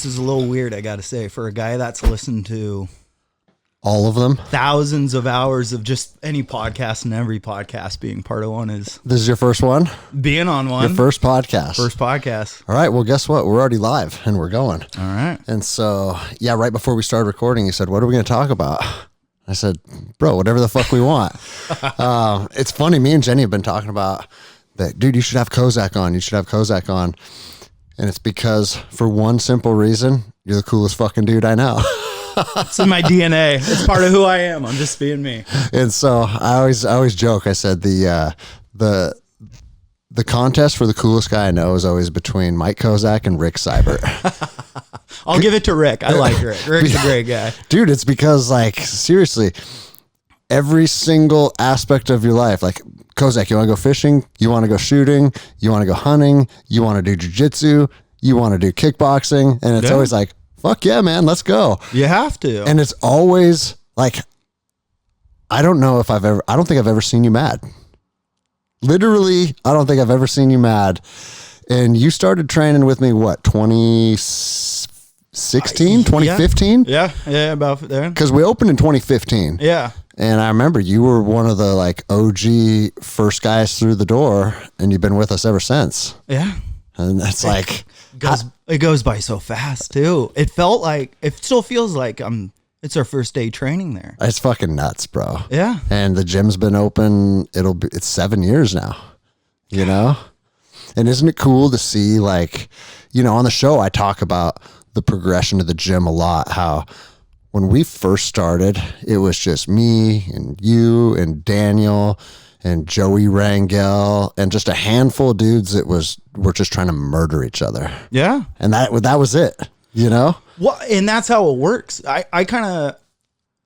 This is a little weird, I got to say, for a guy that's listened to all of them, thousands of hours of just any podcast, and every podcast being part of one is. This is your first one? Being on one. Your first podcast. First podcast. All right. Well, guess what? We're already live and we're going. All right. And so, yeah, right before we started recording, you said, what are we going to talk about? I said, bro, whatever the fuck we want. It's funny. Me and Jenny have been talking about that. Dude, you should have Kozak on. You should have Kozak on. And it's because for one simple reason, you're the coolest fucking dude I know. It's in my DNA. It's part of who I am. I'm just being me. And so I always joke. I said the contest for the coolest guy I know is always between Mike Kozak and Rick Seibert. I'll give it to Rick. I like Rick. Rick's a great guy. Dude, it's because, like, seriously, every single aspect of your life, like, Kozak, you want to go fishing? You want to go shooting? You want to go hunting? You want to do jiu-jitsu? You want to do kickboxing? And it's always like, fuck yeah, man, let's go. You have to. And it's always like, I don't think I've ever seen you mad. Literally, I don't think I've ever seen you mad. And you started training with me, what, 2016, 2015? Yeah, about there. Because we opened in 2015. Yeah. And I remember you were one of the, like, OG first guys through the door, and you've been with us ever since. Yeah. And that's like... It goes by so fast, too. It still feels like it's our first day training there. It's fucking nuts, bro. Yeah. And the gym's been open, it's 7 years now, you know? And isn't it cool to see, like, you know, on the show, I talk about the progression of the gym a lot, how when we first started, it was just me and you and Daniel and Joey Rangel and just a handful of dudes that were just trying to murder each other. Yeah. And that was it, you know? Well, and that's how it works. I kind of,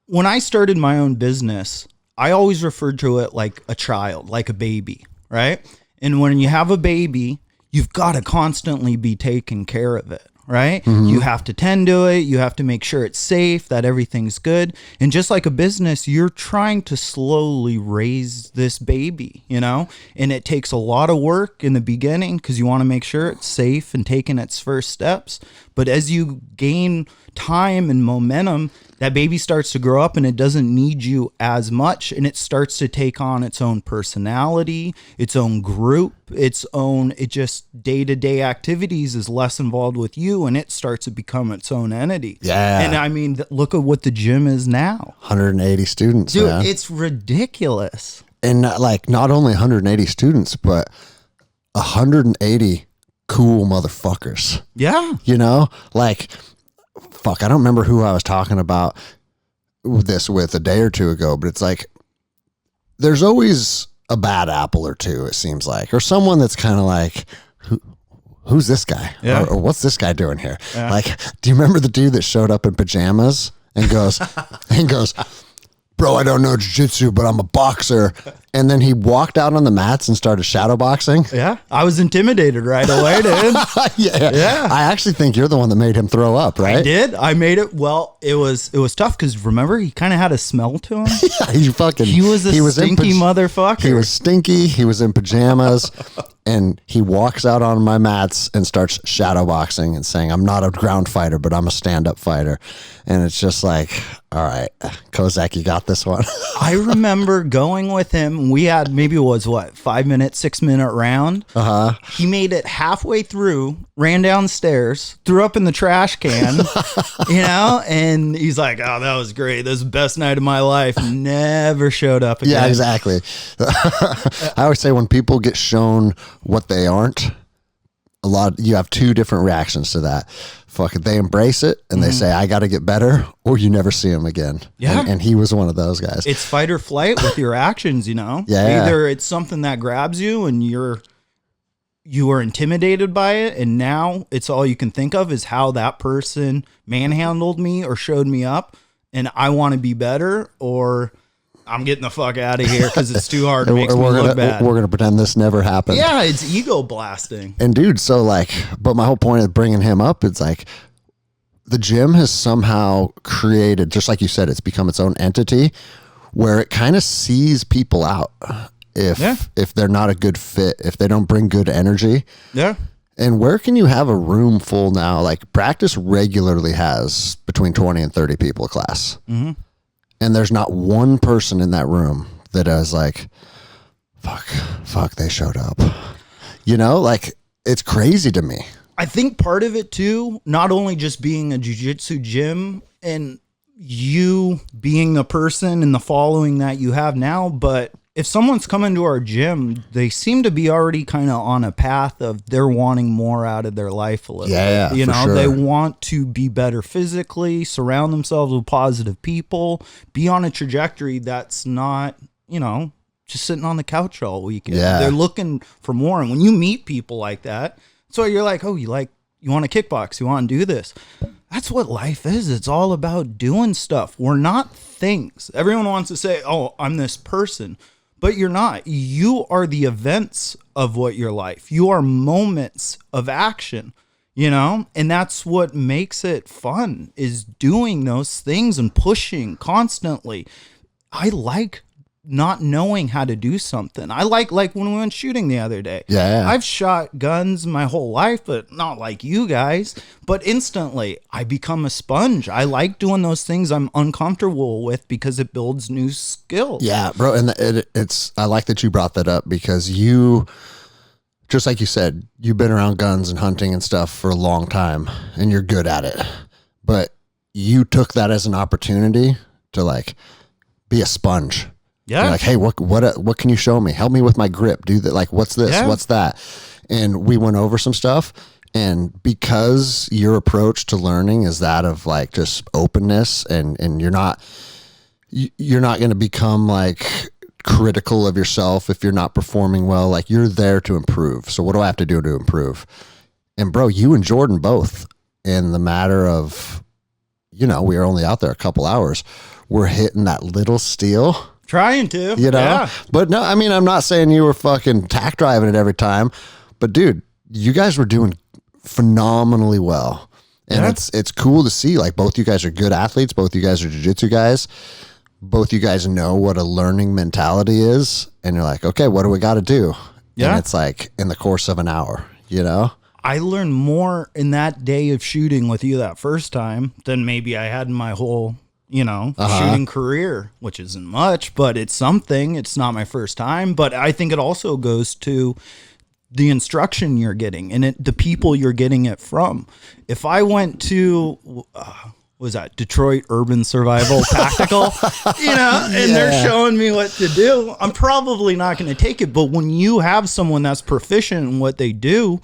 when I started my own business, I always referred to it like a child, like a baby, right? And when you have a baby, you've got to constantly be taking care of it, right? Mm-hmm. You have to tend to it. You have to make sure it's safe, that everything's good. And just like a business, you're trying to slowly raise this baby, you know? And it takes a lot of work in the beginning because you want to make sure it's safe and taking its first steps. But as you gain time and momentum, that baby starts to grow up and it doesn't need you as much, and it starts to take on its own personality, its own group, it just day-to-day activities is less involved with you, and it starts to become its own entity. Yeah. And I mean, look at what the gym is now. 180 students, dude, man. It's ridiculous. And not only 180 students, but 180 cool motherfuckers. Yeah. You know, like, fuck, I don't remember who I was talking about this with a day or two ago, but it's like, there's always a bad apple or two, it seems like, or someone that's kind of like, who's this guy? Yeah. Or what's this guy doing here? Yeah. Like, do you remember the dude that showed up in pajamas and goes, bro, I don't know jiu-jitsu, but I'm a boxer. And then he walked out on the mats and started shadow boxing. Yeah. I was intimidated right away, dude. Yeah. I actually think you're the one that made him throw up, right? I did. I made it. Well, it was tough because remember, he kind of had a smell to him. Yeah, he was stinky motherfucker. He was stinky. He was in pajamas. And he walks out on my mats and starts shadow boxing and saying, I'm not a ground fighter, but I'm a stand-up fighter. And it's just like, all right, Kozak, you got this one. I remember going with him. We had maybe it was 5-minute, 6-minute round. Uh-huh. He made it halfway through, ran downstairs, threw up in the trash can, you know, and he's like, oh, that was great. This is the best night of my life. Never showed up again. Yeah, exactly. I always say when people get shown what they aren't, you have two different reactions to that. Fucking, they embrace it and they say, I got to get better, or you never see him again. Yeah. And he was one of those guys. It's fight or flight with your actions, you know? Yeah. Either it's something that grabs you and you are intimidated by it, and now it's all you can think of is how that person manhandled me or showed me up, and I want to be better, or I'm getting the fuck out of here because it's too hard. It makes me look bad. We're going to pretend this never happened. Yeah, it's ego blasting. And dude, so like, but my whole point of bringing him up, it's like the gym has somehow created, just like you said, it's become its own entity where it kind of sees people out if they're not a good fit, if they don't bring good energy. Yeah. And where can you have a room full now? Like practice regularly has between 20 and 30 people a class. Mm-hmm. And there's not one person in that room that is like, fuck, they showed up. You know, like it's crazy to me. I think part of it too, not only just being a jiu-jitsu gym and you being the person and the following that you have now, but if someone's coming to our gym, they seem to be already kind of on a path of they're wanting more out of their life a little bit. You know, sure. They want to be better physically, surround themselves with positive people, be on a trajectory that's not, you know, just sitting on the couch all weekend. Yeah. They're looking for more. And when you meet people like that, so you're like, oh, you want to kickbox, you want to do this. That's what life is. It's all about doing stuff. We're not things. Everyone wants to say, oh, I'm this person. But you're not. You are the events of what your life. You are moments of action, you know? And that's what makes it fun, is doing those things and pushing constantly. I like not knowing how to do something. I like when we went shooting the other day. Yeah. I've shot guns my whole life, but not like you guys. But instantly, I become a sponge. I like doing those things I'm uncomfortable with because it builds new skills. Yeah, bro. And it's I like that you brought that up because you, just like you said, you've been around guns and hunting and stuff for a long time and you're good at it. But you took that as an opportunity to like be a sponge. Yeah. You're like, hey, what can you show me? Help me with my grip. Do that. Like, what's this? Yeah. What's that? And we went over some stuff. And because your approach to learning is that of like just openness, and you're not going to become like critical of yourself if you're not performing well. Like you're there to improve. So what do I have to do to improve? And bro, you and Jordan both, in the matter of, you know, we were only out there a couple hours. We're hitting that little steel. Trying to, you know, yeah. But no, I mean, I'm not saying you were fucking tack driving it every time, but dude, you guys were doing phenomenally well. And it's cool to see, like, both you guys are good athletes. Both you guys are jiu-jitsu guys. Both you guys know what a learning mentality is. And you're like, okay, what do we got to do? Yeah. And it's like in the course of an hour, you know? I learned more in that day of shooting with you that first time than maybe I had in my whole, you know, shooting career, which isn't much, but it's something. It's not my first time, but I think it also goes to the instruction you're getting and the people you're getting it from. If I went to, what was that, Detroit Urban Survival Tactical, you know, and they're showing me what to do, I'm probably not going to take it. But when you have someone that's proficient in what they do,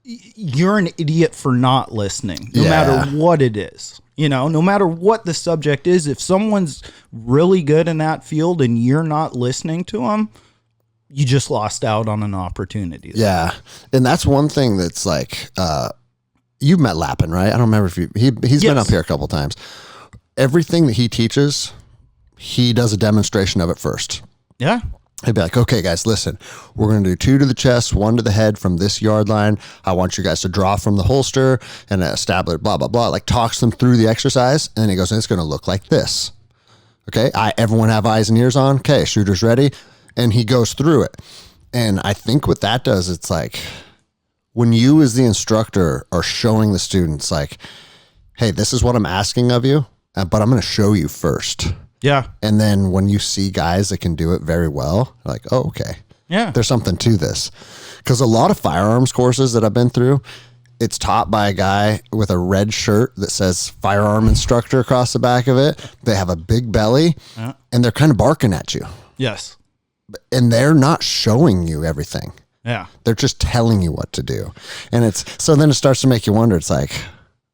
you're an idiot for not listening, no matter what it is. You know, no matter what the subject is, if someone's really good in that field and you're not listening to them, you just lost out on an opportunity. Yeah. And that's one thing that's like, you've met Lappin, right? I don't remember if he's been up here a couple times. Everything that he teaches, he does a demonstration of it first. Yeah. He'd be like, okay, guys, listen, we're going to do 2 to the chest, 1 to the head from this yard line. I want you guys to draw from the holster and establish blah, blah, blah. Like talks them through the exercise. And then he goes, and it's going to look like this. Okay. Everyone have eyes and ears on. Okay. Shooters ready. And he goes through it. And I think what that does, it's like when you as the instructor are showing the students like, hey, this is what I'm asking of you, but I'm going to show you first. Yeah. And then when you see guys that can do it very well, like, oh, okay. Yeah. There's something to this. Because a lot of firearms courses that I've been through, it's taught by a guy with a red shirt that says firearm instructor across the back of it. They have a big belly and they're kind of barking at you. Yes. And they're not showing you everything. Yeah. They're just telling you what to do. And so then it starts to make you wonder. It's like,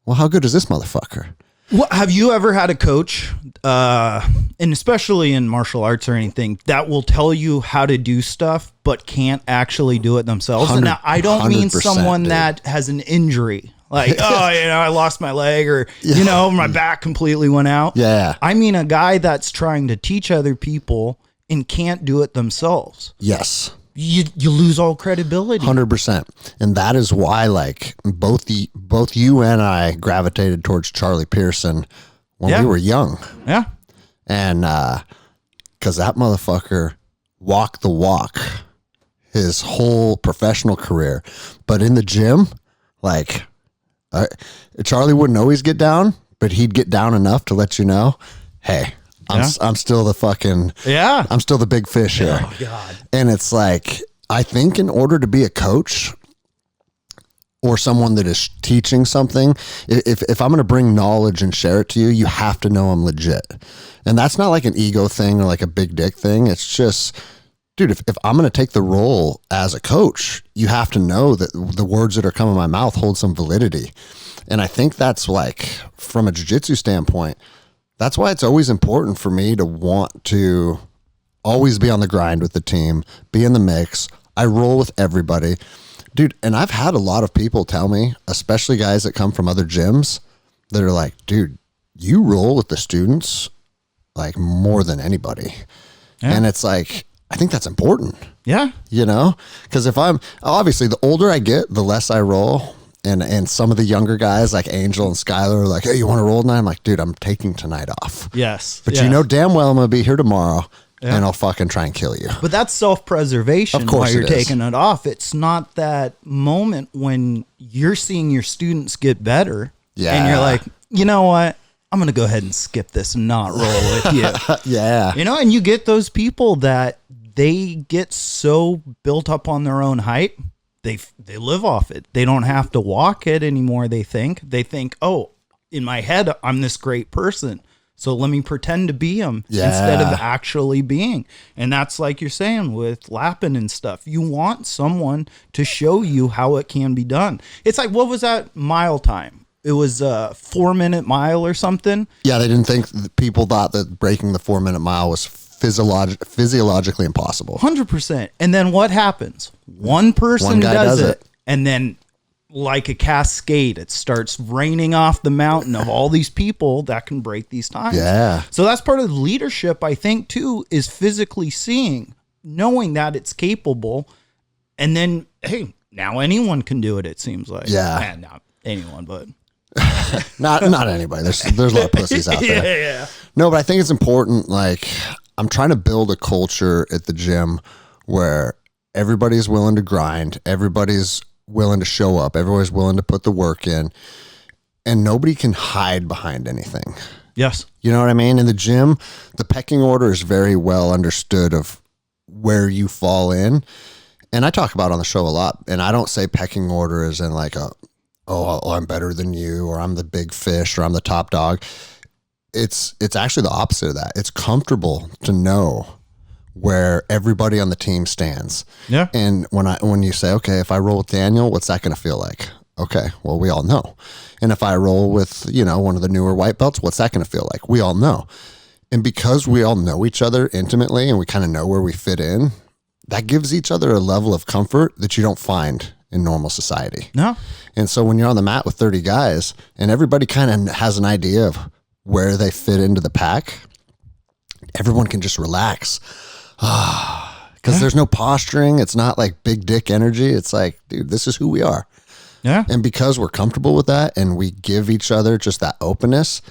well, how good is this motherfucker? Well, have you ever had a coach, and especially in martial arts or anything, that will tell you how to do stuff but can't actually do it themselves? And now, I don't mean someone that has an injury, like, oh, you know, I lost my leg or, you know, my back completely went out. Yeah. I mean a guy that's trying to teach other people and can't do it themselves. Yes. You lose all credibility. 100%. And that is why, like, both you and I gravitated towards Charlie Pearson when we were young. Yeah. And because that motherfucker walked the walk his whole professional career. But in the gym, Like, Charlie wouldn't always get down, but he'd get down enough to let you know, hey, I'm still the fucking, I'm still the big fish here. Oh, God. And it's like, I think in order to be a coach or someone that is teaching something, if I'm going to bring knowledge and share it to you, you have to know I'm legit. And that's not like an ego thing or like a big dick thing. It's just, dude, if I'm going to take the role as a coach, you have to know that the words that are coming out of my mouth hold some validity. And I think that's like, from a jiu-jitsu standpoint, that's why it's always important for me to want to always be on the grind with the team, be in the mix. I roll with everybody. Dude, and I've had a lot of people tell me, especially guys that come from other gyms, that are like, dude, you roll with the students like more than anybody. Yeah. And it's like, I think that's important. Yeah. You know, because if I'm, obviously the older I get, the less I roll. And some of the younger guys like Angel and Skylar are like, hey, you want to roll tonight? I'm like, dude, I'm taking tonight off. Yes. But you know damn well I'm going to be here tomorrow. Yeah. And I'll fucking try and kill you. But that's self-preservation. Of course while you're it is. taking it off. It's not that moment when you're seeing your students get better. Yeah. And you're like, you know what? I'm going to go ahead and skip this and not roll with you. Yeah. You know, and you get those people that they get so built up on their own hype. They live off it. They don't have to walk it anymore. They think, oh, in my head, I'm this great person. So let me pretend to be him instead of actually being. And that's like you're saying with lapping and stuff. You want someone to show you how it can be done. It's like, what was that mile time? It was a 4-minute mile or something. Yeah, they didn't think, people thought that breaking the 4-minute mile was physiologically impossible. 100%. And then what happens? One person does it. And then like a cascade, it starts raining off the mountain of all these people that can break these times. Yeah. So that's part of leadership, I think, too, is physically seeing, knowing that it's capable. And then, hey, now anyone can do it, it seems like. Yeah. Not anyone, but. not anybody. There's a lot of pussies out there. Yeah. No, but I think it's important. Like, I'm trying to build a culture at the gym where everybody's willing to grind. Everybody's willing to show up. Everybody's willing to put the work in, and nobody can hide behind anything. Yes. You know what I mean? In the gym, the pecking order is very well understood of where you fall in. And I talk about it on the show a lot. And I don't say pecking order as in like I'm better than you, or I'm the big fish, or I'm the top dog. It's actually the opposite of that. It's comfortable to know where everybody on the team stands. Yeah. And when you say, okay, if I roll with Daniel, what's that going to feel like? Okay, well, we all know. And if I roll with, one of the newer white belts, what's that going to feel like? We all know. And because we all know each other intimately and we kind of know where we fit in, that gives each other a level of comfort that you don't find in normal society. No. And so when you're on the mat with 30 guys and everybody kind of has an idea of where they fit into the pack, everyone can just relax. Because there's no posturing. It's not like big dick energy. It's like, dude, this is who we are. Yeah. And because we're comfortable with that and we give each other just that openness,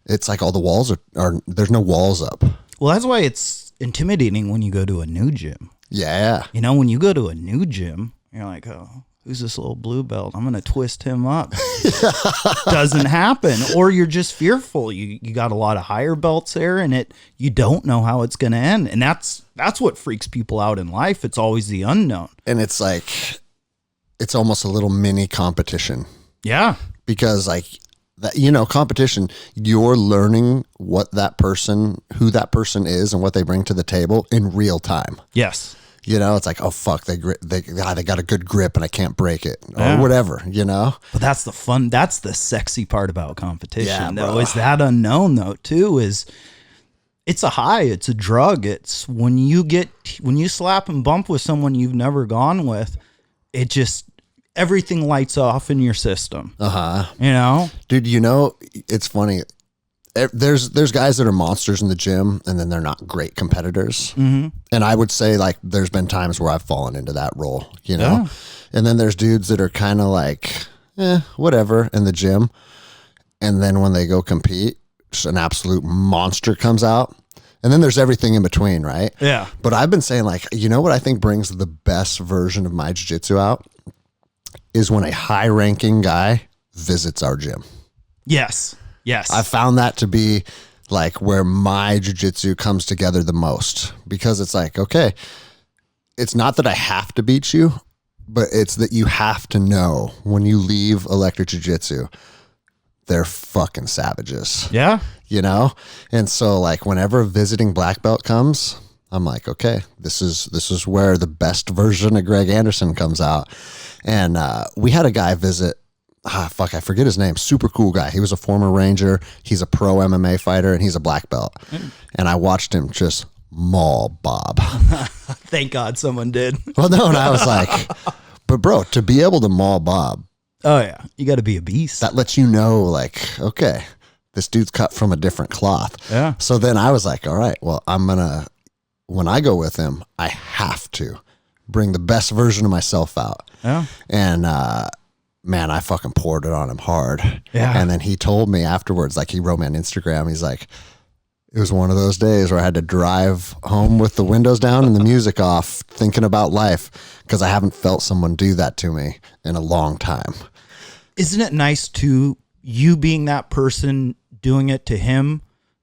it's like all the walls are there's no walls up. Well, that's why it's intimidating when you go to a new gym. Yeah. When you go to a new gym, you're like, oh, who's this little blue belt? I'm going to twist him up. Doesn't happen. Or you're just fearful. You got a lot of higher belts there, and you don't know how it's going to end. And that's what freaks people out in life. It's always the unknown. And it's like, it's almost a little mini competition. Yeah. Because like, that, competition, you're learning who that person is and what they bring to the table in real time. Yes. It's like, oh fuck, they got a good grip and I can't break it or whatever, But that's the fun. That's the sexy part about competition, bro. though, is that unknown, though, too, is it's a high, it's a drug. It's when you slap and bump with someone you've never gone with, it just, everything lights off in your system. Dude, it's funny. There's guys that are monsters in the gym and then they're not great competitors. Mm-hmm. And I would say like there's been times where I've fallen into that role, Yeah. And then there's dudes that are kind of like, whatever in the gym. And then when they go compete, just an absolute monster comes out. And then there's everything in between, right? Yeah. But I've been saying like, what I think brings the best version of my jiu-jitsu out is when a high ranking guy visits our gym. Yes. I found that to be like where my jiu-jitsu comes together the most, because it's like, okay, it's not that I have to beat you, but it's that you have to know when you leave Electric Jiu Jitsu, they're fucking savages. Yeah. You know? And so like whenever a visiting black belt comes, I'm like, okay, this is where the best version of Greg Anderson comes out. And we had a guy visit, I forget his name. Super cool guy. He was a former Ranger. He's a pro MMA fighter, and he's a black belt. And I watched him just maul Bob. Thank God someone did. Well, no, and I was like, but bro, to be able to maul Bob. Oh, yeah. You got to be a beast. That lets you know, like, okay, this dude's cut from a different cloth. Yeah. So then I was like, all right, well, when I go with him, I have to bring the best version of myself out. Yeah. And, man, I fucking poured it on him hard. Yeah. And then he told me afterwards, like he wrote me on Instagram, he's like, it was one of those days where I had to drive home with the windows down and the music off, thinking about life, because I haven't felt someone do that to me in a long time. Isn't it nice to you being that person doing it to him?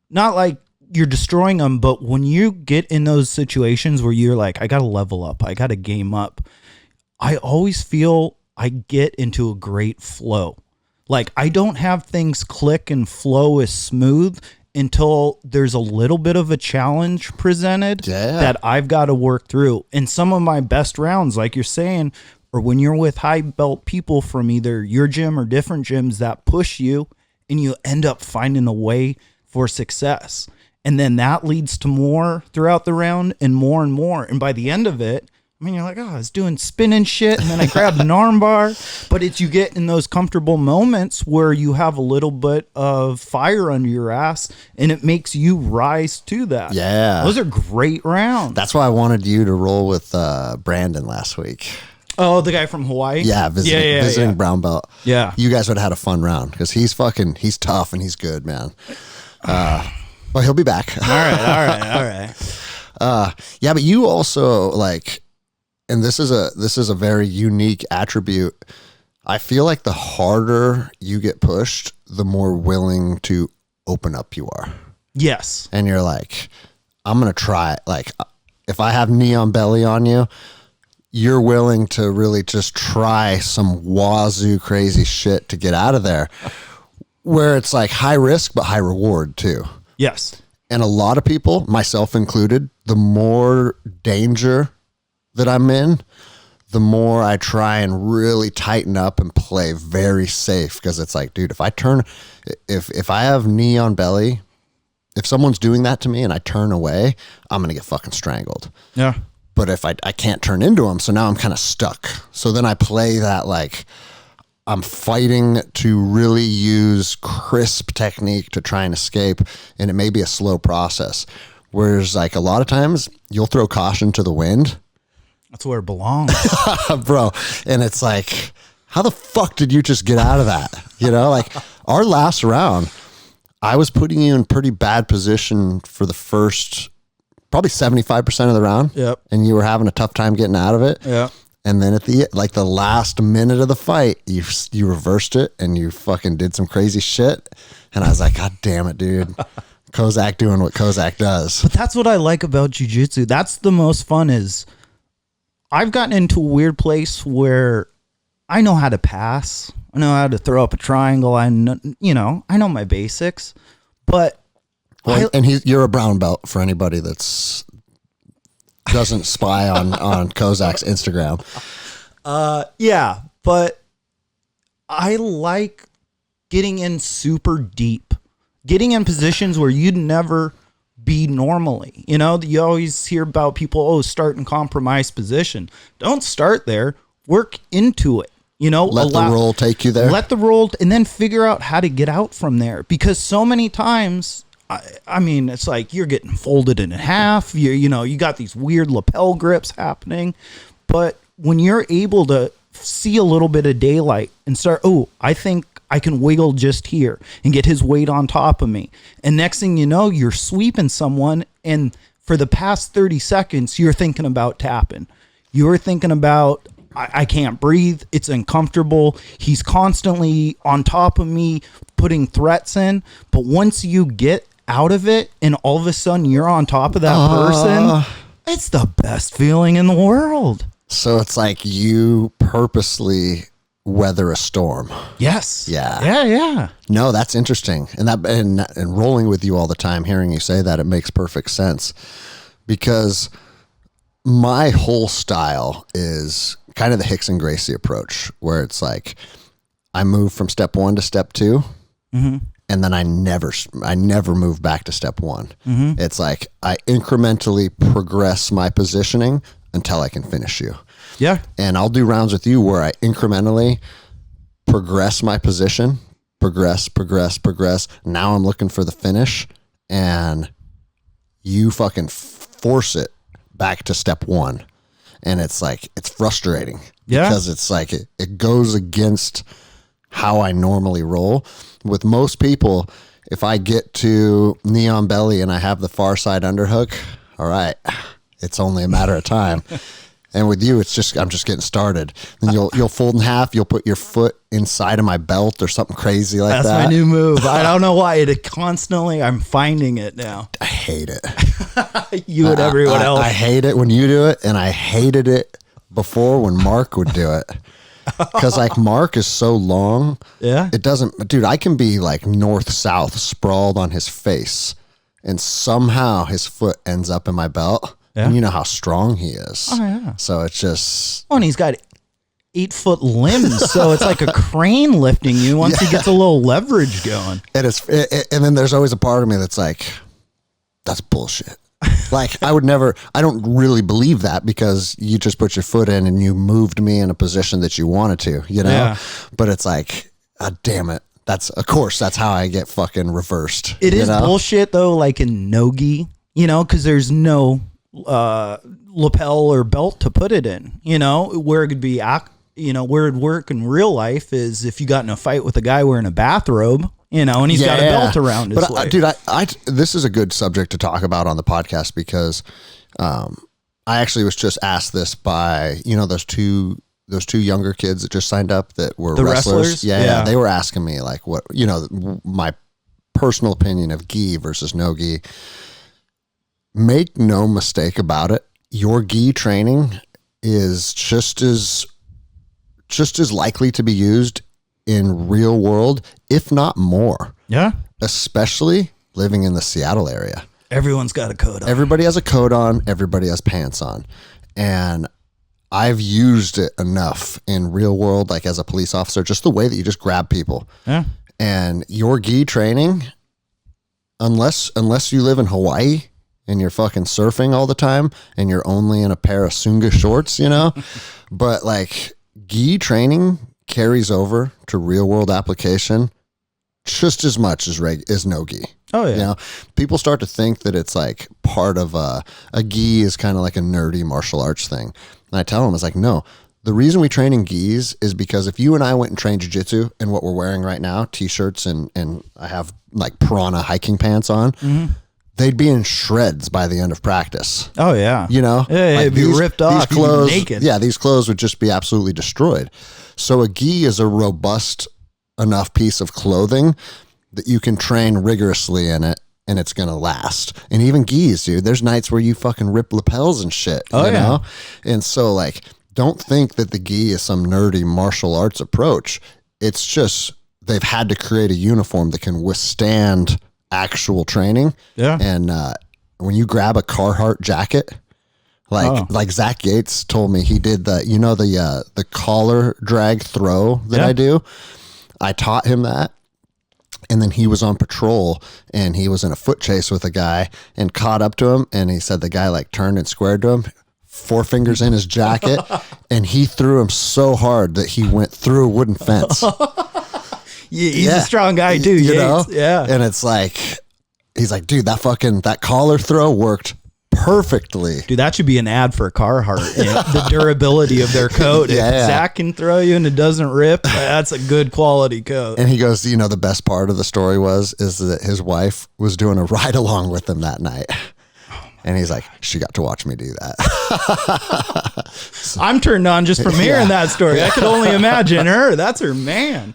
Not like you're destroying him, but when you get in those situations where you're like, I got to level up, I got to game up, I always feel I get into a great flow. Like I don't have things click and flow as smooth until there's a little bit of a challenge presented that I've got to work through. And some of my best rounds, like you're saying, or when you're with high belt people from either your gym or different gyms that push you, and you end up finding a way for success. And then that leads to more throughout the round and more and more. And by the end of it, I mean, you're like, oh, I was doing spinning shit, and then I grabbed an arm bar. But it's you get in those comfortable moments where you have a little bit of fire under your ass, and it makes you rise to that. Yeah. Those are great rounds. That's why I wanted you to roll with Brandon last week. Oh, the guy from Hawaii? Yeah, visiting brown belt. Yeah. You guys would have had a fun round, because he's tough and he's good, man. Well, he'll be back. All right. Yeah, but you also like... And this is a very unique attribute. I feel like the harder you get pushed, the more willing to open up you are. Yes. And you're like, I'm going to try it. Like if I have knee on belly on you, you're willing to really just try some wazoo crazy shit to get out of there, where it's like high risk, but high reward too. Yes. And a lot of people, myself included, the more danger that I'm in, the more I try and really tighten up and play very safe, because it's like, dude, if I have knee on belly, if someone's doing that to me and I turn away, I'm gonna get fucking strangled. Yeah. But if I can't turn into them, so now I'm kind of stuck. So then I play that like I'm fighting to really use crisp technique to try and escape, and it may be a slow process. Whereas like a lot of times you'll throw caution to the wind. That's where it belongs. Bro. And it's like, how the fuck did you just get out of that? You know, like our last round, I was putting you in pretty bad position for the first, probably 75% of the round. Yep. And you were having a tough time getting out of it. Yeah. And then at the last minute of the fight, you reversed it and you fucking did some crazy shit. And I was like, God damn it, dude. Kozak doing what Kozak does. But that's what I like about jiu-jitsu. That's the most fun is I've gotten into a weird place where I know how to pass. I know how to throw up a triangle. I know my basics, but you're a brown belt for anybody that's doesn't spy on Kozak's Instagram. Yeah, but I like getting in super deep, getting in positions where you'd never be normally. You know, you always hear about people, start in compromised position. Don't start there. Work into it. You know, let the roll take you there. Let the roll, and then figure out how to get out from there. Because so many times, I mean, it's like you're getting folded in half. You got these weird lapel grips happening. But when you're able to see a little bit of daylight and start, I think I can wiggle just here and get his weight on top of me. And next thing you know, you're sweeping someone. And for the past 30 seconds, you're thinking about tapping. You're thinking about I can't breathe. It's uncomfortable. He's constantly on top of me, putting threats in. But once you get out of it and all of a sudden you're on top of that person, it's the best feeling in the world. So it's like you purposely weather a storm. Yes. Yeah. Yeah. No, that's interesting. And rolling with you all the time, hearing you say that, it makes perfect sense, because my whole style is kind of the Hicks and Gracie approach, where it's like I move from step 1 to step 2, and then I never move back to step 1. It's like I incrementally progress my positioning until I can finish you. Yeah. And I'll do rounds with you where I incrementally progress my position, progress. Now I'm looking for the finish, and you fucking force it back to step 1. And it's like, it's frustrating because it's like, it goes against how I normally roll. With most people, if I get to neon belly and I have the far side underhook, all right, it's only a matter of time. And with you, it's just, I'm just getting started. Then you'll fold in half. You'll put your foot inside of my belt or something crazy like that. That's my new move. I don't know why. I'm finding it now. I hate it. You and everyone else. I hate it when you do it. And I hated it before when Mark would do it. Because like Mark is so long. Yeah. It doesn't, dude, I can be like north-south sprawled on his face, and somehow his foot ends up in my belt. Yeah. And you know how strong he is. Oh, yeah. So it's just... Oh, and he's got 8-foot limbs, so it's like a crane lifting you once he gets a little leverage going. And then there's always a part of me that's like, that's bullshit. Like, I don't really believe that, because you just put your foot in and you moved me in a position that you wanted to, you know? Yeah. But it's like, damn it. That's how I get fucking reversed. It is bullshit, though, like in no-gi, because there's no... lapel or belt to put it in, where it could be, where it'd work in real life is if you got in a fight with a guy wearing a bathrobe, and he's got a belt around his waist. Dude, this is a good subject to talk about on the podcast, because I actually was just asked this by, those two younger kids that just signed up that were the wrestlers. Yeah. They were asking me like what, my personal opinion of gi versus no gi. Make no mistake about it, your gi training is just as likely to be used in real world, if not more. Yeah. Especially living in the Seattle area. Everyone's got a coat on. Everybody has a coat on. Everybody has pants on. And I've used it enough in real world, like as a police officer, just the way that you just grab people. Yeah. And your gi training, unless you live in Hawaii and you're fucking surfing all the time and you're only in a pair of Sunga shorts, but like gi training carries over to real world application just as much as no gi. Oh yeah. People start to think that it's like part of a gi is kind of like a nerdy martial arts thing. And I tell them, it's like, no, the reason we train in gis is because if you and I went and trained jiu-jitsu in what we're wearing right now, t-shirts and I have like Piranha hiking pants on, they'd be in shreds by the end of practice. Oh yeah. Yeah, like it'd be ripped off. These clothes, naked. Yeah, these clothes would just be absolutely destroyed. So a gi is a robust enough piece of clothing that you can train rigorously in it, and it's going to last. And even gis, dude, there's nights where you fucking rip lapels and shit, you know? And so like, don't think that the gi is some nerdy martial arts approach. It's just, they've had to create a uniform that can withstand actual training. Yeah. And when you grab a Carhartt jacket, like Zach Yates told me, he did the collar drag throw that I do. I taught him that. And then he was on patrol and he was in a foot chase with a guy and caught up to him. And he said the guy like turned and squared to him, 4 fingers in his jacket. And he threw him so hard that he went through a wooden fence. He's a strong guy too, you know? Yeah. And it's like, he's like, dude, that collar throw worked perfectly. Dude, that should be an ad for Carhartt. The durability of their coat. If Zach can throw you and it doesn't rip, that's a good quality coat. And he goes, the best part of the story is that his wife was doing a ride along with him that night. And he's like, she got to watch me do that. I'm turned on just from hearing that story. I could only imagine her. That's her man.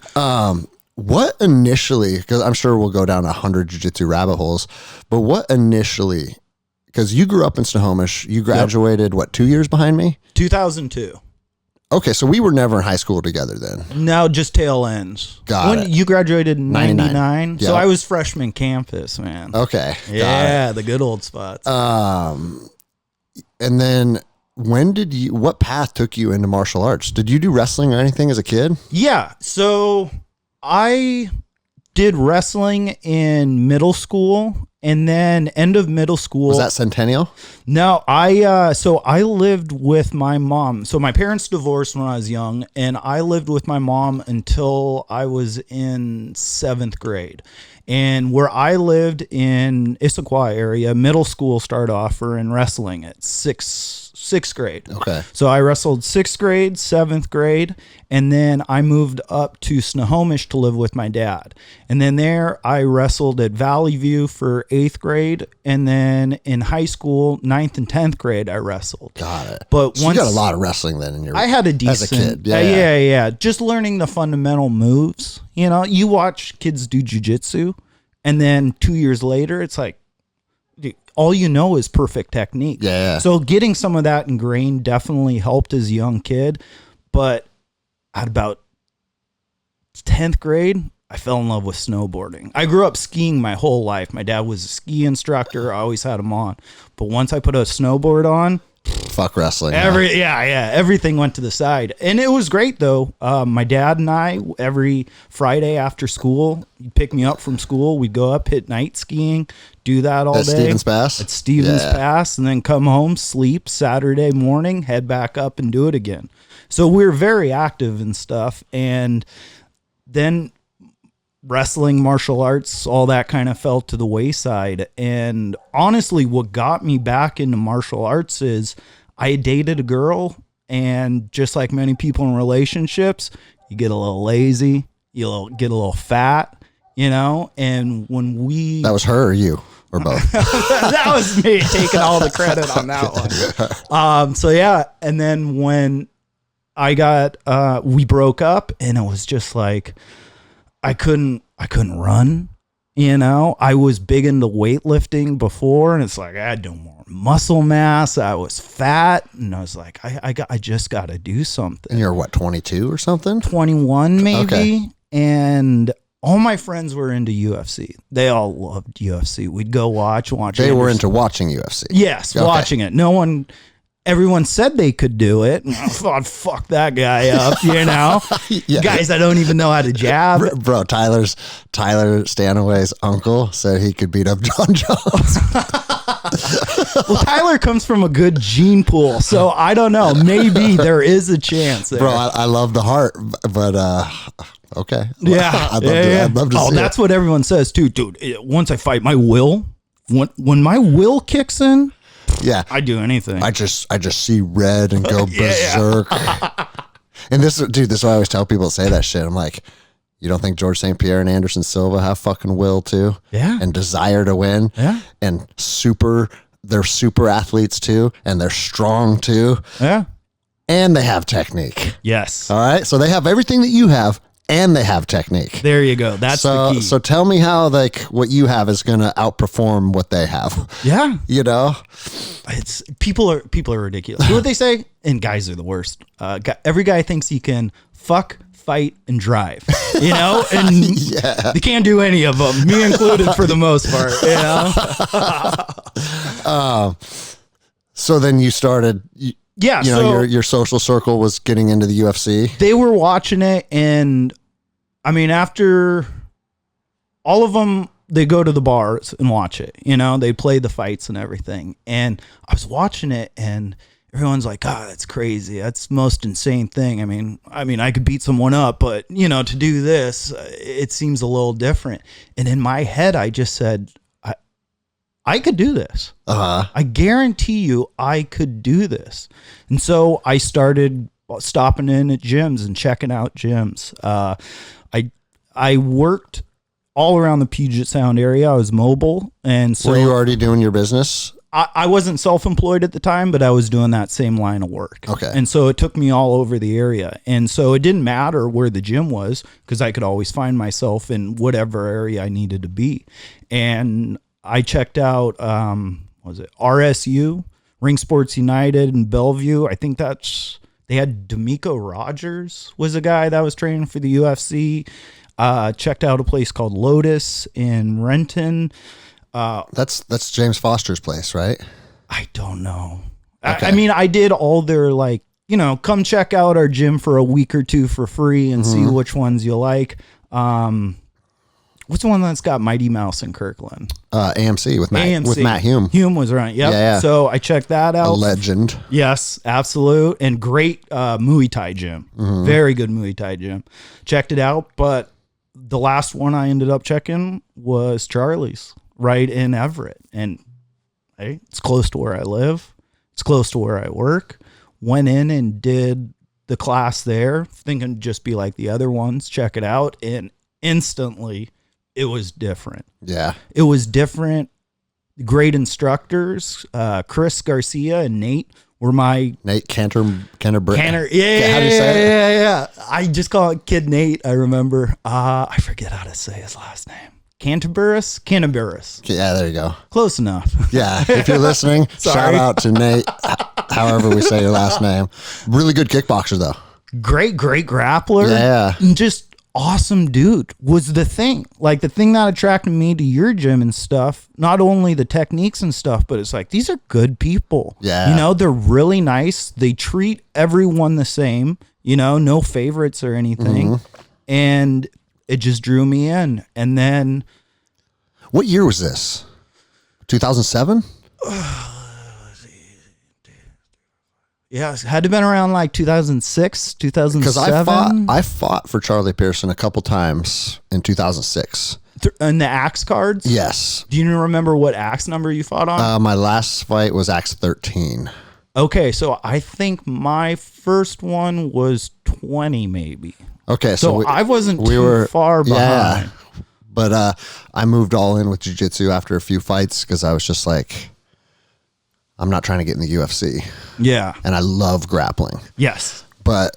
What initially, because I'm sure we'll go down 100 jiu-jitsu rabbit holes, but what initially, because you grew up in Snohomish, you graduated, 2 years behind me? 2002. Okay, so we were never in high school together then. No, just tail ends. Got it. You graduated in 99? Yep. So I was freshman campus, man. Okay. Yeah, the good old spots. And then what path took you into martial arts? Did you do wrestling or anything as a kid? Yeah, so I did wrestling in middle school. And then end of middle school. Was that Centennial? No, I lived with my mom. So my parents divorced when I was young, and I lived with my mom until I was in 7th grade. And where I lived in Issaquah area, middle school started offering wrestling at sixth grade. Okay. So I wrestled 6th grade, 7th grade, and then I moved up to Snohomish to live with my dad. And then there I wrestled at Valley View for 8th grade, and then in high school, 9th and 10th grade, I wrestled. Got it. But so once you got a lot of wrestling then in your I had a decent as a kid. Yeah. Just learning the fundamental moves. You know, you watch kids do jiu-jitsu, and then 2 years later, it's like, dude, all you know is perfect technique. Yeah. So getting some of that ingrained definitely helped as a young kid. But at about 10th grade, I fell in love with snowboarding. I grew up skiing my whole life. My dad was a ski instructor. I always had him on. But once I put a snowboard on, fuck wrestling. Everything went to the side. And it was great, though. My dad and I, every Friday after school, he'd pick me up from school. We'd go up, hit night skiing, do that all day. Stevens Pass? At Stevens Pass, and then come home, sleep, Saturday morning, head back up and do it again. So we were very active and stuff. And then wrestling, martial arts, all that kind of fell to the wayside. And honestly, what got me back into martial arts is I dated a girl, and just like many people in relationships, you get a little lazy, you get a little fat, you know, and when we... That was her or you? Or both? That was me taking all the credit on that one. So yeah, and then when we broke up, and it was just like, I couldn't run, you know. I was big into weightlifting before, and it's like I had no more muscle mass. I was fat, and I was like, I just got to do something. And you're what, 22 or something? 21 maybe. Okay. And all my friends were into UFC. They all loved UFC. We'd go watch. They were into watching UFC. Yes, okay. Watching it. Everyone said they could do it. I thought, fuck that guy up, you know? Yeah. Guys, I don't even know how to jab. Bro, Tyler Stanaway's uncle said he could beat up John Jones. Well, Tyler comes from a good gene pool, so I don't know. Maybe there is a chance there. Bro, I love the heart, but okay. Yeah. I'd love to see that's what everyone says, too. Dude, once I fight, my will, when my will kicks in, yeah, I do anything. I just see red and go berserk. And this is why I always tell people to say that shit. I'm like, you don't think George St. Pierre and Anderson Silva have fucking will too? Yeah. And desire to win? Yeah. And they're super athletes too, and they're strong too. Yeah. And they have technique. Yes. All right. So they have everything that you have, and they have technique. There you go. That's the key. So tell me how what you have is going to outperform what they have. Yeah. You know, it's people are ridiculous. You know what they say? And guys are the worst. Every guy thinks he can fuck, fight, and drive, you know, and they can't do any of them, me included for the most part, you know? So then you started, your social circle was getting into the UFC. They were watching it, and I mean, after all of them, they go to the bars and watch it. You know, they play the fights and everything. And I was watching it, and everyone's like, "God, that's crazy. That's the most insane thing." I mean, I could beat someone up, but you know, to do this, it seems a little different. And in my head, I just said, I could do this. I guarantee you I could do this. And so I started stopping in at gyms and checking out gyms. I worked all around the Puget Sound area. I was mobile. And so were you already doing your business? I wasn't self-employed at the time, but I was doing that same line of work. Okay. And so it took me all over the area. And so it didn't matter where the gym was because I could always find myself in whatever area I needed to be. And I checked out, was it RSU, Ring Sports United in Bellevue. I think they had D'Amico Rogers was a guy that was training for the UFC. Checked out a place called Lotus in Renton. That's James Foster's place, right? I don't know. Okay. I mean, I did all their come check out our gym for a week or two for free and see which ones you like. What's the one that's got Mighty Mouse in Kirkland? AMC with Matt Hume. Hume was right. Yep. Yeah. So I checked that out. A legend. Yes, absolute. And great Muay Thai gym. Very good Muay Thai gym. Checked it out. But the last one I ended up checking was Charlie's right in Everett. And hey, it's close to where I live. It's close to where I work. Went in and did the class there, thinking it'd just be like the other ones. Check it out. And instantly, it was different. Yeah. It was different. Great instructors. Chris Garcia and Nate were my... Nate Canterbury. Yeah. How do you say it? Yeah. I just call it Kid Nate, I remember. I forget how to say his last name. Canterburis? Yeah, there you go. Close enough. Yeah. If you're listening, shout out to Nate, however we say your last name. Really good kickboxer, though. Great grappler. Yeah. And just awesome dude was the thing. Like the thing that attracted me to your gym and stuff, not only the techniques and stuff, but it's like, these are good people. Yeah. They're really nice. They treat everyone the same, no favorites or anything. And it just drew me in. And then... What year was this? 2007? Yeah, it had to have been around like 2006, 2007. Because I fought for Charlie Pearson a couple times in 2006. And the axe cards? Yes. Do you remember what axe number you fought on? My last fight was axe 13. Okay, so I think my first one was 20 maybe. Okay, so I wasn't too far behind. Yeah, but I moved all in with jiu-jitsu after a few fights because I was just like, I'm not trying to get in the UFC. Yeah. And I love grappling. Yes. But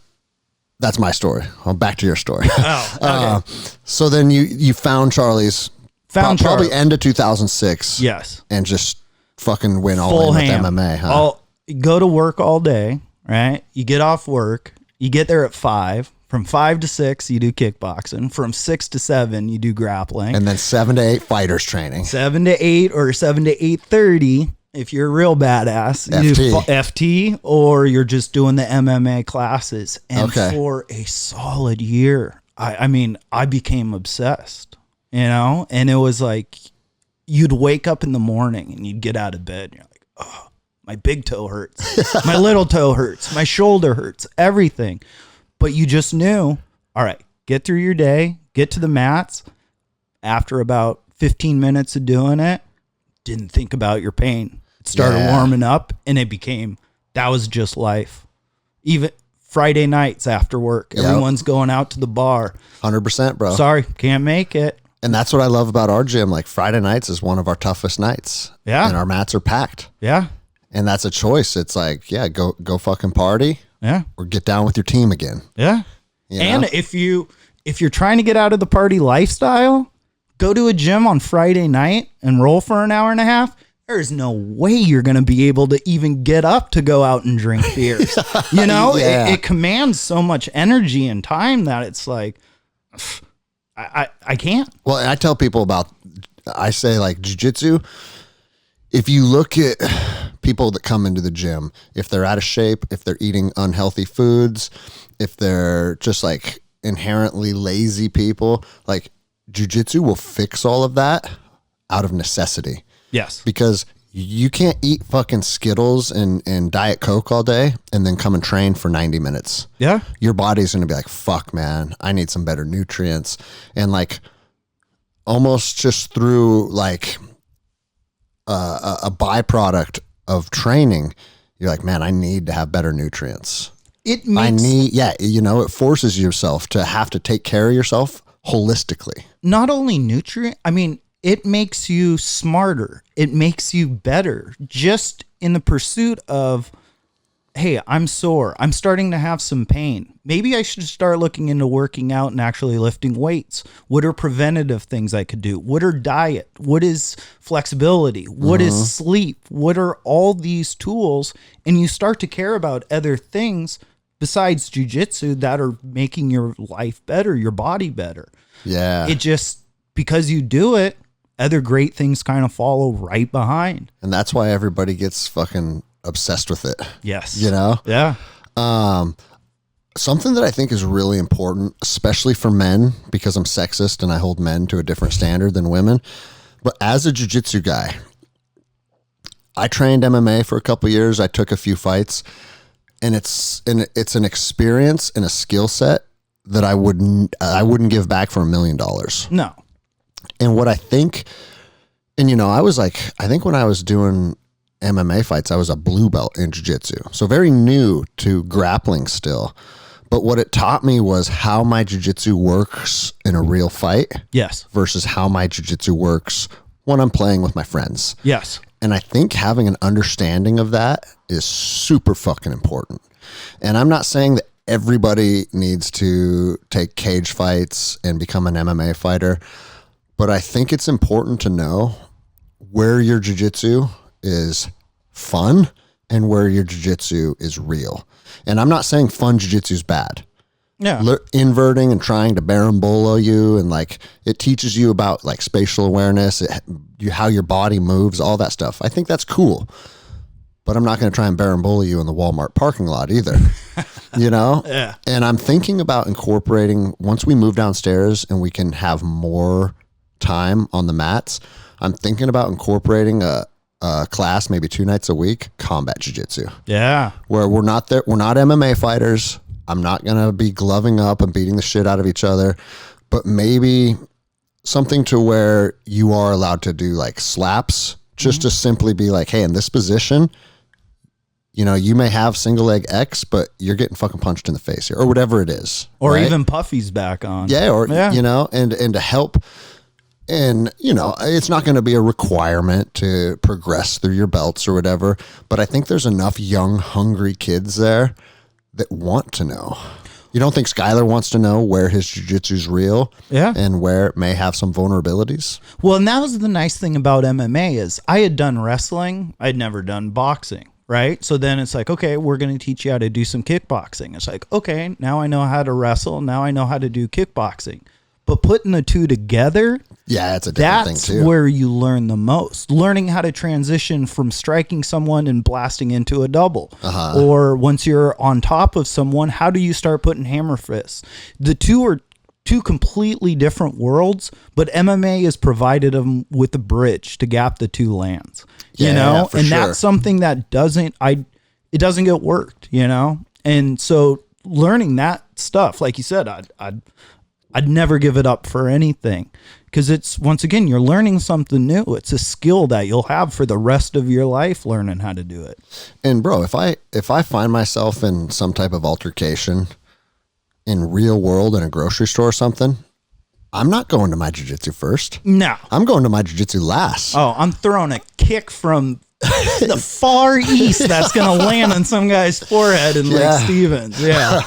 that's my story. Well, back to your story. Oh, okay. So then you found Charlie's. Probably end of 2006. Yes. And just fucking went all in with MMA, huh? I'll go to work all day, right? You get off work. You get there at 5. From 5 to 6, you do kickboxing. From 6 to 7, you do grappling. And then 7 to 8, fighters training. 7 to 8 or 7 to 8:30, if you're a real badass, you do FT, or you're just doing the MMA classes. And for a solid year, I mean, I became obsessed, and it was like, you'd wake up in the morning and you'd get out of bed and you're like, oh, my big toe hurts. My little toe hurts. My shoulder hurts. Everything. But you just knew, all right, get through your day, get to the mats. After about 15 minutes of doing it, didn't think about your pain. It started warming up, and it became, that was just life. Even Friday nights after work, everyone's going out to the bar. 100%, bro. Sorry, can't make it. And that's what I love about our gym. Like Friday nights is one of our toughest nights. Yeah. And our mats are packed. Yeah. And that's a choice. It's like, yeah, go fucking party. Yeah. Or get down with your team again. Yeah. And if you're trying to get out of the party lifestyle, go to a gym on Friday night and roll for an hour and a half. There's no way you're going to be able to even get up to go out and drink beers. It commands so much energy and time that it's like, I can't. Well, and I tell people I say like jiu-jitsu, if you look at people that come into the gym, if they're out of shape, if they're eating unhealthy foods, if they're just like inherently lazy people, like jiu-jitsu will fix all of that out of necessity. Yes. Because you can't eat fucking Skittles and Diet Coke all day and then come and train for 90 minutes. Yeah. Your body's going to be like, fuck, man, I need some better nutrients. And like almost just through like a byproduct of training, you're like, man, I need to have better nutrients. It forces yourself to have to take care of yourself holistically. Not only nutrient, I mean, it makes you smarter. It makes you better just in the pursuit of, hey, I'm sore. I'm starting to have some pain. Maybe I should start looking into working out and actually lifting weights. What are preventative things I could do? What are diet? What is flexibility? What is sleep? What are all these tools? And you start to care about other things besides jiu-jitsu that are making your life better, your body better. Yeah. It just, because you do it, other great things kind of follow right behind. And that's why everybody gets fucking obsessed with it. Yes. You know? Yeah. Something that I think is really important, especially for men, because I'm sexist and I hold men to a different standard than women. But as a jiu-jitsu guy, I trained MMA for a couple of years. I took a few fights, and it's an experience and a skill set that I wouldn't give back for $1 million. No. And what I think, and I think when I was doing MMA fights, I was a blue belt in jiu-jitsu. So very new to grappling still. But what it taught me was how my jiu-jitsu works in a real fight. Yes. Versus how my jiu-jitsu works when I'm playing with my friends. Yes. And I think having an understanding of that is super fucking important. And I'm not saying that everybody needs to take cage fights and become an MMA fighter, but I think it's important to know where your jiu-jitsu is fun and where your jiu-jitsu is real. And I'm not saying fun jiu-jitsu is bad. Yeah. Inverting and trying to berimbolo you, and like it teaches you about like spatial awareness, how your body moves, all that stuff. I think that's cool. But I'm not going to try and berimbolo you in the Walmart parking lot either. Yeah. And I'm thinking about incorporating, once we move downstairs and we can have more time on the mats, I'm thinking about incorporating a class, maybe 2 nights a week, combat jiu-jitsu. Yeah. Where we're not MMA fighters. I'm not going to be gloving up and beating the shit out of each other, but maybe something to where you are allowed to do like slaps, just to simply be like, hey, in this position, you may have single leg X, but you're getting fucking punched in the face here, or whatever it is. Or right? even Puffy's back on. Yeah. And to help. And, it's not going to be a requirement to progress through your belts or whatever, but I think there's enough young, hungry kids there that want to know. You don't think Skylar wants to know where his jiu-jitsu is real? Yeah. And where it may have some vulnerabilities? Well, and that was the nice thing about MMA is I had done wrestling. I'd never done boxing. Right. So then it's like, okay, we're going to teach you how to do some kickboxing. It's like, okay, now I know how to wrestle. Now I know how to do kickboxing. But putting the two together, yeah, it's a different thing too. That's where you learn the most. Learning how to transition from striking someone and blasting into a double. Or once you're on top of someone, how do you start putting hammer fists? The two are two completely different worlds, but MMA has provided them with a bridge to gap the two lands. And sure. That's something that doesn't get worked, And so learning that stuff, like you said, I'd never give it up for anything, because it's, once again, you're learning something new. It's a skill that you'll have for the rest of your life, learning how to do it. And bro, if I find myself in some type of altercation in real world in a grocery store or something, I'm not going to my jiu-jitsu first. No. I'm going to my jiu-jitsu last. Oh, I'm throwing a kick from the far east that's going to land on some guy's forehead in Lake Stevens. Yeah.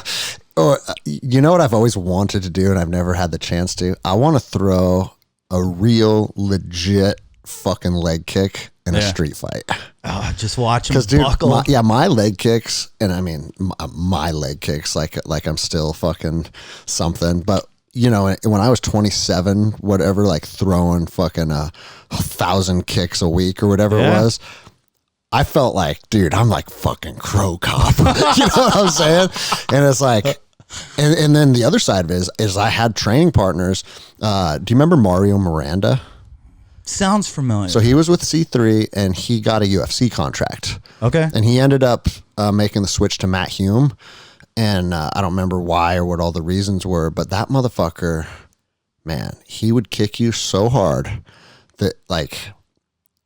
Or, you know what I've always wanted to do and I've never had the chance to? I want to throw a real legit fucking leg kick in a street fight. Oh, just watch him buckle. My leg kicks, and I mean my leg kicks like I'm still fucking something. But when I was 27, whatever, like throwing fucking 1,000 kicks a week or whatever it was, I felt like, dude, I'm like fucking Crow Cop. You know what I'm saying? And it's like, and then the other side of it is I had training partners. Do you remember Mario Miranda? Sounds familiar. So he was with C3 and he got a UFC contract. Okay. And he ended up making the switch to Matt Hume. And I don't remember why or what all the reasons were, but that motherfucker, man, he would kick you so hard that like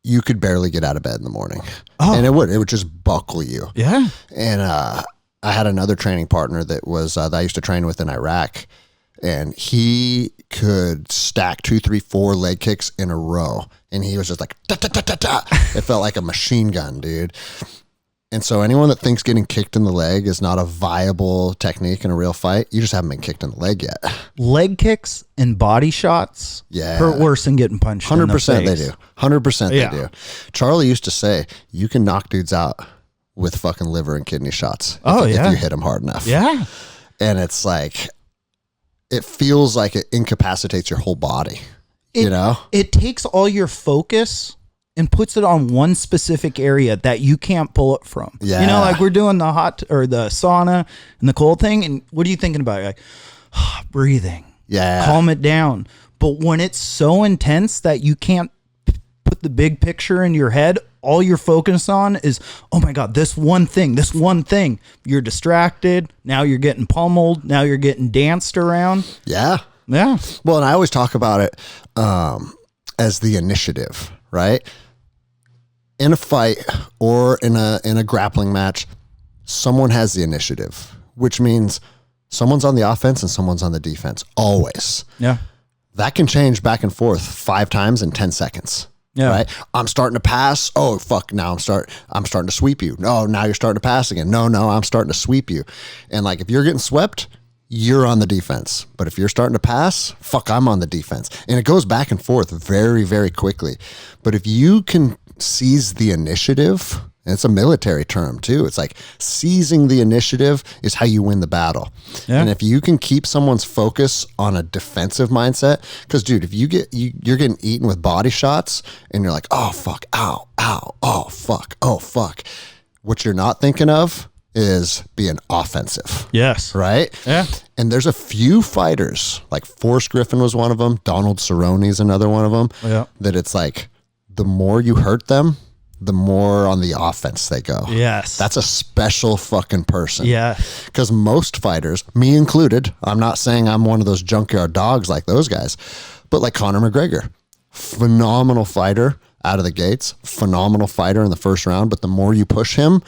you could barely get out of bed in the morning. Oh. And it would just buckle you. Yeah. And I had another training partner that was that I used to train with in Iraq. and he could stack 2, 3, 4 leg kicks in a row. And he was just like, da, da, da, da, da. It felt like a machine gun, dude. And so anyone that thinks getting kicked in the leg is not a viable technique in a real fight, you just haven't been kicked in the leg yet. Leg kicks and body shots hurt worse than getting punched 100% in the face. they do. 100% they do. Charlie used to say, you can knock dudes out with fucking liver and kidney shots if you hit them hard enough. Yeah. And it's like, it feels like it incapacitates your whole body, you know? It takes all your focus and puts it on one specific area that you can't pull it from. Yeah. You know, like we're doing the hot or the sauna and the cold thing. And what are you thinking about? You're like, breathing. Yeah. Calm it down. But when it's so intense that you can't put the big picture in your head, all you're focused on is, oh my God, this one thing. You're distracted. Now you're getting pummeled. Now you're getting danced around. Yeah. Yeah. Well, and I always talk about it as the initiative, right? In a fight or in a grappling match, someone has the initiative, which means someone's on the offense and someone's on the defense. Always. Yeah. That can change back and forth 5 times in 10 seconds. Yeah. Right. I'm starting to pass. Oh, fuck. Now I'm starting to sweep you. No, now you're starting to pass again. No, I'm starting to sweep you. And like, if you're getting swept, you're on the defense. But if you're starting to pass, fuck, I'm on the defense. And it goes back and forth very, very quickly. But if you can seize the initiative, and it's a military term too. It's like seizing the initiative is how you win the battle. Yeah. And if you can keep someone's focus on a defensive mindset, because dude, if you're getting eaten with body shots and you're like, oh fuck, ow, oh fuck. What you're not thinking of is being offensive. Yes. Right? Yeah. And there's a few fighters, like Forrest Griffin was one of them, Donald Cerrone's another one of them, that it's like the more you hurt them, the more on the offense they go. Yes. That's a special fucking person. Yeah. Because most fighters, me included, I'm not saying I'm one of those junkyard dogs like those guys, but like Conor McGregor, phenomenal fighter out of the gates, phenomenal fighter in the first round, but the more you push him,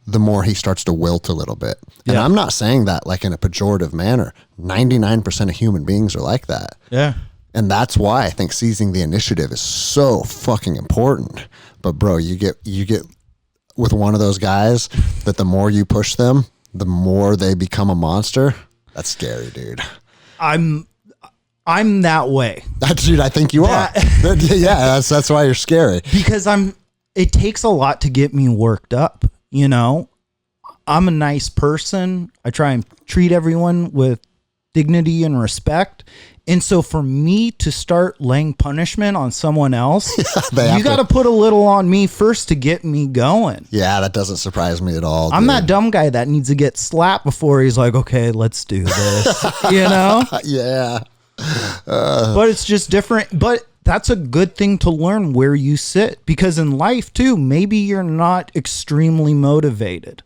the more he starts to wilt a little bit. And I'm not saying that like in a pejorative manner. 99% of human beings are like that. Yeah. And that's why I think seizing the initiative is so fucking important. But bro, you get with one of those guys that the more you push them, the more they become a monster. That's scary, dude. I'm that way. Dude, I think you are. Yeah, that's why you're scary. Because it takes a lot to get me worked up, you know? I'm a nice person. I try and treat everyone with dignity and respect. And so for me to start laying punishment on someone else, you got to put a little on me first to get me going. Yeah, that doesn't surprise me at all. I'm that dumb guy that needs to get slapped before he's like, okay, let's do this, you know? Yeah. But it's just different. But that's a good thing to learn where you sit, because in life too, maybe you're not extremely motivated.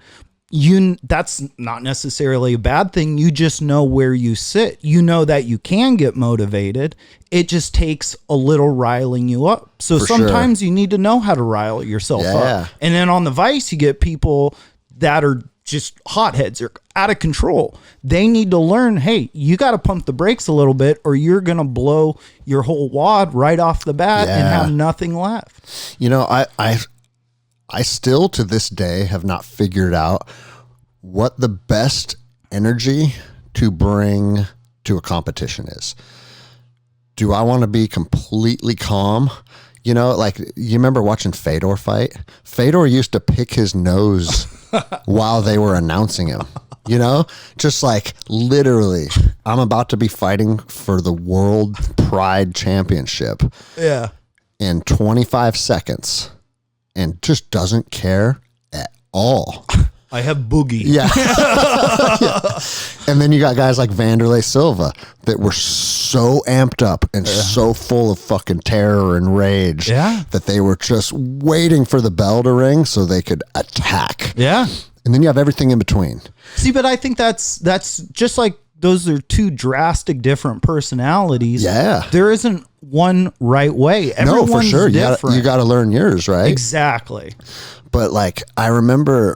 That's not necessarily a bad thing. You just know where you sit. You know that you can get motivated. It just takes a little riling you up. So sometimes you need to know how to rile yourself up. And then on the Vice, you get people that are just hotheads or out of control. They need to learn, hey, you got to pump the brakes a little bit or you're going to blow your whole wad right off the bat and have nothing left. You know, I still to this day have not figured out what the best energy to bring to a competition is. Do I want to be completely calm? You know, like you remember watching Fedor fight? Fedor used to pick his nose while they were announcing him. You know, just like literally, I'm about to be fighting for the World Pride Championship. Yeah. In 25 seconds. And just doesn't care at all. I have boogie. Yeah. And then you got guys like Vanderlei Silva that were so amped up and so full of fucking terror and rage that they were just waiting for the bell to ring so they could attack. Yeah. And then you have everything in between. See, but I think that's just like those are two drastic different personalities. Yeah. There isn't one right way. Everyone's no, for sure. Different. You got to learn yours, right? Exactly. But like, I remember,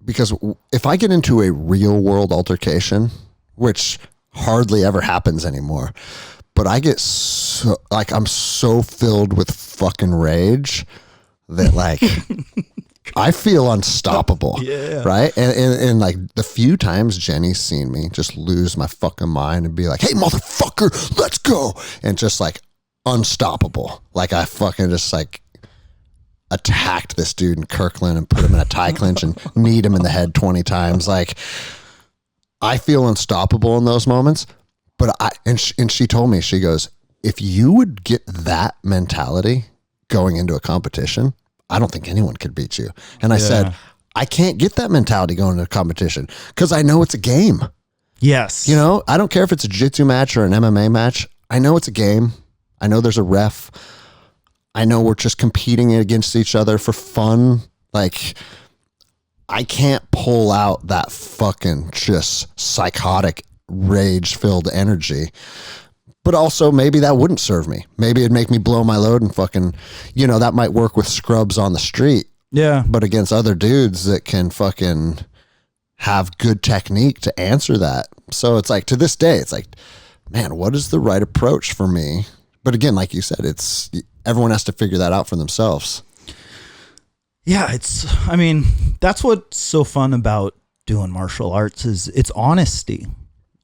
because if I get into a real world altercation, which hardly ever happens anymore. But I get so, like, I'm so filled with fucking rage that, like, I feel unstoppable. Yeah. Right. And like the few times Jenny's seen me just lose my fucking mind and be like, hey, motherfucker, let's go. And just like unstoppable. Like I fucking just like attacked this dude in Kirkland and put him in a tie clinch and kneed him in the head 20 times. Like I feel unstoppable in those moments. But and she told me, she goes, if you would get that mentality going into a competition, I don't think anyone could beat you. And I said, I can't get that mentality going into a competition because I know it's a game. Yes. You know, I don't care if it's a jiu-jitsu match or an MMA match. I know it's a game. I know there's a ref. I know we're just competing against each other for fun. Like, I can't pull out that fucking just psychotic rage-filled energy. But also maybe that wouldn't serve me. Maybe it'd make me blow my load and fucking, you know, that might work with scrubs on the street. Yeah. But against other dudes that can fucking have good technique to answer that. So it's like, to this day, it's like, man, what is the right approach for me? But again, like you said, it's everyone has to figure that out for themselves. Yeah, I mean, that's what's so fun about doing martial arts is it's honesty.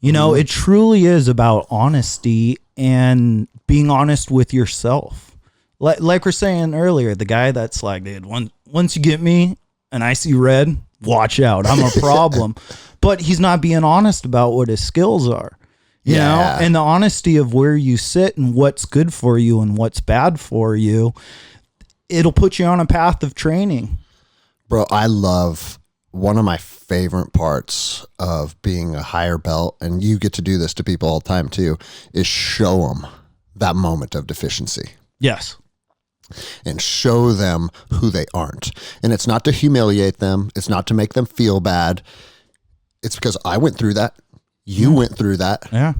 You know, it truly is about honesty and being honest with yourself. Like we're saying earlier, the guy that's like, dude, once you get me and I see red, watch out, I'm a problem. But he's not being honest about what his skills are. You know, and the honesty of where you sit and what's good for you and what's bad for you, it'll put you on a path of training. Bro, I love one of my favorite parts of being a higher belt, and you get to do this to people all the time too, is show them that moment of deficiency. Yes. And show them who they aren't. And it's not to humiliate them. It's not to make them feel bad. It's because I went through that. You went through that. Yeah.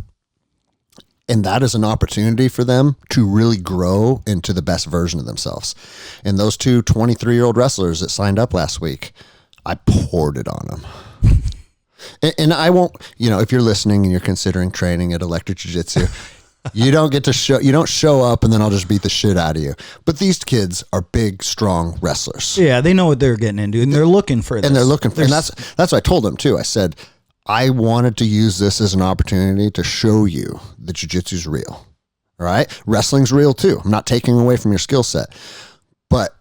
And that is an opportunity for them to really grow into the best version of themselves. And those two 23-year-old wrestlers that signed up last week, I poured it on them. And I won't, you know, if you're listening and you're considering training at Electric Jiu Jitsu, you don't show up and then I'll just beat the shit out of you. But these kids are big, strong wrestlers. Yeah, they know what they're getting into and they're looking for this. And that's what I told them too. I said, I wanted to use this as an opportunity to show you that jiu-jitsu's real. All right? Wrestling's real too. I'm not taking away from your skill set. But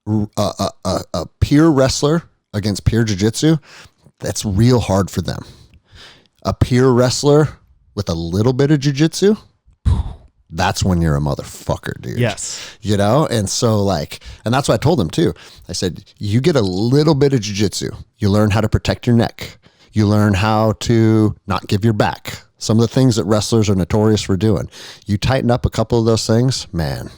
a peer wrestler against peer jiu-jitsu, that's real hard for them. A peer wrestler with a little bit of jiu-jitsu, that's when you're a motherfucker, dude. Yes. You know? And so and that's what I told them too. I said, you get a little bit of jiu-jitsu. You learn how to protect your neck. You learn how to not give your back. Some of the things that wrestlers are notorious for doing. You tighten up a couple of those things, man.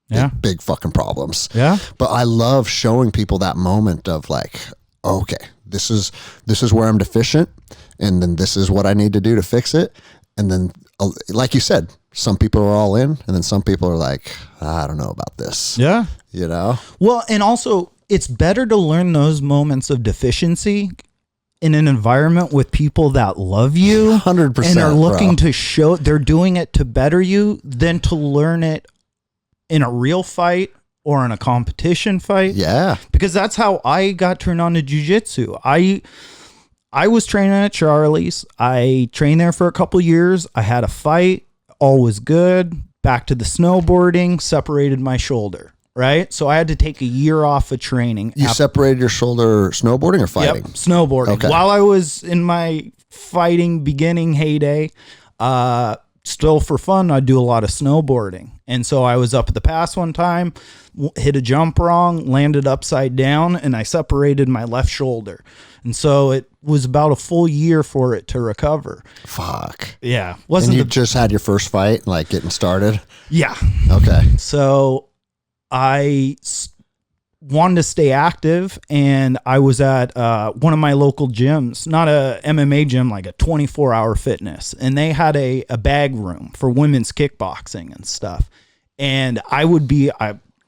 Yeah. Big fucking problems. Yeah. But I love showing people that moment of like, okay, this is where I'm deficient, and then this is what I need to do to fix it. And then, like you said, some people are all in, and then some people are like, I don't know about this. Yeah. You know? Well, and also it's better to learn those moments of deficiency in an environment with people that love you 100%, and are looking to show they're doing it to better you than to learn it in a real fight or in a competition fight. Yeah. Because that's how I got turned on to jiu-jitsu. I was training at Charlie's. I trained there for a couple years. I had a fight. All was good. Back to the snowboarding, separated my shoulder. Right? So I had to take a year off of training. You separated your shoulder snowboarding or fighting? Yep, snowboarding. Okay. While I was in my fighting beginning heyday, still for fun, I'd do a lot of snowboarding. And so I was up at the pass one time, hit a jump wrong, landed upside down, and I separated my left shoulder. And so it was about a full year for it to recover. Fuck. Yeah. And you just had your first fight, like getting started? Yeah. Okay. So I wanted to stay active, and I was at one of my local gyms, not a MMA gym, like a 24-hour fitness, and they had a bag room for women's kickboxing and stuff. And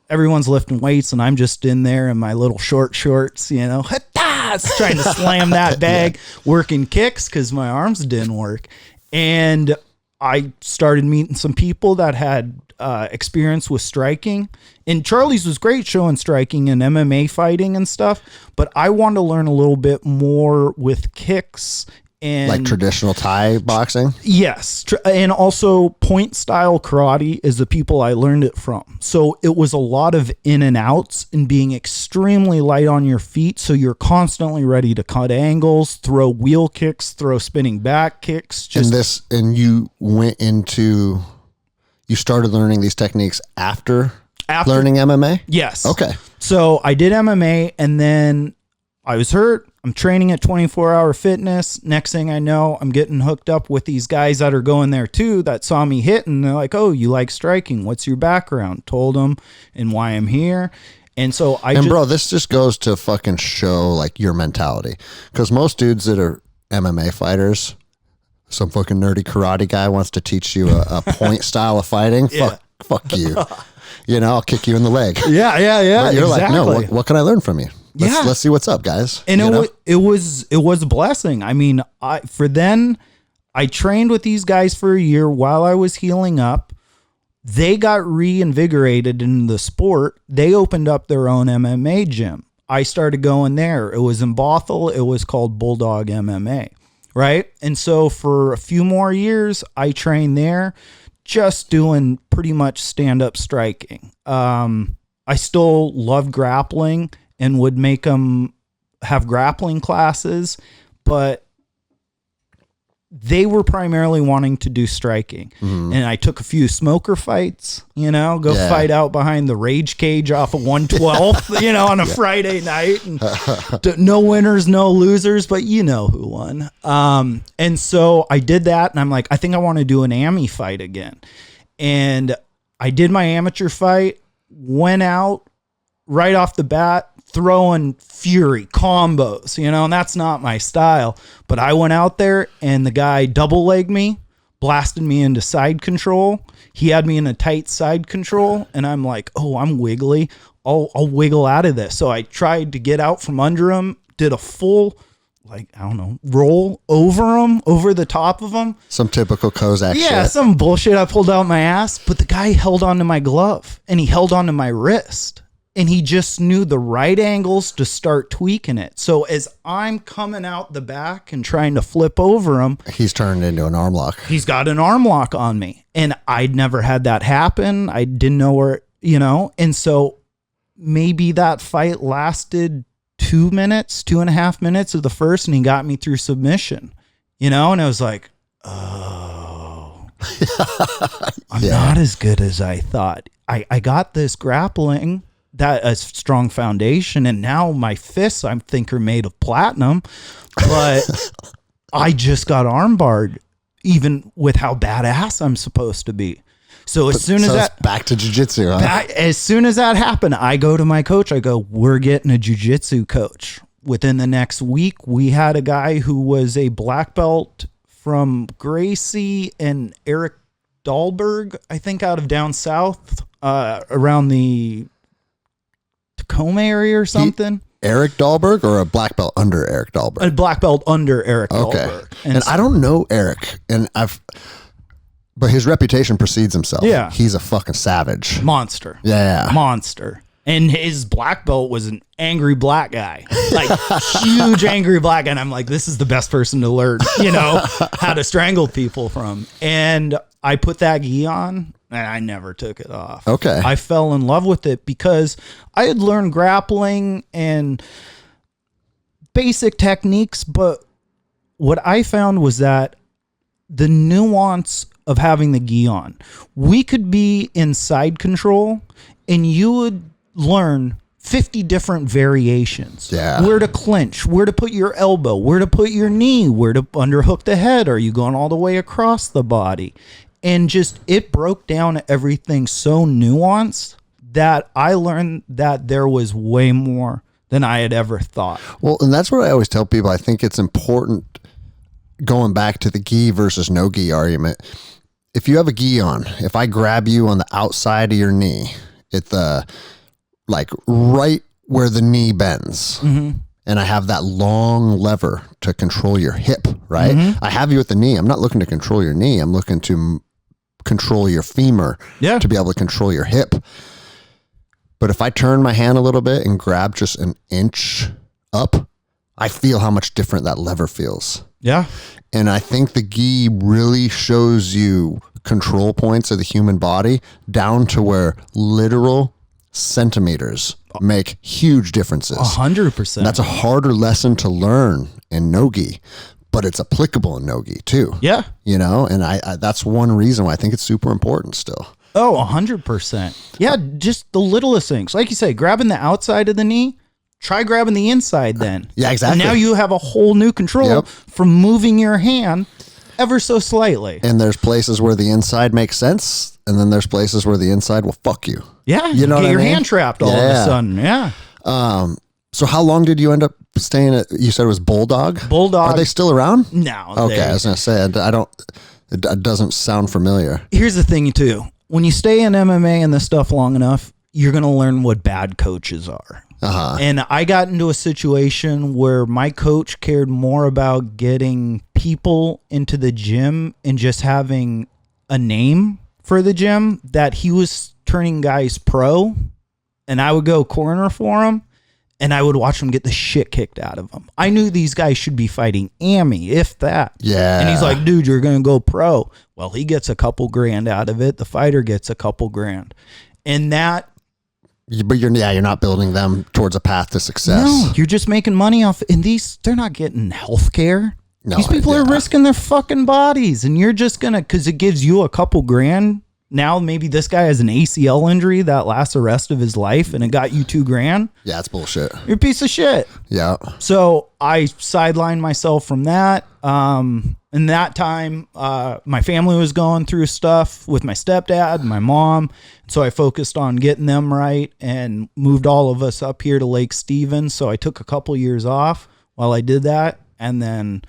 everyone's lifting weights, and I'm just in there in my little short shorts, you know, trying to slam that bag, working kicks because my arms didn't work. And I started meeting some people that had experience with striking. And Charlie's was great showing striking and MMA fighting and stuff, but I wanted to learn a little bit more with kicks and Like traditional Thai boxing? yes, and also point style karate is the people I learned it from. So it was a lot of in and outs and being extremely light on your feet, so you're constantly ready to cut angles, throw wheel kicks, throw spinning back kicks. And you started learning these techniques after learning MMA? Yes. Okay. So I did MMA and then I was hurt. I'm training at 24-hour fitness. Next thing I know, I'm getting hooked up with these guys that are going there too that saw me hit. And they're like, oh, you like striking. What's your background? Told them and why I'm here. And so bro, this just goes to fucking show like your mentality. Because most dudes that are MMA fighters, some fucking nerdy karate guy wants to teach you a point style of fighting. Yeah. Fuck you. I'll kick you in the leg. Yeah. But you're exactly. like, no, what can I learn from you? Let's see what's up, guys. And it was a blessing. I mean, I trained with these guys for a year while I was healing up. They got reinvigorated in the sport. They opened up their own MMA gym. I started going there. It was in Bothell. It was called Bulldog MMA, right? And so for a few more years, I trained there, just doing pretty much stand-up striking. I still love grappling and would make them have grappling classes, but they were primarily wanting to do striking. Mm-hmm. And I took a few smoker fights, fight out behind the rage cage off of 112th, on a Friday night. And no winners, no losers, but you know who won. And so I did that, and I'm like, I think I want to do an AMI fight again. And I did my amateur fight, went out right off the bat, throwing fury combos, and that's not my style. But I went out there and the guy double legged me, blasted me into side control. He had me in a tight side control, and I'm like, oh, I'm wiggly. I'll wiggle out of this. So I tried to get out from under him, did a full, roll over him, over the top of him. Some typical Kozak shit. Yeah, some bullshit I pulled out my ass. But the guy held onto my glove and he held onto my wrist. And he just knew the right angles to start tweaking it. So as I'm coming out the back and trying to flip over him, he's turned into an arm lock. He's got an arm lock on me. And I'd never had that happen. I didn't know where, and so maybe that fight lasted 2.5 minutes of the first, and he got me through submission, and I was like, oh, I'm not as good as I thought. I got this grappling, that a strong foundation, and now my fists I think are made of platinum, but I just got armbarred even with how badass I'm supposed to be. So as soon as that back to jiu-jitsu, huh? As soon as that happened, I go to my coach. I go, we're getting a jiu-jitsu coach. Within the next week, we had a guy who was a black belt from Gracie and Eric Dahlberg, I think out of down south, around the Tacoma area or something. Eric Dahlberg, or a black belt under Eric Dahlberg? A black belt under Eric Dahlberg. And I don't know Eric, but his reputation precedes himself. Yeah. He's a fucking savage. Monster. Yeah. Monster. And his black belt was an angry black guy, like huge angry black guy. And I'm like, this is the best person to learn, how to strangle people from. And I put that gi on and I never took it off. Okay. I fell in love with it because I had learned grappling and basic techniques. But what I found was that the nuance of having the gi on, we could be in side control and you would learn 50 different variations. Yeah. Where to clinch, where to put your elbow, where to put your knee, where to underhook the head. Are you going all the way across the body? And just, it broke down everything so nuanced that I learned that there was way more than I had ever thought. Well, and that's what I always tell people. I think it's important, going back to the gi versus no gi argument. If you have a gi on, if I grab you on the outside of your knee, at the, like right where the knee bends, mm-hmm. and I have that long lever to control your hip right? Mm-hmm. I have you at the knee. I'm not looking to control your knee. I'm looking to control your femur to be able to control your hip. But if I turn my hand a little bit and grab just an inch up, I feel how much different that lever feels. Yeah. And I think the gi really shows you control points of the human body down to where literal centimeters make huge differences. 100%. That's a harder lesson to learn in no-gi, but it's applicable in no-gi too. Yeah. You know, and I that's one reason why I think it's super important still. Oh, 100%. Yeah, just the littlest things. Like you say, grabbing the outside of the knee, try grabbing the inside then. Yeah, exactly. And now you have a whole new control from moving your hand ever so slightly. And there's places where the inside makes sense, and then there's places where the inside will fuck you. Yeah, you know, get what your I mean? hand trapped all of a sudden. Yeah. So how long did you end up staying at? You said it was Bulldog. Bulldog. Are they still around? No. Okay, I was gonna say I don't. It doesn't sound familiar. Here's the thing too: when you stay in MMA and this stuff long enough, you're gonna learn what bad coaches are. And I got into a situation where my coach cared more about getting people into the gym and just having a name for the gym, that he was turning guys pro, and I would go corner for him and I would watch them get the shit kicked out of them. I knew these guys should be fighting AMI, if that. Yeah. And he's like, dude, you're going to go pro. Well, he gets a couple grand out of it. The fighter gets a couple grand. And that, but you're not building them towards a path to success. no, you're just making money off. And they're not getting health care. No, These people are risking their fucking bodies, and you're just going to, because it gives you a couple grand. Now maybe this guy has an ACL injury that lasts the rest of his life, and it got you $2,000. Yeah, it's bullshit. You're a piece of shit. Yeah. So I sidelined myself from that. In that time, my family was going through stuff with my stepdad and my mom. So I focused on getting them right and moved all of us up here to Lake Stevens. So I took a couple years off while I did that, and then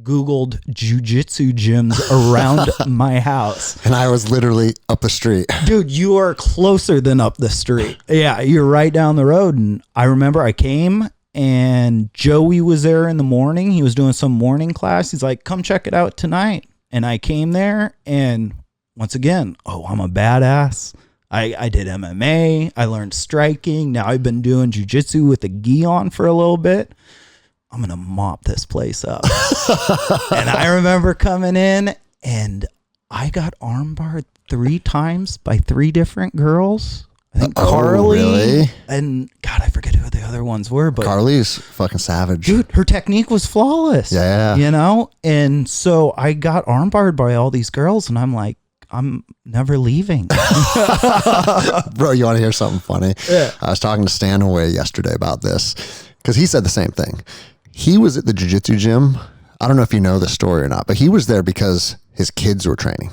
Googled jiu-jitsu gyms around my house. And I was literally up the street. Dude, you are closer than up the street. Yeah, you're right down the road. And I remember I came and Joey was there in the morning. He was doing some morning class. He's like, come check it out tonight. And I came there, and once again, I'm a badass. I did MMA. I learned striking. Now I've been doing jiu-jitsu with a gi on for a little bit. I'm going to mop this place up. And I remember coming in, and I got armbarred 3 times by 3 different girls. I think Carly, really? And God, I forget who the other ones were, but Carly's fucking savage. dude, her technique was flawless. Yeah. You know? And so I got armbarred by all these girls, and I'm like, I'm never leaving. Bro, you want to hear something funny? Yeah. I was talking to Stanaway yesterday about this, because he said the same thing. He was at the jiu-jitsu gym. I don't know if you know the story or not, but he was there because his kids were training.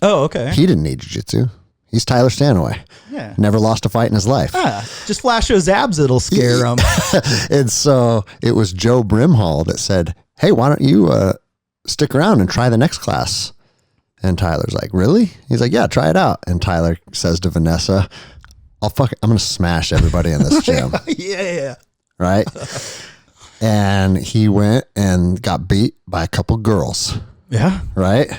Oh, okay. He didn't need jiu-jitsu. He's Tyler Stanaway. Yeah. Never lost a fight in his life. Just flash those abs, it'll scare them. And so it was Joe Brimhall that said, hey, why don't you stick around and try the next class? And Tyler's like, really? He's like, yeah, try it out. And Tyler says to Vanessa, I'm going to smash everybody in this gym. Yeah. Right? And he went and got beat by a couple girls. Yeah. Right?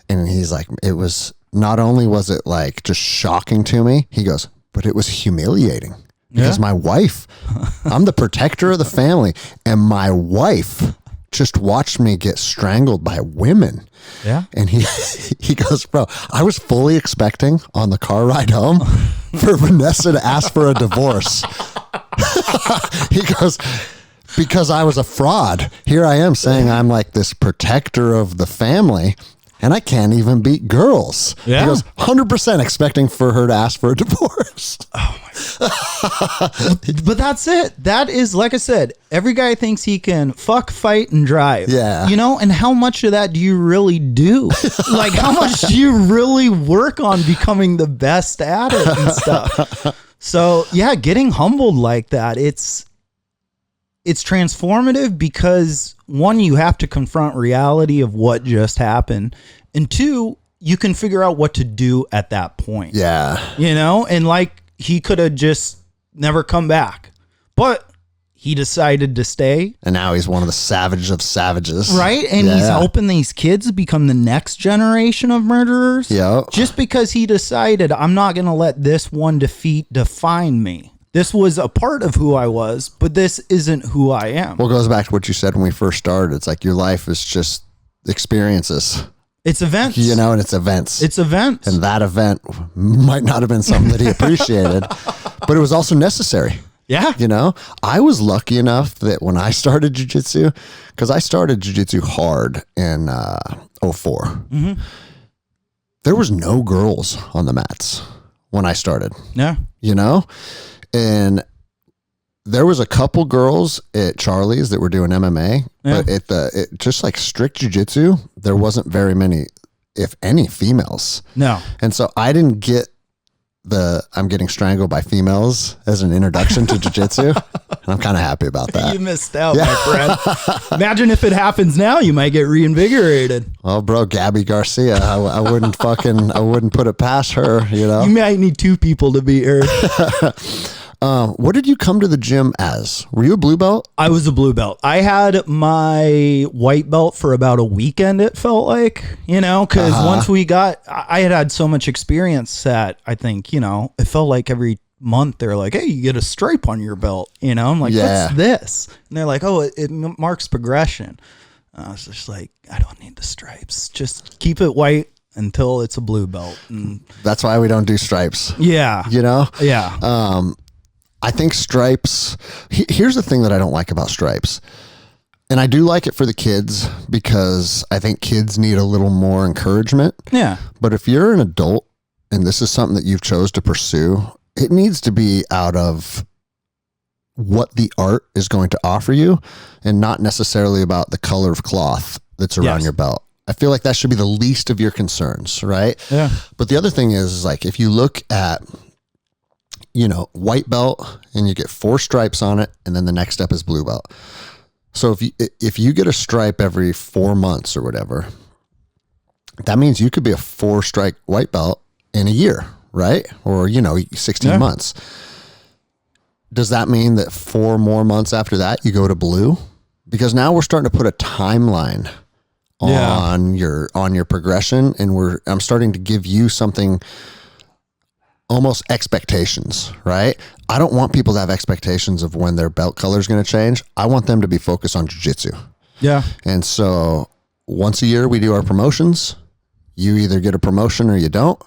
And he's like, it was, not only was it like just shocking to me, he goes, but it was humiliating because my wife, I'm the protector of the family, and my wife just watched me get strangled by women. Yeah. And he goes, bro, I was fully expecting on the car ride home for Vanessa to ask for a divorce. He goes, because I was a fraud. Here I am saying I'm like this protector of the family, and I can't even beat girls. Yeah. He goes, 100% expecting for her to ask for a divorce. Oh my God. But that's it. That is, like I said, every guy thinks he can fuck, fight, and drive. Yeah. You know, and how much of that do you really do? Like, how much do you really work on becoming the best at it and stuff? So, yeah, getting humbled like that, it's transformative because, one, you have to confront reality of what just happened, and 2, you can figure out what to do at that point. Yeah. You know, and like he could have just never come back, but he decided to stay. And now he's one of the savage of savages. Right? And he's helping these kids become the next generation of murderers. Yeah. Just because he decided, I'm not going to let this one defeat define me. This was a part of who I was, but this isn't who I am. Well, it goes back to what you said when we first started. It's like your life is just experiences. It's events. You know, and it's events. It's events. And that event might not have been something that he appreciated, but it was also necessary. Yeah. You know, I was lucky enough that when I started jiu-jitsu, because I started jiu-jitsu hard in 04, there was no girls on the mats when I started. Yeah. You know, and there was a couple girls at Charlie's that were doing MMA, but at just like strict jiu-jitsu, there wasn't very many, if any, females. No. And so I didn't get I'm getting strangled by females as an introduction to jiu-jitsu. And I'm kind of happy about that. You missed out, my friend. Imagine if it happens now, you might get reinvigorated. Well, bro, Gabby Garcia, I wouldn't put it past her, you know? You might need 2 people to beat her. What did you come to the gym as? Were you a blue belt? I was a blue belt. I had my white belt for about a weekend, it felt like, you know, because once I had so much experience that I think, you know, it felt like every month they're like, hey, you get a stripe on your belt, you know? I'm like, what's this? And they're like, oh, it marks progression. I was just like, I don't need the stripes. Just keep it white until it's a blue belt. And that's why we don't do stripes. Yeah. You know? Yeah. I think stripes, here's the thing that I don't like about stripes. And I do like it for the kids because I think kids need a little more encouragement. Yeah. But if you're an adult and this is something that you've chose to pursue, it needs to be out of what the art is going to offer you and not necessarily about the color of cloth that's around your belt. I feel like that should be the least of your concerns, right? Yeah. But the other thing is like, if you look at, you know, white belt and you get 4 stripes on it, and then the next step is blue belt. So if you get a stripe every 4 months or whatever, that means you could be a 4-stripe white belt in a year, right? Or, you know, 16 months. Does that mean that 4 more months after that you go to blue? Because now we're starting to put a timeline on your progression, and I'm starting to give you something, almost expectations, right? I don't want people to have expectations of when their belt color is going to change. I want them to be focused on jiu-jitsu. Yeah. And so once a year we do our promotions. You either get a promotion or you don't.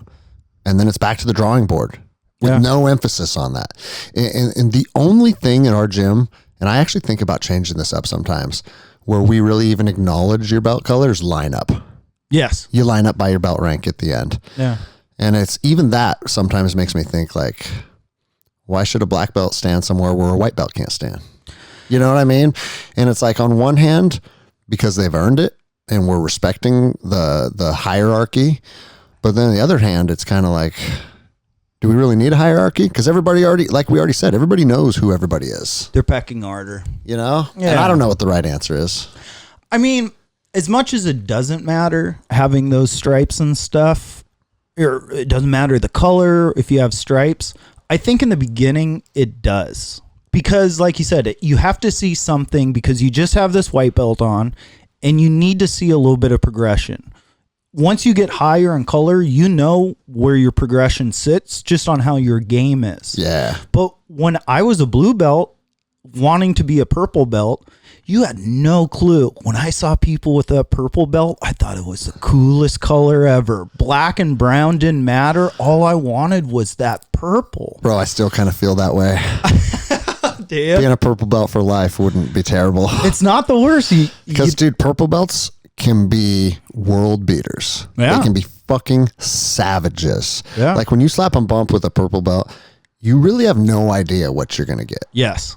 And then it's back to the drawing board with no emphasis on that. And the only thing in our gym, and I actually think about changing this up sometimes, where we really even acknowledge your belt color is line up. Yes. You line up by your belt rank at the end. Yeah. And it's even that sometimes makes me think like, why should a black belt stand somewhere where a white belt can't stand? You know what I mean? And it's like, on one hand, because they've earned it and we're respecting the hierarchy. But then on the other hand, it's kind of like, do we really need a hierarchy? Because everybody already, like we already said, everybody knows who everybody is. They're pecking order. You know? Yeah. And I don't know what the right answer is. I mean, as much as it doesn't matter having those stripes and stuff, or it doesn't matter the color if you have stripes, I think in the beginning it does. Because like you said, you have to see something, because you just have this white belt on and you need to see a little bit of progression. Once you get higher in color, you know where your progression sits just on how your game is. Yeah. But when I was a blue belt wanting to be a purple belt, you had no clue. When I saw people with a purple belt, I thought it was the coolest color ever. Black and brown didn't matter. All I wanted was that purple. Bro, I still kind of feel that way. Damn. Being a purple belt for life wouldn't be terrible. It's not the worst. Because, dude, purple belts can be world beaters. Yeah. They can be fucking savages. Yeah. Like when you slap a bump with a purple belt, you really have no idea what you're going to get. Yes.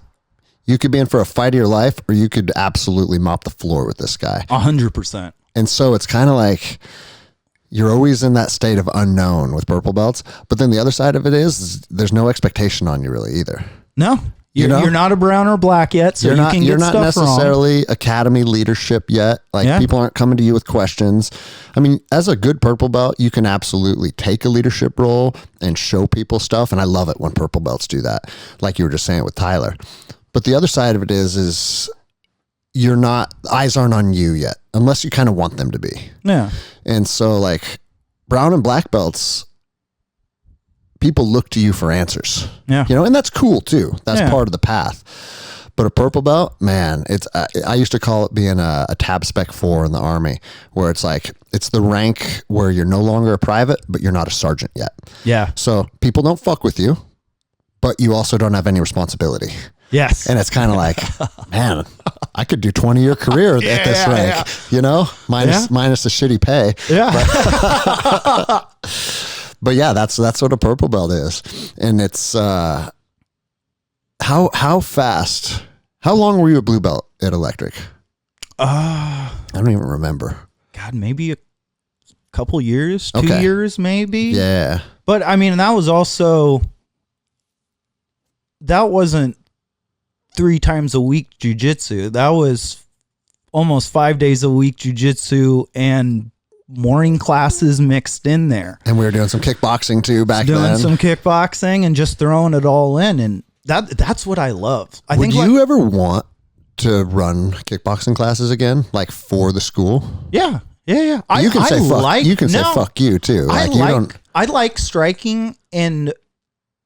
You could be in for a fight of your life, or you could absolutely mop the floor with this guy. 100%. And so it's kind of like you're always in that state of unknown with purple belts. But then the other side of it is there's no expectation on you really either. No. You're not a brown or black yet, so you're not necessarily academy leadership yet. Like people aren't coming to you with questions. I mean, as a good purple belt, you can absolutely take a leadership role and show people stuff. And I love it when purple belts do that. Like you were just saying with Tyler. But the other side of it is eyes aren't on you yet, unless you kind of want them to be. Yeah. And so like brown and black belts, people look to you for answers. Yeah. You know, and that's cool too. That's Yeah. part of the path. But a purple belt, man, it's I used to call it being a tab spec 4 in the Army, where it's like it's the rank where you're no longer a private, but you're not a sergeant yet. Yeah. So people don't fuck with you, but you also don't have any responsibility. Yes. And it's kind of like, man, I could do 20-year career at this rank, you know, minus the shitty pay. Yeah. But yeah, that's what a purple belt is. And it's how fast, how long were you a blue belt at Electric? I don't even remember. God, maybe a couple years, 2 Okay. years, maybe. Yeah. But I mean, that wasn't 3 times a week jujitsu. That was almost 5 days a week jujitsu and morning classes mixed in there. And we were doing some kickboxing too back Doing then. some kickboxing and just throwing it all in. And that's what I love. I Would think you ever want to run kickboxing classes again, like for the school? Yeah. You can say fuck you too. Like I like striking, and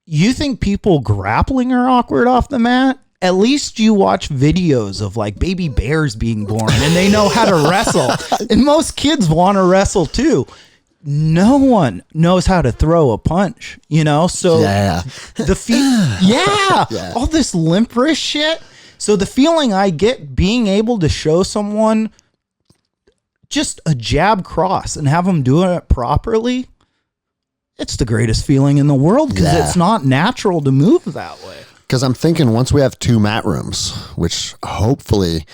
you think people grappling are awkward off the mat? At least you watch videos of like baby bears being born and they know how to wrestle. And most kids want to wrestle too. No one knows how to throw a punch, you know? So the feet, all this limp wrist shit. So the feeling I get being able to show someone just a jab cross and have them doing it properly, it's the greatest feeling in the world because it's not natural to move that way. Because I'm thinking once we have 2 mat rooms, which hopefully,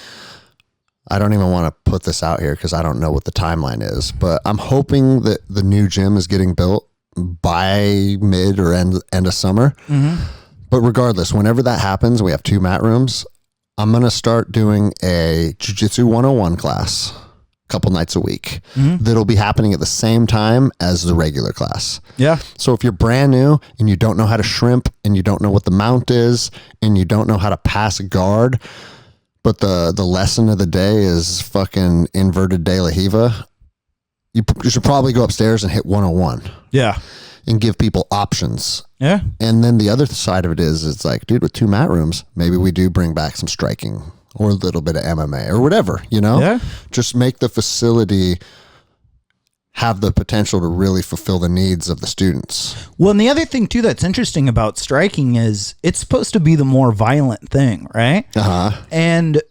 I don't even want to put this out here because I don't know what the timeline is, but I'm hoping that the new gym is getting built by mid or end of summer. Mm-hmm. But regardless, whenever that happens, we have 2 mat rooms. I'm going to start doing a Jiu-Jitsu 101 class a couple nights a week. Mm-hmm. That'll be happening at the same time as the regular class. Yeah. So if you're brand new and you don't know how to shrimp and you don't know what the mount is and you don't know how to pass a guard, but the lesson of the day is fucking inverted De La Hiva, you should probably go upstairs and hit 101. Yeah. And give people options. Yeah. And then the other side of it is, it's like, dude, with 2 mat rooms, maybe we do bring back some striking or a little bit of MMA or whatever, you know? Yeah. Just make the facility have the potential to really fulfill the needs of the students. Well, and the other thing too that's interesting about striking is it's supposed to be the more violent thing, right? Uh-huh. And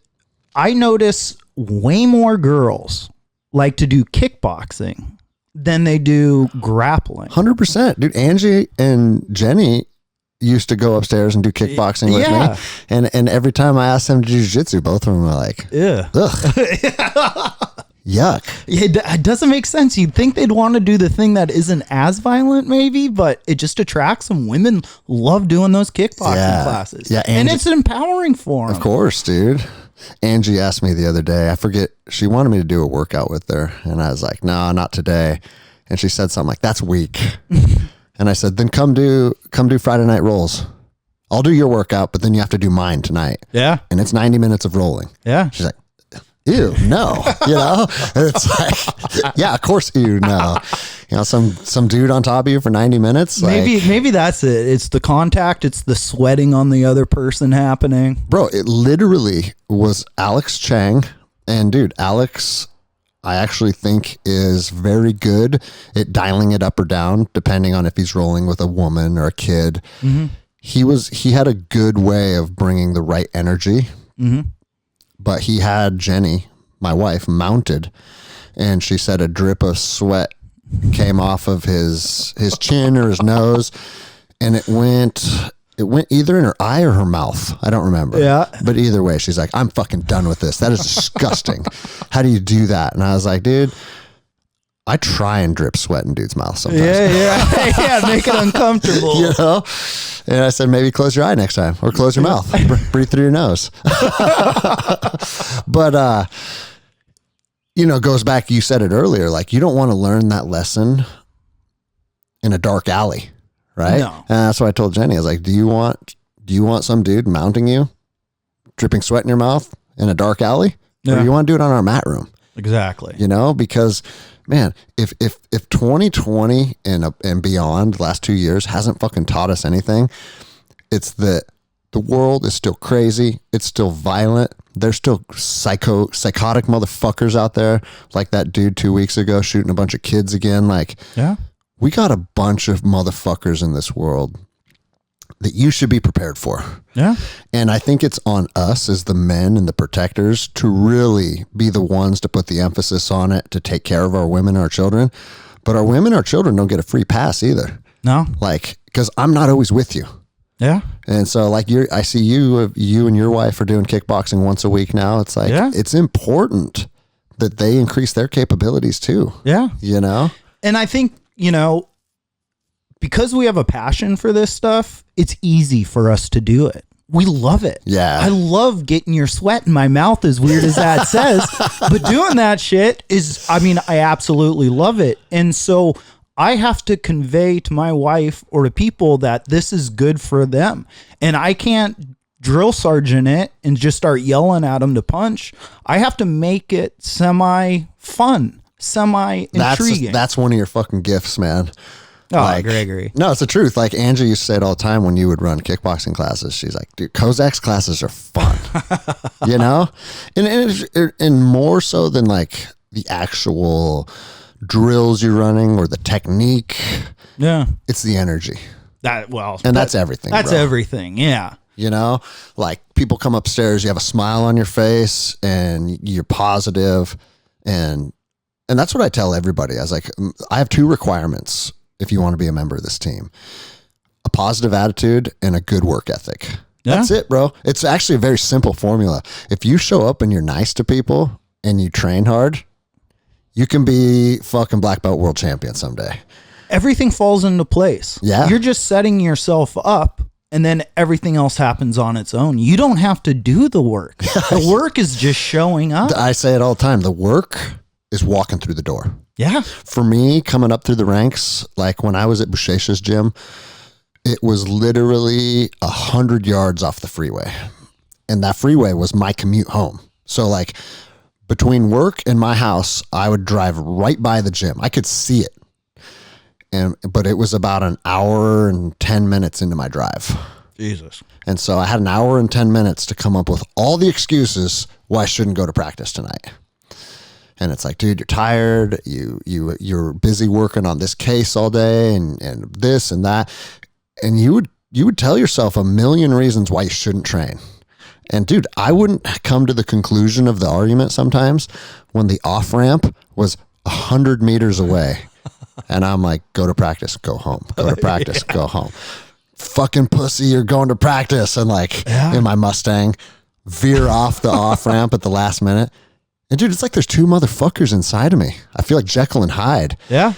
I notice way more girls like to do kickboxing than they do grappling. 100%. Dude, Angie and Jenny used to go upstairs and do kickboxing with me. And every time I asked them to do jiu-jitsu, both of them were like, yeah. Ugh. Yuck. Yeah, it doesn't make sense. You'd think they'd want to do the thing that isn't as violent maybe, but it just attracts them. Women love doing those kickboxing classes. Yeah, and it's empowering for them. Of course, dude. Angie asked me the other day, I forget, she wanted me to do a workout with her. And I was like, no, not today. And she said something like, that's weak. And I said, then come do Friday night rolls. I'll do your workout, but then you have to do mine tonight. Yeah. And it's 90 minutes of rolling. Yeah. She's like, ew, no, you know, and it's like, yeah, of course, ew, no, you know, some dude on top of you for 90 minutes. Maybe that's it. It's the contact. It's the sweating on the other person happening. Bro, it literally was Alex Chang. And dude, Alex, I actually think is very good at dialing it up or down, depending on if he's rolling with a woman or a kid. Mm-hmm. He had a good way of bringing the right energy. Mm-hmm. But he had Jenny, my wife, mounted, and she said a drip of sweat came off of his chin or his nose, and it went either in her eye or her mouth. I don't remember. Yeah. But either way, she's like, I'm fucking done with this. That is disgusting. How do you do that? And I was like, dude, I try and drip sweat in dude's mouth sometimes. Yeah, make it uncomfortable. You know? And I said, maybe close your eye next time or close your mouth. Breathe through your nose. But, you know, goes back, you said it earlier, like you don't want to learn that lesson in a dark alley, right? No. And that's what I told Jenny. I was like, do you want some dude mounting you dripping sweat in your mouth in a dark alley, or you want to do it on our mat room. Exactly. You know, because man, if 2020 and beyond, the last 2 years hasn't fucking taught us anything, it's that the world is still crazy. It's still violent. There's still psychotic motherfuckers out there, like that dude 2 weeks ago shooting a bunch of kids again. Like, we got a bunch of motherfuckers in this world that you should be prepared for. Yeah. And I think it's on us as the men and the protectors to really be the ones to put the emphasis on it, to take care of our women and our children. But our women, our children don't get a free pass either. No. Like, because I'm not always with you. Yeah. And so like I see you and your wife are doing kickboxing once a week now. It's like, it's important that they increase their capabilities too. Yeah. You know? And I think, you know, because we have a passion for this stuff, it's easy for us to do it. We love it. Yeah. I love getting your sweat in my mouth, as weird as that says, but doing that shit is, I mean, I absolutely love it. And so I have to convey to my wife or to people that this is good for them. And I can't drill sergeant it and just start yelling at them to punch. I have to make it semi-fun, semi-intriguing. That's one of your fucking gifts, man. Oh, like, Gregory. No, it's the truth. Like Angie used to say it all the time when you would run kickboxing classes. She's like, dude, Kozak's classes are fun. You know? And more so than like the actual drills you're running or the technique. Yeah. It's the energy. That's everything. That's everything. Yeah. You know, like people come upstairs, you have a smile on your face and you're positive. And that's what I tell everybody. I was like, I have 2 requirements if you want to be a member of this team: a positive attitude and a good work ethic. Yeah. That's it, bro. It's actually a very simple formula. If you show up and you're nice to people and you train hard, you can be fucking black belt world champion someday. Everything falls into place. Yeah. You're just setting yourself up and then everything else happens on its own. You don't have to do the work. The work is just showing up. I say it all the time. The work is walking through the door. Yeah. For me, coming up through the ranks, like when I was at Boucher's gym, it was literally 100 yards off the freeway. And that freeway was my commute home. So like between work and my house, I would drive right by the gym. I could see it. But it was about an hour and 10 minutes into my drive. Jesus. And so I had an hour and 10 minutes to come up with all the excuses why I shouldn't go to practice tonight. And it's like, dude, you're tired. You're busy working on this case all day and this and that. And you would tell yourself a million reasons why you shouldn't train. And dude, I wouldn't come to the conclusion of the argument sometimes when the off ramp was 100 meters away. And I'm like, go to practice, go home. Go to practice, go home. Fucking pussy, you're going to practice. And like in my Mustang, veer off the off ramp at the last minute. And dude, it's like there's 2 motherfuckers inside of me. I feel like Jekyll and Hyde. Yeah.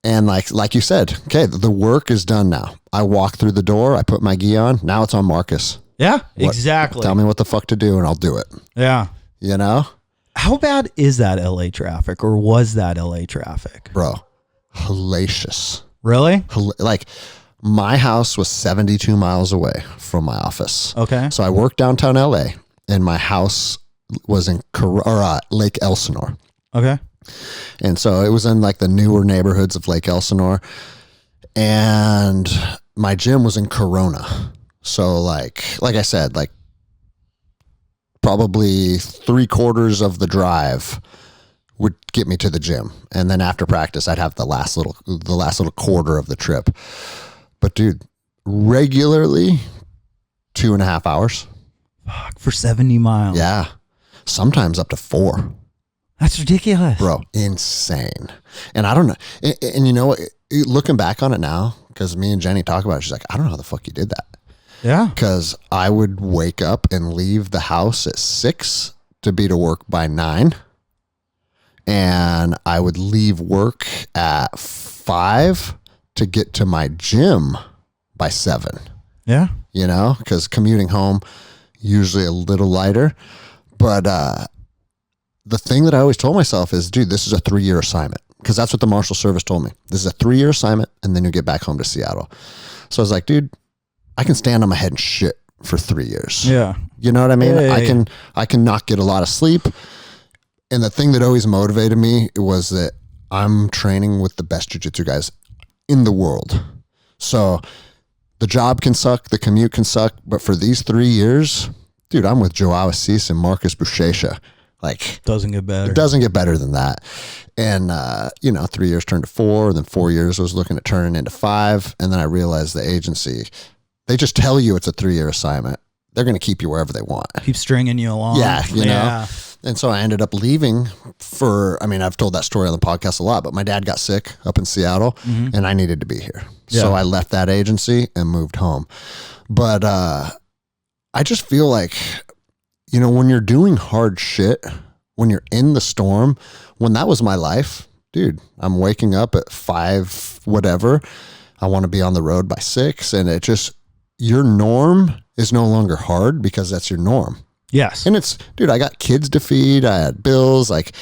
And like you said, okay, the work is done now. I walk through the door, I put my gi on. Now it's on Marcus. Yeah, exactly. Tell me what the fuck to do and I'll do it. Yeah. You know? How bad is that LA traffic, or was that LA traffic? Bro, hellacious. Really? Like my house was 72 miles away from my office. Okay. So I worked downtown LA and my house was in Lake Elsinore. Okay. And so it was in like the newer neighborhoods of Lake Elsinore. And my gym was in Corona. So like I said, like probably 3/4 of the drive would get me to the gym. And then after practice, I'd have the last little quarter of the trip. But dude, regularly 2.5 hours. Fuck, for 70 miles. Yeah. Sometimes up to 4. That's ridiculous. Bro, insane. And I don't know. And you know what? Looking back on it now, because me and Jenny talk about it, she's like, I don't know how the fuck you did that. Yeah. Because I would wake up and leave the house at 6 to be to work by 9. And I would leave work at 5 to get to my gym by 7. Yeah. You know, because commuting home, usually a little lighter. But the thing that I always told myself is, dude, this is a 3-year assignment. Because that's what the Marshal Service told me. This is a 3-year assignment, and then you get back home to Seattle. So I was like, dude, I can stand on my head and shit for 3 years. Yeah. You know what I mean? Yeah. I can not get a lot of sleep. And the thing that always motivated me was that I'm training with the best jiu-jitsu guys in the world. So the job can suck, the commute can suck, but for these 3 years, dude, I'm with Joao Assis and Marcus Buchecha. Like, doesn't get better. It doesn't get better than that. And, 3 years turned to 4, and then 4 years I was looking at turning into 5. And then I realized the agency, they just tell you it's a 3-year assignment. They're going to keep you wherever they want. Keep stringing you along. Yeah, you know. And so I ended up leaving I've told that story on the podcast a lot, but my dad got sick up in Seattle and I needed to be here. Yeah. So I left that agency and moved home. But I just feel like, when you're doing hard shit, when you're in the storm, when that was my life, dude, I'm waking up at 5, whatever. I want to be on the road by 6. And it just, your norm is no longer hard because that's your norm. Yes. And it's, dude, I got kids to feed. I had bills, like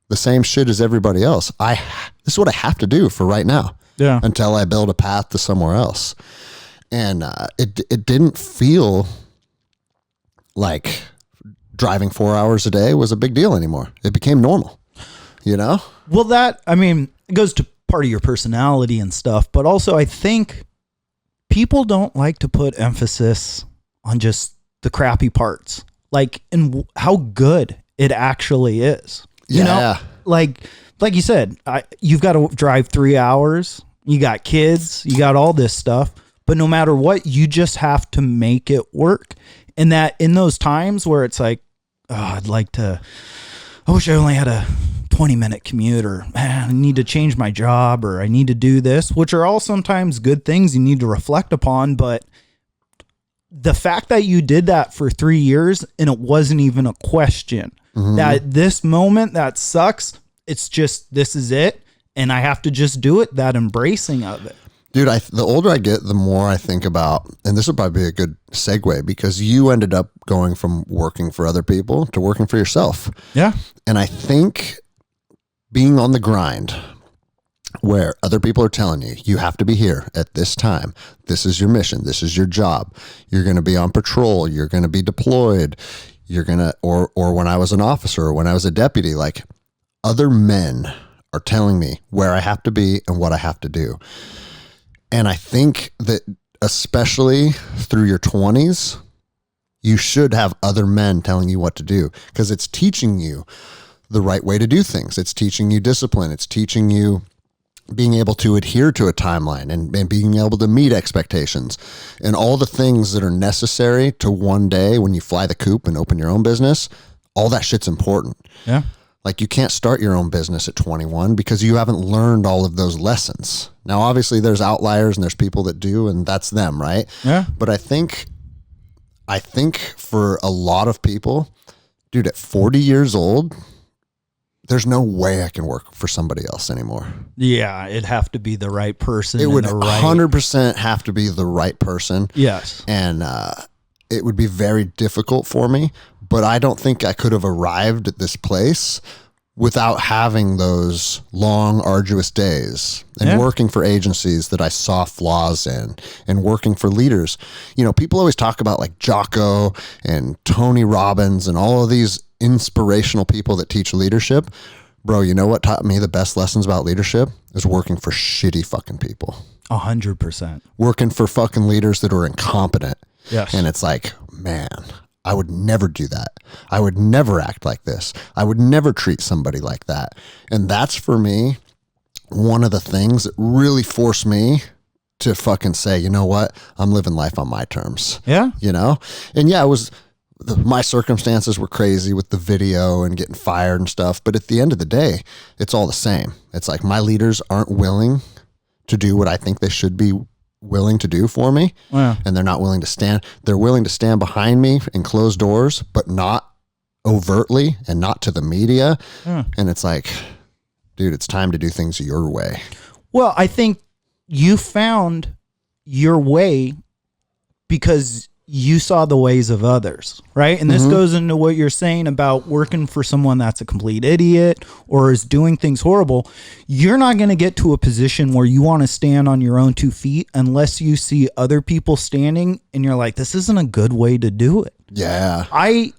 the same shit as everybody else. This is what I have to do for right now. Yeah. Until I build a path to somewhere else. And it didn't feel like driving 4 hours a day was a big deal anymore. It became normal, Well, it goes to part of your personality and stuff, but also I think people don't like to put emphasis on just the crappy parts. Like, and how good it actually is. Like you said, you've got to drive 3 hours. You got kids, you got all this stuff, but no matter what, you just have to make it work. And that in those times where it's like, I wish I only had a 20-minute commute, or man, I need to change my job, or I need to do this, which are all sometimes good things you need to reflect upon. But the fact that you did that for 3 years and it wasn't even a question that this moment that sucks, it's just, this is it. And I have to just do it, that embracing of it. Dude, the older I get, the more I think about, and this would probably be a good segue, because you ended up going from working for other people to working for yourself. Yeah. And I think being on the grind where other people are telling you, you have to be here at this time. This is your mission. This is your job. You're going to be on patrol. You're going to be deployed. You're going to, or when I was an officer, or when I was a deputy, like, other men are telling me where I have to be and what I have to do. And I think that especially through your 20s, you should have other men telling you what to do, because it's teaching you the right way to do things. It's teaching you discipline. It's teaching you being able to adhere to a timeline and being able to meet expectations and all the things that are necessary to one day when you fly the coop and open your own business. All that shit's important. Yeah. Like, you can't start your own business at 21 because you haven't learned all of those lessons. Now, obviously there's outliers and there's people that do, and that's them, right? Yeah. But I think for a lot of people, dude, at 40 years old, there's no way I can work for somebody else anymore. Yeah, it'd have to be the right person. It would 100% have to be the right person. Yes. And it would be very difficult for me, but I don't think I could have arrived at this place without having those long, arduous days and working for agencies that I saw flaws in, and working for leaders. People always talk about like Jocko and Tony Robbins and all of these inspirational people that teach leadership. Bro, you know what taught me the best lessons about leadership is working for shitty fucking people. 100%. Working for fucking leaders that are incompetent. Yes. And it's like, man, I would never do that. I would never act like this. I would never treat somebody like that. And that's, for me, one of the things that really forced me to fucking say, you know what? I'm living life on my terms. Yeah. And yeah, my circumstances were crazy with the video and getting fired and stuff. But at the end of the day, it's all the same. It's like, my leaders aren't willing to do what I think they should be willing to do for me. Wow. And they're not willing to stand. They're willing to stand behind me and close doors, but not overtly and not to the media. Yeah. And it's like, dude, it's time to do things your way. Well, I think you found your way because you saw the ways of others, right? And this goes into what you're saying about working for someone that's a complete idiot or is doing things horrible. You're not going to get to a position where you want to stand on your own 2 feet unless you see other people standing and you're like, this isn't a good way to do it. Yeah.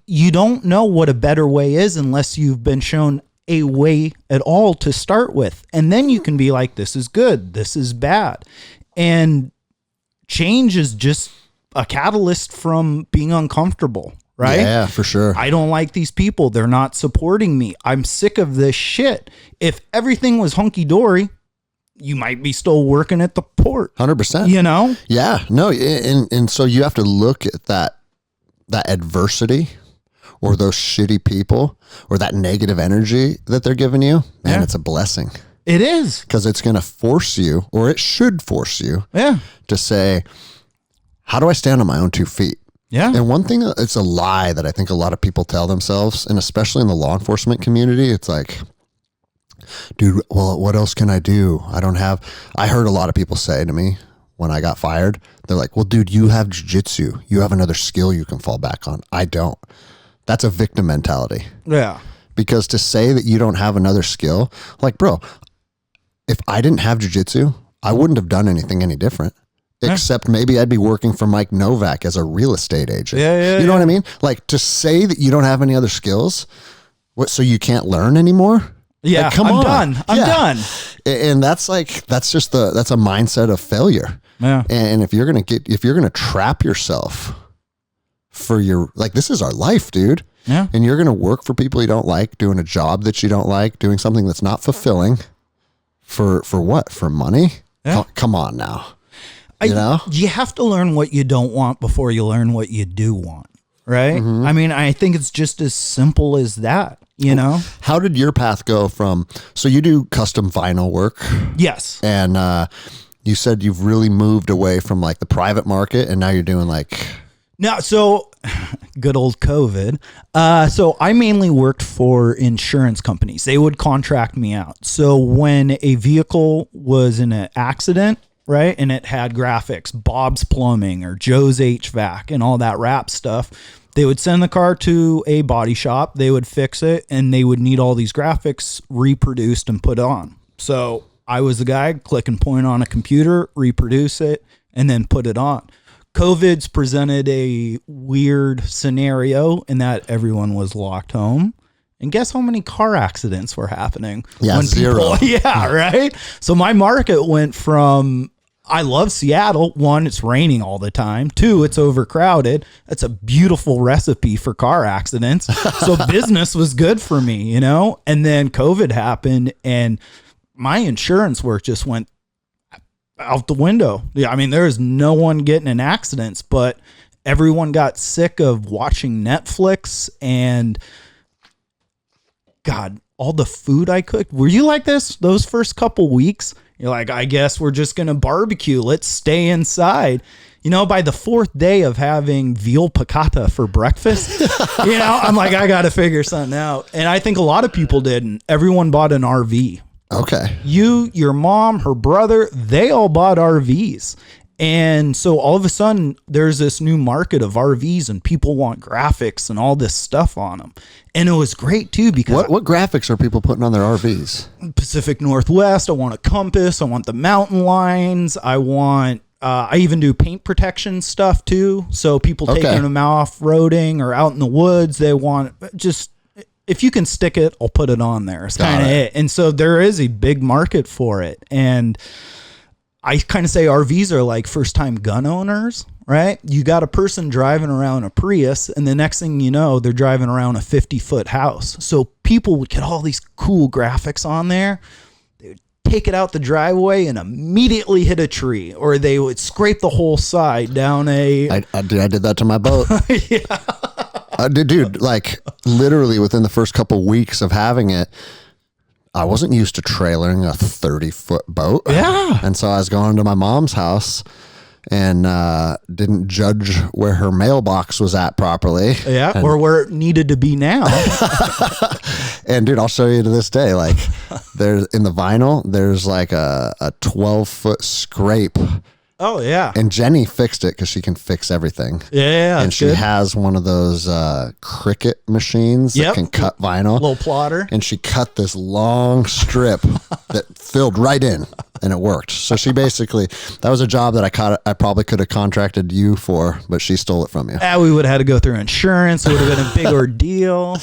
You don't know what a better way is unless you've been shown a way at all to start with. And then you can be like, this is good, this is bad. And change is just a catalyst from being uncomfortable, right? Yeah, for sure. I don't like these people. They're not supporting me. I'm sick of this shit. If everything was hunky dory, you might be still working at the port. 100%. You know? Yeah. No. And so you have to look at that adversity or those shitty people or that negative energy that they're giving you. Man, it's a blessing. It is. Because it's going to force you, or it should force you to say, how do I stand on my own 2 feet? Yeah. And one thing, it's a lie that I think a lot of people tell themselves, and especially in the law enforcement community, it's like, dude, well, what else can I do? I heard a lot of people say to me when I got fired, they're like, well, dude, you have jiu-jitsu. You have another skill you can fall back on. I don't. That's a victim mentality. Yeah. Because to say that you don't have another skill, like, bro, if I didn't have jiu-jitsu, I wouldn't have done anything any different. Except maybe I'd be working for Mike Kozak as a real estate agent. You know what I mean? Like, to say that you don't have any other skills, so you can't learn anymore? Yeah, like, come I'm on. done. I'm done. And that's a mindset of failure. Yeah. And if you're gonna trap yourself for this is our life, dude. Yeah. And you're gonna work for people you don't like, doing a job that you don't like, doing something that's not fulfilling. For what? For money? Yeah. Come on now. You have to learn what you don't want before you learn what you do want, right? Mm-hmm. I mean, I think it's just as simple as that, you know? How did your path go so you do custom vinyl work? Yes. And you said you've really moved away from like the private market and now you're doing No, so good old COVID. So I mainly worked for insurance companies. They would contract me out. So when a vehicle was in an accident, right, and it had graphics, Bob's Plumbing or Joe's HVAC and all that rap stuff, they would send the car to a body shop, they would fix it, and they would need all these graphics reproduced and put on. So I was the guy, click and point on a computer, reproduce it, and then put it on. COVID's presented a weird scenario in that everyone was locked home. And guess how many car accidents were happening? Yeah, zero. Right? So my market went from, I love Seattle. 1, it's raining all the time. 2, it's overcrowded. That's a beautiful recipe for car accidents. So business was good for me, you know? And then COVID happened and my insurance work just went out the window. Yeah, I mean, there is no one getting in accidents, but everyone got sick of watching Netflix and God, all the food I cooked. Were you like this those first couple weeks? You're like, I guess we're just going to barbecue. Let's stay inside. You know, by the 4th day of having veal piccata for breakfast, I'm like, I got to figure something out. And I think a lot of people didn't. Everyone bought an RV. Okay. Your mom, her brother, they all bought RVs. And so all of a sudden there's this new market of RVs and people want graphics and all this stuff on them. And it was great too, because what graphics are people putting on their RVs? Pacific Northwest. I want a compass. I want the mountain lines. I even do paint protection stuff too. So people taking them off-roading or out in the woods, they want just, if you can stick it, I'll put it on there. It's kind of it. And so there is a big market for it. And I kind of say RVs are like first-time gun owners, right? You got a person driving around a Prius, and the next thing you know, they're driving around a 50-foot house. So people would get all these cool graphics on there. They would take it out the driveway and immediately hit a tree, or they would scrape the whole side down a... I did that to my boat. Dude, like literally within the first couple weeks of having it, I wasn't used to trailering a 30-foot boat. Yeah. And so I was going to my mom's house and didn't judge where her mailbox was at properly. Yeah, or where it needed to be now. And dude, I'll show you to this day. Like there's in the vinyl, there's like a 12-foot scrape Oh yeah. And Jenny fixed it because she can fix everything. Yeah. And she has one of those Cricut machines that can cut vinyl. Little plotter. And she cut this long strip that filled right in, and it worked. So she basically, that was a job that I probably could have contracted you for, but she stole it from you. We would have had to go through insurance. It would have been a big ordeal.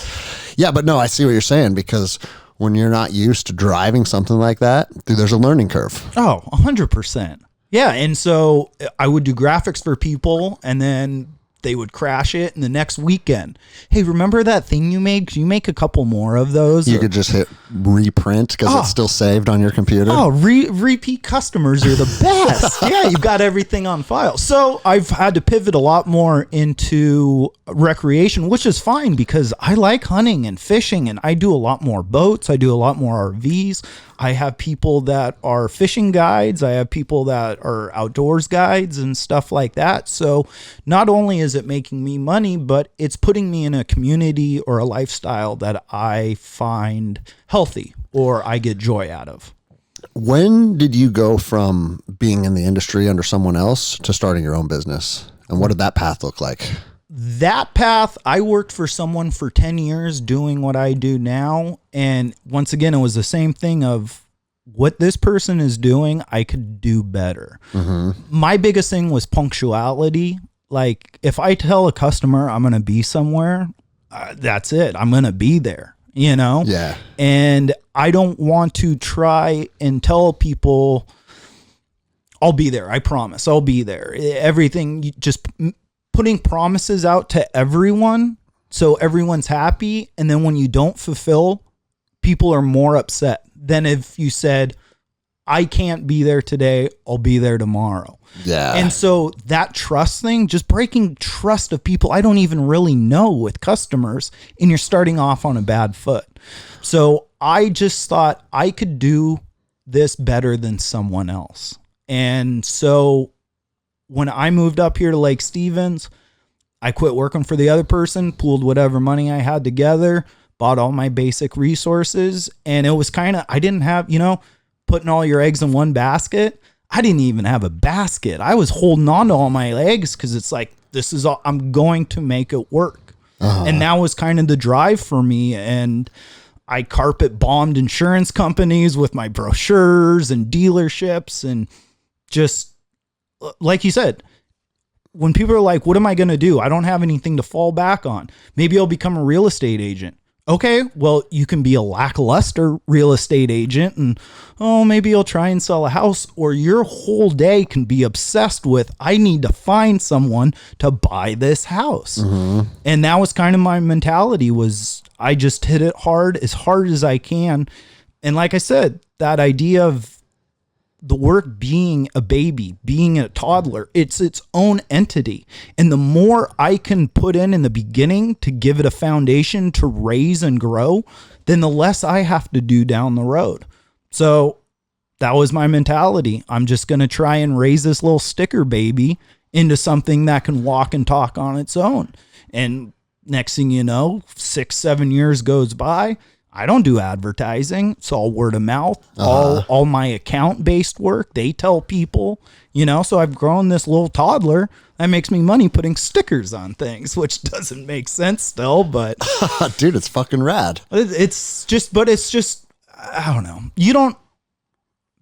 Yeah, but no, I see what you're saying, because when you're not used to driving something like that, dude, there's a learning curve. Oh, 100%. Yeah, and so I would do graphics for people, and then they would crash it. And the next weekend, hey, remember that thing you made? Can you make a couple more of those? You could just hit reprint because it's still saved on your computer. Oh, repeat customers are the best. Yeah, you've got everything on file. So I've had to pivot a lot more into recreation, which is fine because I like hunting and fishing, and I do a lot more boats. I do a lot more RVs. I have people that are fishing guides. I have people that are outdoors guides and stuff like that. So not only is it making me money, but it's putting me in a community or a lifestyle that I find healthy or I get joy out of. When did you go from being in the industry under someone else to starting your own business? And what did that path look like? That path, I worked for someone for 10 years doing what I do now. And once again, it was the same thing of what this person is doing, I could do better. Mm-hmm. My biggest thing was punctuality. Like if I tell a customer I'm going to be somewhere, that's it. I'm going to be there, you know? Yeah. And I don't want to try and tell people I'll be there. I promise I'll be there. Everything just putting promises out to everyone so everyone's happy, and then when you don't fulfill, people are more upset than if you said, I can't be there today, I'll be there tomorrow. Yeah. And so that trust thing, just breaking trust of people I don't even really know with customers, and you're starting off on a bad foot. So I just thought I could do this better than someone else. And so when I moved up here to Lake Stevens, I quit working for the other person, pooled whatever money I had together, bought all my basic resources. And it was kind of, I didn't have, putting all your eggs in one basket. I didn't even have a basket. I was holding on to all my eggs because it's like, this is all, I'm going to make it work. And that was kind of the drive for me. And I carpet bombed insurance companies with my brochures and dealerships, and just, like you said, when people are like, what am I going to do? I don't have anything to fall back on. Maybe I'll become a real estate agent. Okay, well, you can be a lackluster real estate agent and, maybe you'll try and sell a house, or your whole day can be obsessed with, I need to find someone to buy this house. Mm-hmm. And that was kind of my mentality, was I just hit it hard as I can. And like I said, that idea of the work being a baby, being a toddler, it's its own entity. And the more I can put in the beginning to give it a foundation to raise and grow, then the less I have to do down the road. So that was my mentality. I'm just going to try and raise this little sticker baby into something that can walk and talk on its own. And next thing you know, 6-7 years goes by. I don't do advertising. It's all word of mouth, all my account-based work. They tell people, so I've grown this little toddler that makes me money putting stickers on things, which doesn't make sense still, but dude, it's fucking rad. It's just, I don't know.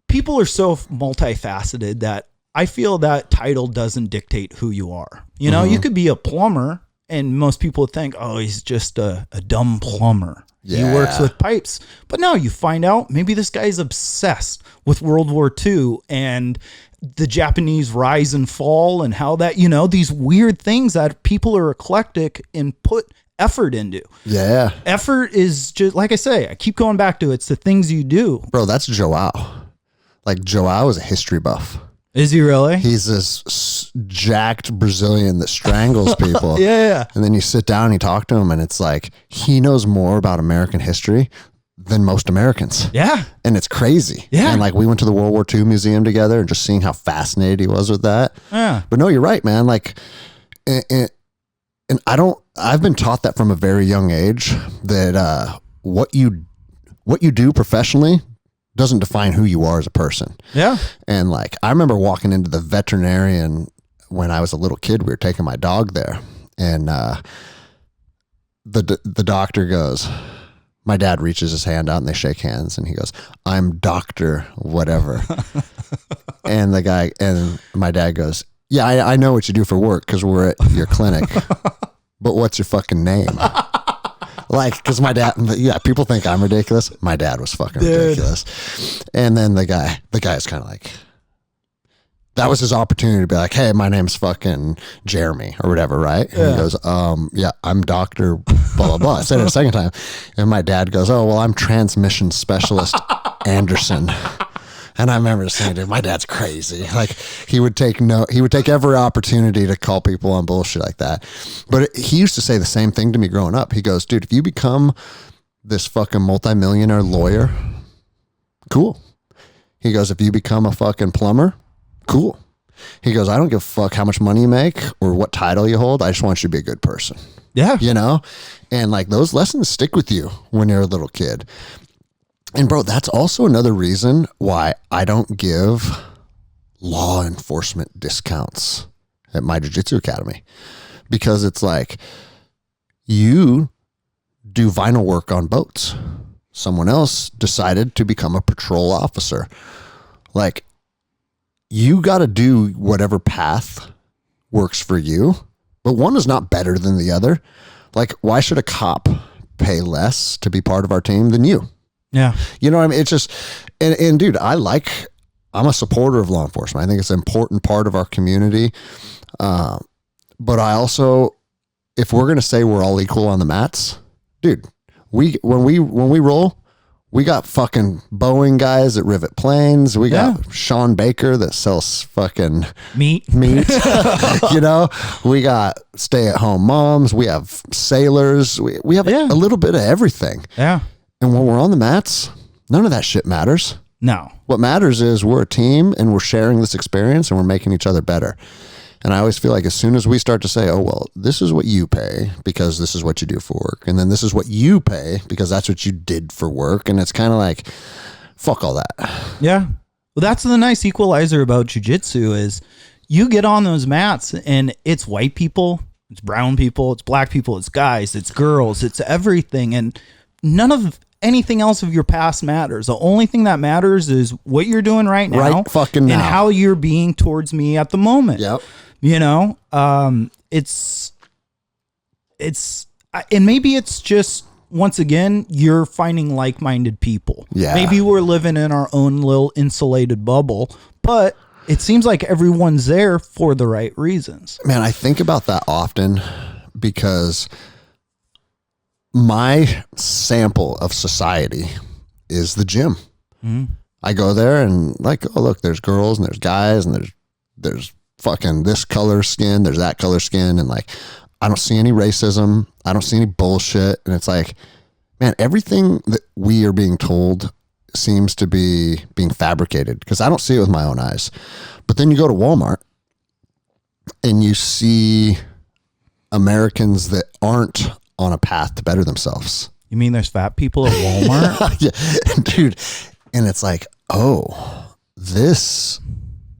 People are so multifaceted that I feel that title doesn't dictate who you are. You could be a plumber and most people think, oh, he's just a dumb plumber. Yeah. He works with pipes. But no, you find out maybe this guy's obsessed with World War II and the Japanese rise and fall and how that, these weird things that people are eclectic and put effort into. Yeah. Effort is just, like I say, I keep going back to it's the things you do. Bro, that's Joao. Like Joao is a history buff. Is he really? He's this jacked Brazilian that strangles people. Yeah. And then you sit down and you talk to him and it's like, he knows more about American history than most Americans. Yeah. And it's crazy. Yeah. And like we went to the World War II museum together and just seeing how fascinated he was with that. Yeah. But no, you're right, man. Like, and I've been taught that from a very young age that what you do professionally doesn't define who you are as a person. Yeah. And like, I remember walking into the veterinarian when I was a little kid. We were taking my dog there, and the doctor goes, my dad reaches his hand out and they shake hands, and he goes, I'm Dr. whatever. And my dad goes, yeah, I know what you do for work because we're at your clinic, but what's your fucking name? Like, because my dad, yeah, people think I'm ridiculous. My dad was fucking ridiculous. And then the guy's kind of like, that was his opportunity to be like, hey, my name's fucking Jeremy or whatever, right? And he goes, yeah, I'm Dr. blah, blah, blah. I said it a second time. And my dad goes, oh, well, I'm transmission specialist Anderson. And I remember saying, dude, my dad's crazy. Like, he would take every opportunity to call people on bullshit like that. But he used to say the same thing to me growing up. He goes, dude, if you become this fucking multimillionaire lawyer, cool. He goes, if you become a fucking plumber, cool. He goes, I don't give a fuck how much money you make or what title you hold. I just want you to be a good person. Yeah. You know? And like, those lessons stick with you when you're a little kid. And bro, that's also another reason why I don't give law enforcement discounts at my jiu-jitsu academy, because it's like, you do vinyl work on boats. Someone else decided to become a patrol officer. Like, you got to do whatever path works for you, but one is not better than the other. Like, why should a cop pay less to be part of our team than you? Yeah. You know what I mean? It's just, and dude, I'm a supporter of law enforcement. I think it's an important part of our community. But I also, if we're going to say we're all equal on the mats, dude, when we roll, we got fucking Boeing guys that rivet planes. We got Sean Baker that sells fucking meat. You know, we got stay-at-home moms. We have sailors. We have a little bit of everything. Yeah. And when we're on the mats, none of that shit matters. No. What matters is we're a team and we're sharing this experience and we're making each other better. And I always feel like as soon as we start to say, oh, well, this is what you pay because this is what you do for work. And then this is what you pay because that's what you did for work. And it's kind of like, fuck all that. Yeah. Well, that's the nice equalizer about jiu-jitsu is you get on those mats and it's white people, it's brown people, it's black people, it's guys, it's girls, it's everything. And none of anything else of your past matters. The only thing that matters is what you're doing right now, fucking now, and how you're being towards me at the moment. Yep. You know, it's, and maybe it's just, once again, you're finding like-minded people. Yeah. Maybe we're living in our own little insulated bubble, but it seems like everyone's there for the right reasons. Man, I think about that often because my sample of society is the gym. Mm-hmm. I go there and like, oh, look, there's girls and there's guys and there's fucking this color skin, there's that color skin. And like, I don't see any racism. I don't see any bullshit. And it's like, man, everything that we are being told seems to be being fabricated because I don't see it with my own eyes. But then you go to Walmart and you see Americans that aren't on a path to better themselves. You mean there's fat people at Walmart? Yeah, dude. And it's like, oh, this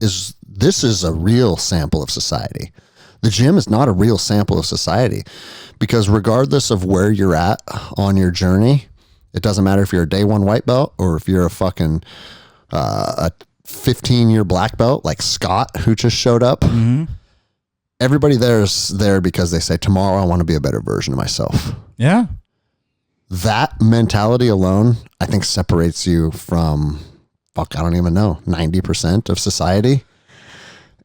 is a real sample of society. The gym is not a real sample of society because regardless of where you're at on your journey, it doesn't matter if you're a day one white belt or if you're a fucking a 15-year black belt like Scott who just showed up. Mm-hmm. Everybody there is there because they say, tomorrow I want to be a better version of myself. Yeah. That mentality alone, I think, separates you from, I don't even know, 90% of society.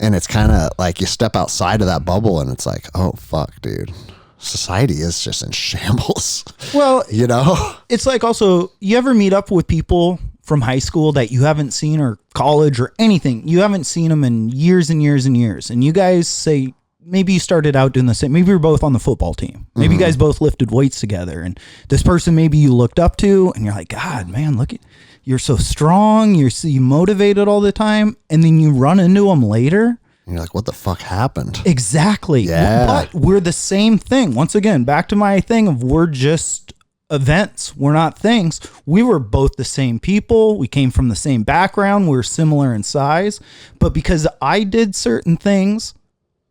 And it's kind of like you step outside of that bubble and it's like, oh, fuck, dude. Society is just in shambles. Well, you know? It's like also, you ever meet up with people from high school that you haven't seen or college or anything? You haven't seen them in years and years and years. And you guys say, maybe you started out doing the same. Maybe you're both on the football team. Maybe you guys both lifted weights together. And this person maybe you looked up to and you're like, God, man, look at, you're so strong. You're so motivated all the time. And then you run into them later. And you're like, what the fuck happened? Exactly. Yeah. But we're the same thing. Once again, back to my thing of we're just events. We're not things. We were both the same people. We came from the same background. We were similar in size. But because I did certain things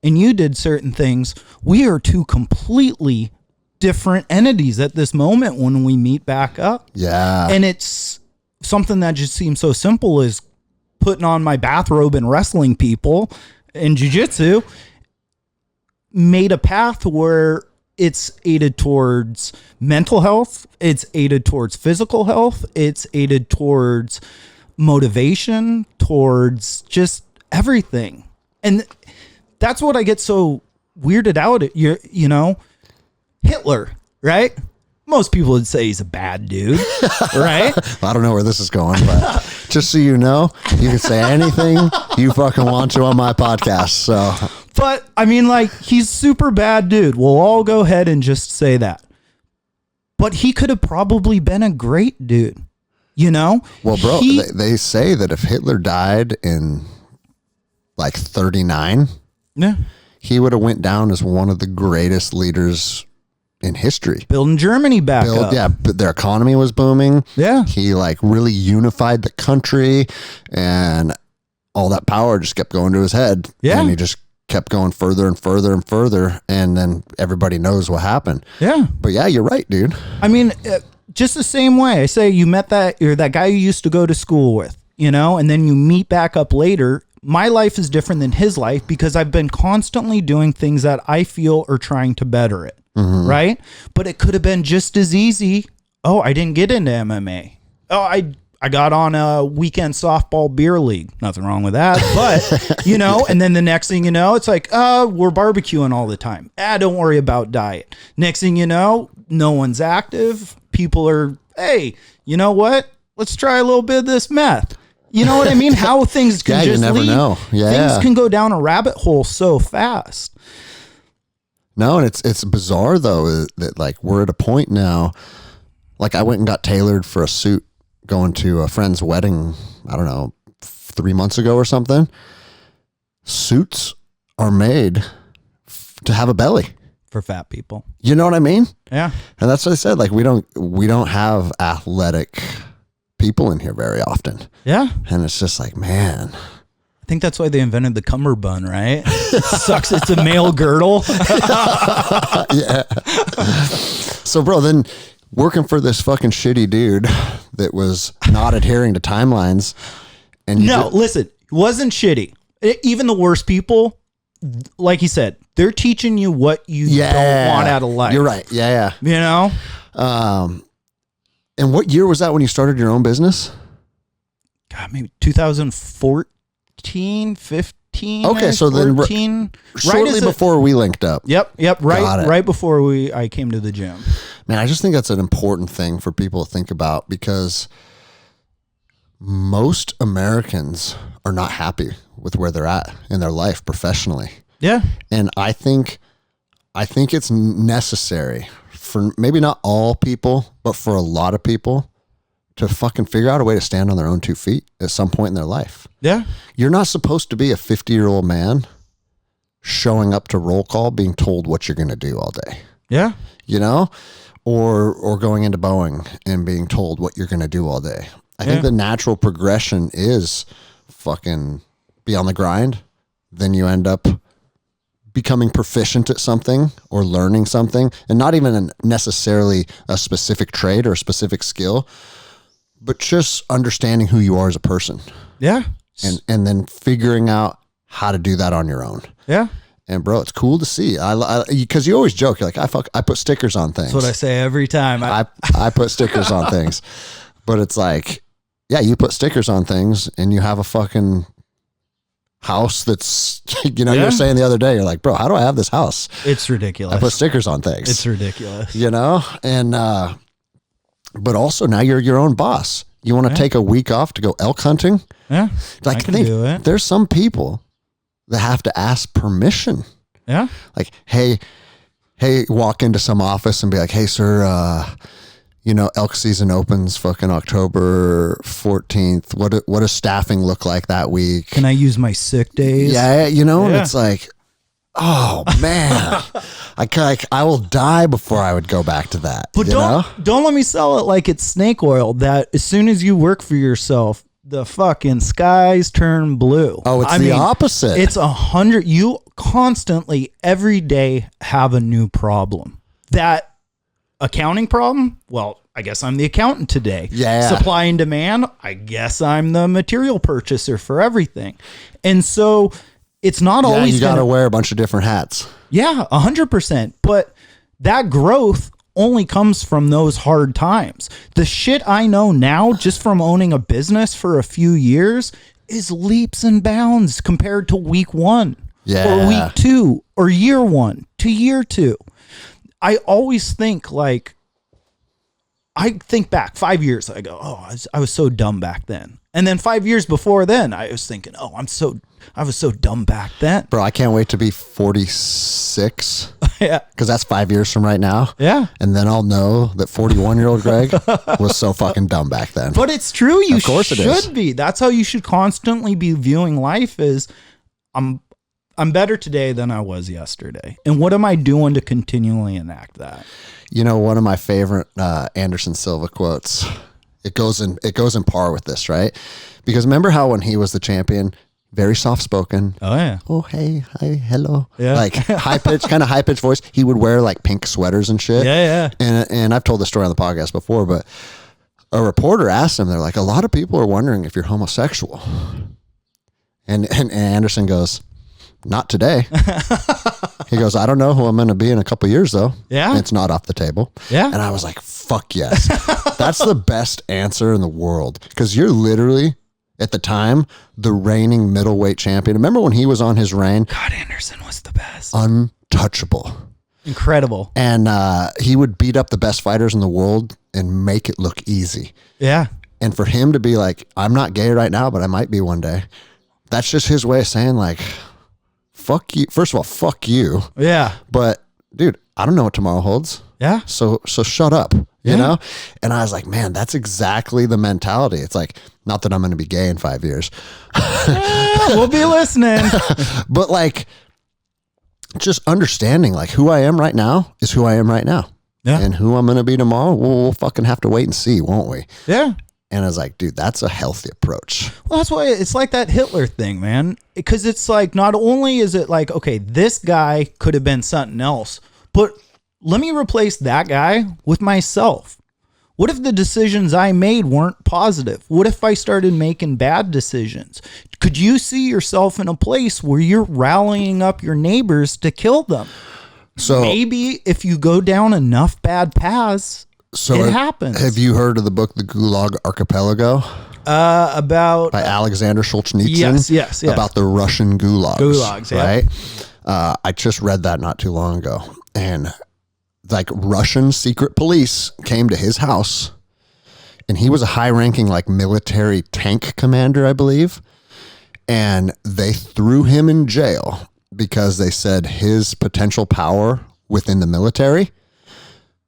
and you did certain things, we are two completely different entities at this moment when we meet back up. Yeah. And it's something that just seems so simple as putting on my bathrobe and wrestling people in jiu-jitsu made a path where it's aided towards mental health. It's aided towards physical health. It's aided towards motivation, towards just everything. And that's what I get so weirded out at. You know, Hitler, right? Most people would say he's a bad dude, right? I don't know where this is going, but just so you know, you can say anything you fucking want to on my podcast. So, but I mean, like, he's super bad dude. We'll all go ahead and just say that. But he could have probably been a great dude, you know? Well, bro, they say that if Hitler died in like 39, yeah, he would have went down as one of the greatest leaders in history. Building Germany back up. Yeah, but their economy was booming. Yeah. He like really unified the country, and all that power just kept going to his head. Yeah. And he just kept going further and further and further, and then everybody knows what happened. Yeah. But yeah, you're right, dude. I mean, just the same way. I say you met that guy you used to go to school with, you know, and then you meet back up later. My life is different than his life because I've been constantly doing things that I feel are trying to better it. Mm-hmm. Right. But it could have been just as easy. Oh, I didn't get into MMA. Oh, I got on a weekend softball beer league. Nothing wrong with that. But, you know, and then the next thing you know, it's like, we're barbecuing all the time. Don't worry about diet. Next thing you know, no one's active. People are, hey, you know what? Let's try a little bit of this meth. You know what I mean? How things can just you never know. Yeah. Things can go down a rabbit hole so fast. No, and it's bizarre though that like we're at a point now. Like I went and got tailored for a suit going to a friend's wedding. I don't know, 3 months ago or something. Suits are made to have a belly for fat people. You know what I mean? Yeah. And that's what I said. Like we don't have athletic people in here very often. Yeah. And it's just like, man. I think that's why they invented the cummerbund, right? Sucks. It's a male girdle. Yeah. So, bro, then working for this fucking shitty dude that was not adhering to timelines. And listen, it wasn't shitty. Even the worst people, like you said, they're teaching you what you don't want out of life. You're right. Yeah. You know? And what year was that when you started your own business? God, maybe 2014, 15. Okay, so 14, then shortly before we linked up. Yep. Right before I came to the gym. Man, I just think that's an important thing for people to think about because most Americans are not happy with where they're at in their life professionally. Yeah. And I think it's necessary for maybe not all people, but for a lot of people to fucking figure out a way to stand on their own 2 feet at some point in their life. Yeah. You're not supposed to be a 50-year-old man showing up to roll call being told what you're going to do all day. Yeah. You know, or going into Boeing and being told what you're going to do all day. I think the natural progression is fucking be on the grind. Then you end up becoming proficient at something or learning something, and not even necessarily a specific trade or a specific skill, but just understanding who you are as a person. Yeah. And then figuring out how to do that on your own. Yeah. And bro, it's cool to see. Because you always joke, you're like, I put stickers on things. That's what I say every time. I put stickers on things, but it's like, yeah, you put stickers on things and you have a fucking house that's, you know, you were saying the other day, you're like, bro, how do I have this house? It's ridiculous. I put stickers on things. It's ridiculous. You know? And, but also now you're your own boss. You want to take a week off to go elk hunting? Yeah. Like, I can do it. There's some people that have to ask permission. Yeah. Like, hey, walk into some office and be like, hey, sir, you know, elk season opens fucking October 14th. What does staffing look like that week? Can I use my sick days? Yeah, you know, and it's like, oh man, I will die before I would go back to that. But don't let me sell it like it's snake oil, that as soon as you work for yourself, the fucking skies turn blue. Oh, it's the opposite. It's 100. You constantly every day have a new problem. That accounting problem, well, I guess I'm the accountant today. Yeah. Supply and demand, I guess I'm the material purchaser for everything. And so it's not always you got to wear a bunch of different hats. Yeah, 100%. But that growth only comes from those hard times. The shit I know now, just from owning a business for a few years, is leaps and bounds compared to week 1 or week 2 or year 1 to year 2. I always think like, I think back 5 years ago, I was so dumb back then. And then 5 years before then, I was thinking, I was so dumb back then. Bro, I can't wait to be 46. Yeah. Because that's 5 years from right now. Yeah. And then I'll know that 41-year-old Greg was so fucking dumb back then. But it's true. You of course it should be. That's how you should constantly be viewing life is I'm better today than I was yesterday. And what am I doing to continually enact that? You know, one of my favorite Anderson Silva quotes, it goes in par with this, right? Because remember how when he was the champion, very soft spoken. Oh yeah. Oh hey, hi, hello. Yeah. Like high pitched voice. He would wear like pink sweaters and shit. Yeah, yeah. And I've told this story on the podcast before, but a reporter asked him, they're like, a lot of people are wondering if you're homosexual. And Anderson goes, not today. He goes, I don't know who I'm going to be in a couple of years though. Yeah. It's not off the table. Yeah. And I was like, fuck yes. That's the best answer in the world. Because you're literally, at the time, the reigning middleweight champion. Remember when he was on his reign? God, Anderson was the best. Untouchable. Incredible. And he would beat up the best fighters in the world and make it look easy. Yeah. And for him to be like, I'm not gay right now, but I might be one day. That's just his way of saying like, fuck you. First of all, fuck you. Yeah. But dude, I don't know what tomorrow holds. Yeah. So shut up, you know? And I was like, man, that's exactly the mentality. It's like, not that I'm going to be gay in 5 years. We'll be listening. But like, just understanding like who I am right now is who I am right now. Yeah. And who I'm going to be tomorrow, we'll fucking have to wait and see, won't we? Yeah. And I was like, dude, that's a healthy approach. Well, that's why it's like that Hitler thing, man. Because it's like, not only is it like, okay, this guy could have been something else, but let me replace that guy with myself. What if the decisions I made weren't positive? What if I started making bad decisions? Could you see yourself in a place where you're rallying up your neighbors to kill them? So maybe if you go down enough bad paths, it happens. Have you heard of the book, The Gulag Archipelago? About by Alexander Solzhenitsyn? Yes. About the Russian gulags. Yeah. Right? I just read that not too long ago. And like Russian secret police came to his house, and he was a high-ranking like military tank commander, I believe. And they threw him in jail because they said his potential power within the military,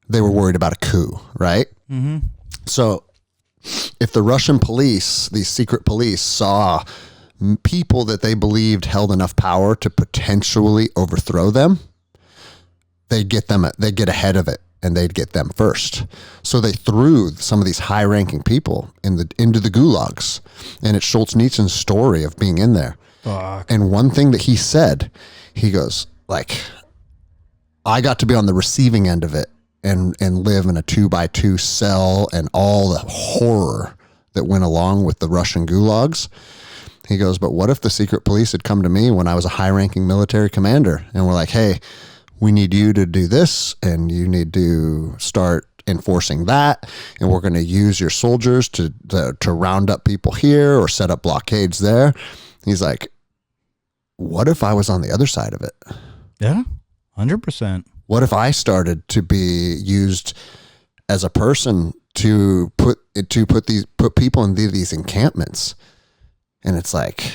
they were worried about a coup, right? Mm-hmm. So if the Russian police, these secret police, saw people that they believed held enough power to potentially overthrow them, they'd get ahead of it, and they'd get them first. So they threw some of these high-ranking people into the gulags, and it's Solzhenitsyn's story of being in there. Fuck. And one thing that he said, he goes like, I got to be on the receiving end of it and live in a 2x2 cell and all the horror that went along with the Russian gulags. He goes, but what if the secret police had come to me when I was a high-ranking military commander and were like, hey, we need you to do this, and you need to start enforcing that, and we're going to use your soldiers to round up people here or set up blockades there. He's like, what if I was on the other side of it? Yeah, 100%. What if I started to be used as a person to put people in these encampments? And it's like,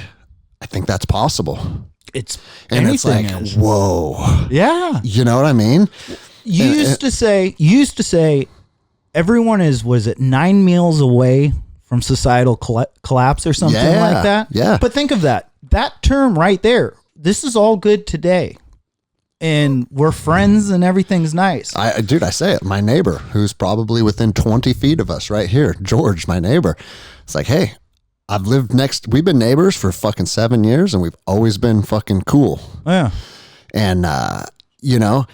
I think that's possible. It's like, whoa. Yeah. You know what I mean? You used to say everyone was it 9 meals away from societal collapse or something like that? Yeah. But think of that term right there. This is all good today. and we're friends and everything's nice. Dude, I say it. My neighbor, who's probably within 20 feet of us right here, George, my neighbor. It's like, hey, we've been neighbors for fucking 7 years and we've always been fucking cool. Yeah. And, you know,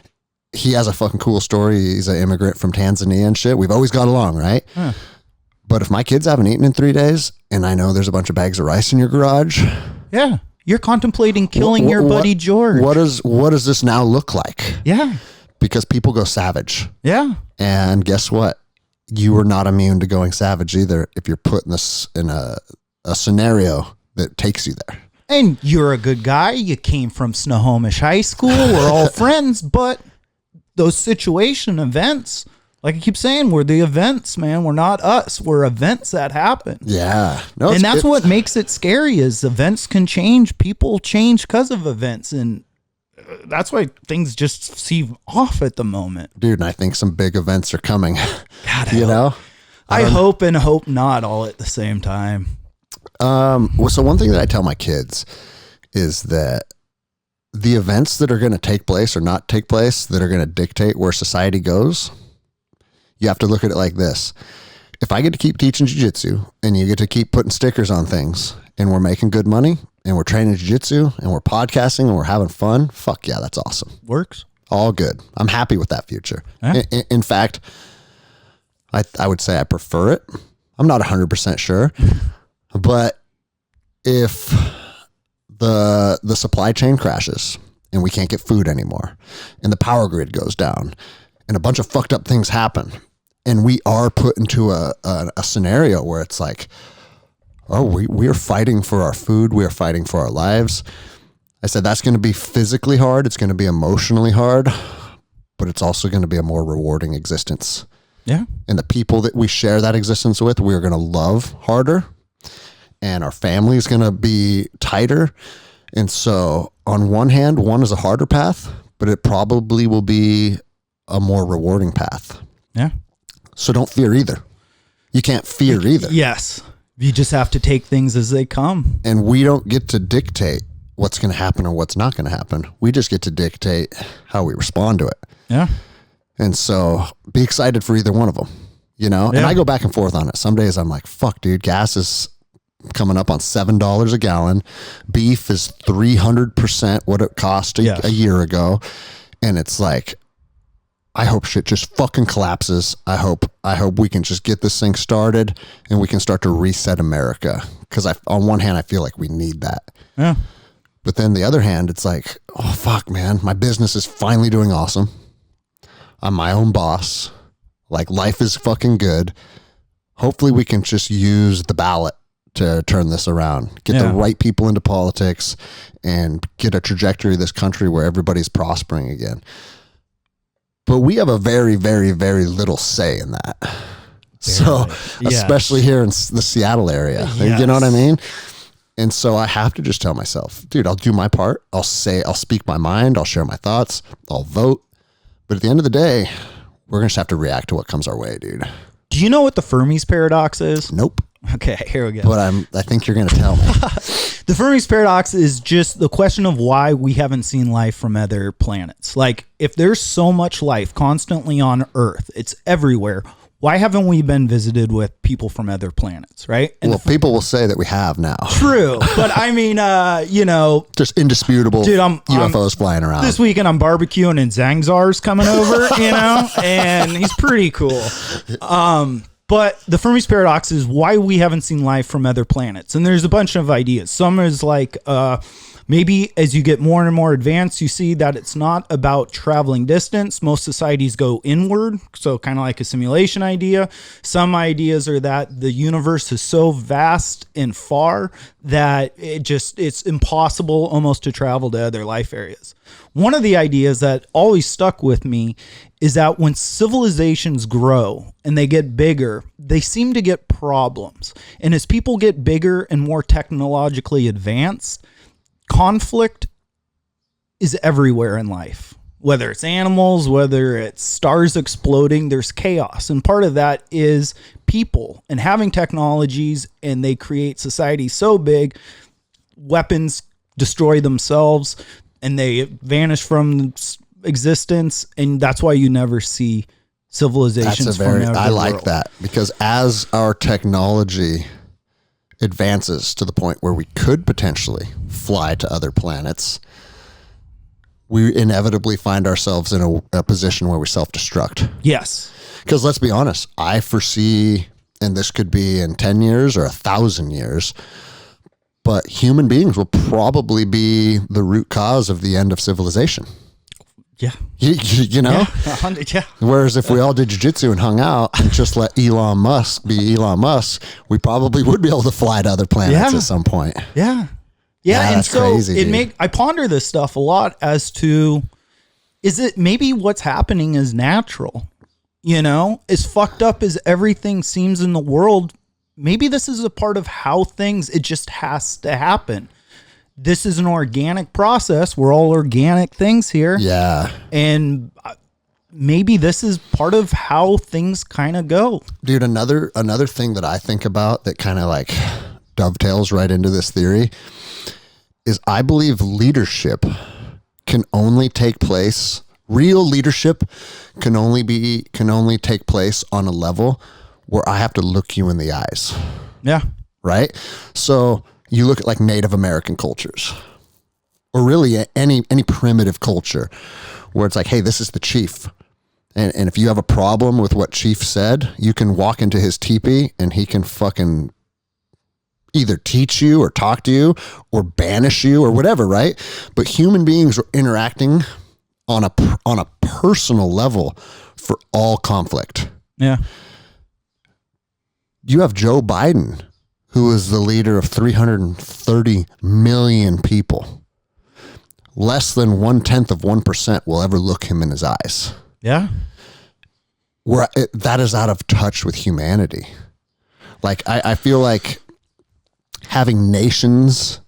he has a fucking cool story. He's an immigrant from Tanzania and shit. We've always got along, right? Yeah. But if my kids haven't eaten in 3 days and I know there's a bunch of bags of rice in your garage. Yeah. You're contemplating killing your buddy George. What does this now look like? Yeah. Because people go savage. Yeah. And guess what? You are not immune to going savage either if you're put in this in a scenario that takes you there. And you're a good guy. You came from Snohomish High School. We're all friends, but those situation events, like I keep saying, we're the events, man. We're not us. We're events that happen. Yeah. No, and that's what makes it scary is events can change. People change because of events. And that's why things just seem off at the moment. Dude, and I think some big events are coming. God, you know? I hope and hope not all at the same time. So one thing that I tell my kids is that the events that are going to take place or not take place that are going to dictate where society goes, you have to look at it like this. If I get to keep teaching jiu-jitsu and you get to keep putting stickers on things and we're making good money and we're training jiu-jitsu and we're podcasting and we're having fun, fuck yeah, that's awesome. Works. All good. I'm happy with that future. Yeah. In fact, I would say I prefer it. I'm not 100% sure, but if the supply chain crashes and we can't get food anymore and the power grid goes down and a bunch of fucked up things happen and we are put into a scenario where it's like, oh, we are fighting for our food. We are fighting for our lives. I said, that's going to be physically hard. It's going to be emotionally hard, but it's also going to be a more rewarding existence. Yeah. And the people that we share that existence with, we're going to love harder and our family is going to be tighter. And so on one hand, one is a harder path, but it probably will be a more rewarding path. Yeah. So don't fear either. You can't fear either. Yes. You just have to take things as they come. And we don't get to dictate what's going to happen or what's not going to happen. We just get to dictate how we respond to it. Yeah. And so be excited for either one of them, you know? Yeah. And I go back and forth on it. Some days I'm like, fuck, dude, gas is coming up on $7 a gallon. Beef is 300% what it cost a year ago. And it's like, I hope shit just fucking collapses. I hope we can just get this thing started and we can start to reset America. Because on one hand, I feel like we need that. Yeah. But then the other hand, it's like, oh, fuck, man. My business is finally doing awesome. I'm my own boss. Like, life is fucking good. Hopefully we can just use the ballot to turn this around. Get the right people into politics and get a trajectory of this country where everybody's prospering again. But we have a very, very, very little say in that. So, especially here in the Seattle area, you know what I mean? And so I have to just tell myself, dude, I'll do my part. I'll speak my mind. I'll share my thoughts. I'll vote. But at the end of the day, we're going to have to react to what comes our way, dude. Do you know what the Fermi's paradox is? Nope. Okay, here we go. But I think you're going to tell me. The Fermi's paradox is just the question of why we haven't seen life from other planets. Like, if there's so much life constantly on Earth, it's everywhere, why haven't we been visited with people from other planets, right? And people will say that we have now. True. But I mean, you know. Just indisputable UFOs flying around. This weekend I'm barbecuing and Zangzar's coming over, you know, and he's pretty cool. But the Fermi's paradox is why we haven't seen life from other planets. And there's a bunch of ideas. Some is like, maybe as you get more and more advanced, you see that it's not about traveling distance. Most societies go inward. So kind of like a simulation idea. Some ideas are that the universe is so vast and far that it's impossible almost to travel to other life areas. One of the ideas that always stuck with me is that when civilizations grow and they get bigger, they seem to get problems. And as people get bigger and more technologically advanced, conflict is everywhere in life. Whether it's animals, whether it's stars exploding, there's chaos. And part of that is people and having technologies, and they create society so big, weapons destroy themselves. and they vanish from existence, and that's why you never see civilizations from I like that, because as our technology advances to the point where we could potentially fly to other planets, we inevitably find ourselves in a position where we self-destruct. Yes. Because let's be honest, I foresee, and this could be in 10 years or 1,000 years, but human beings will probably be the root cause of the end of civilization. Yeah. You know? Yeah. Whereas if we all did jiu-jitsu and hung out and just let Elon Musk be Elon Musk, we probably would be able to fly to other planets at some point. Yeah. Yeah. And that's so crazy, I ponder this stuff a lot as to, is it maybe what's happening is natural? You know, as fucked up as everything seems in the world, maybe this is a part of how it just has to happen. This is an organic process. We're all organic things here. Yeah. And maybe this is part of how things kind of go. Dude, another thing that I think about that kind of like dovetails right into this theory is I believe leadership can only take place. Real leadership can only take place on a level where I have to look you in the eyes. Yeah. Right? So you look at like Native American cultures, or really any primitive culture where it's like, hey, this is the chief. And if you have a problem with what chief said, you can walk into his teepee and he can fucking either teach you or talk to you or banish you or whatever, right? But human beings are interacting on a personal level for all conflict. Yeah. You have Joe Biden, who is the leader of 330 million people. Less than 0.1% will ever look him in his eyes. Yeah. That is out of touch with humanity. Like, I feel like having nations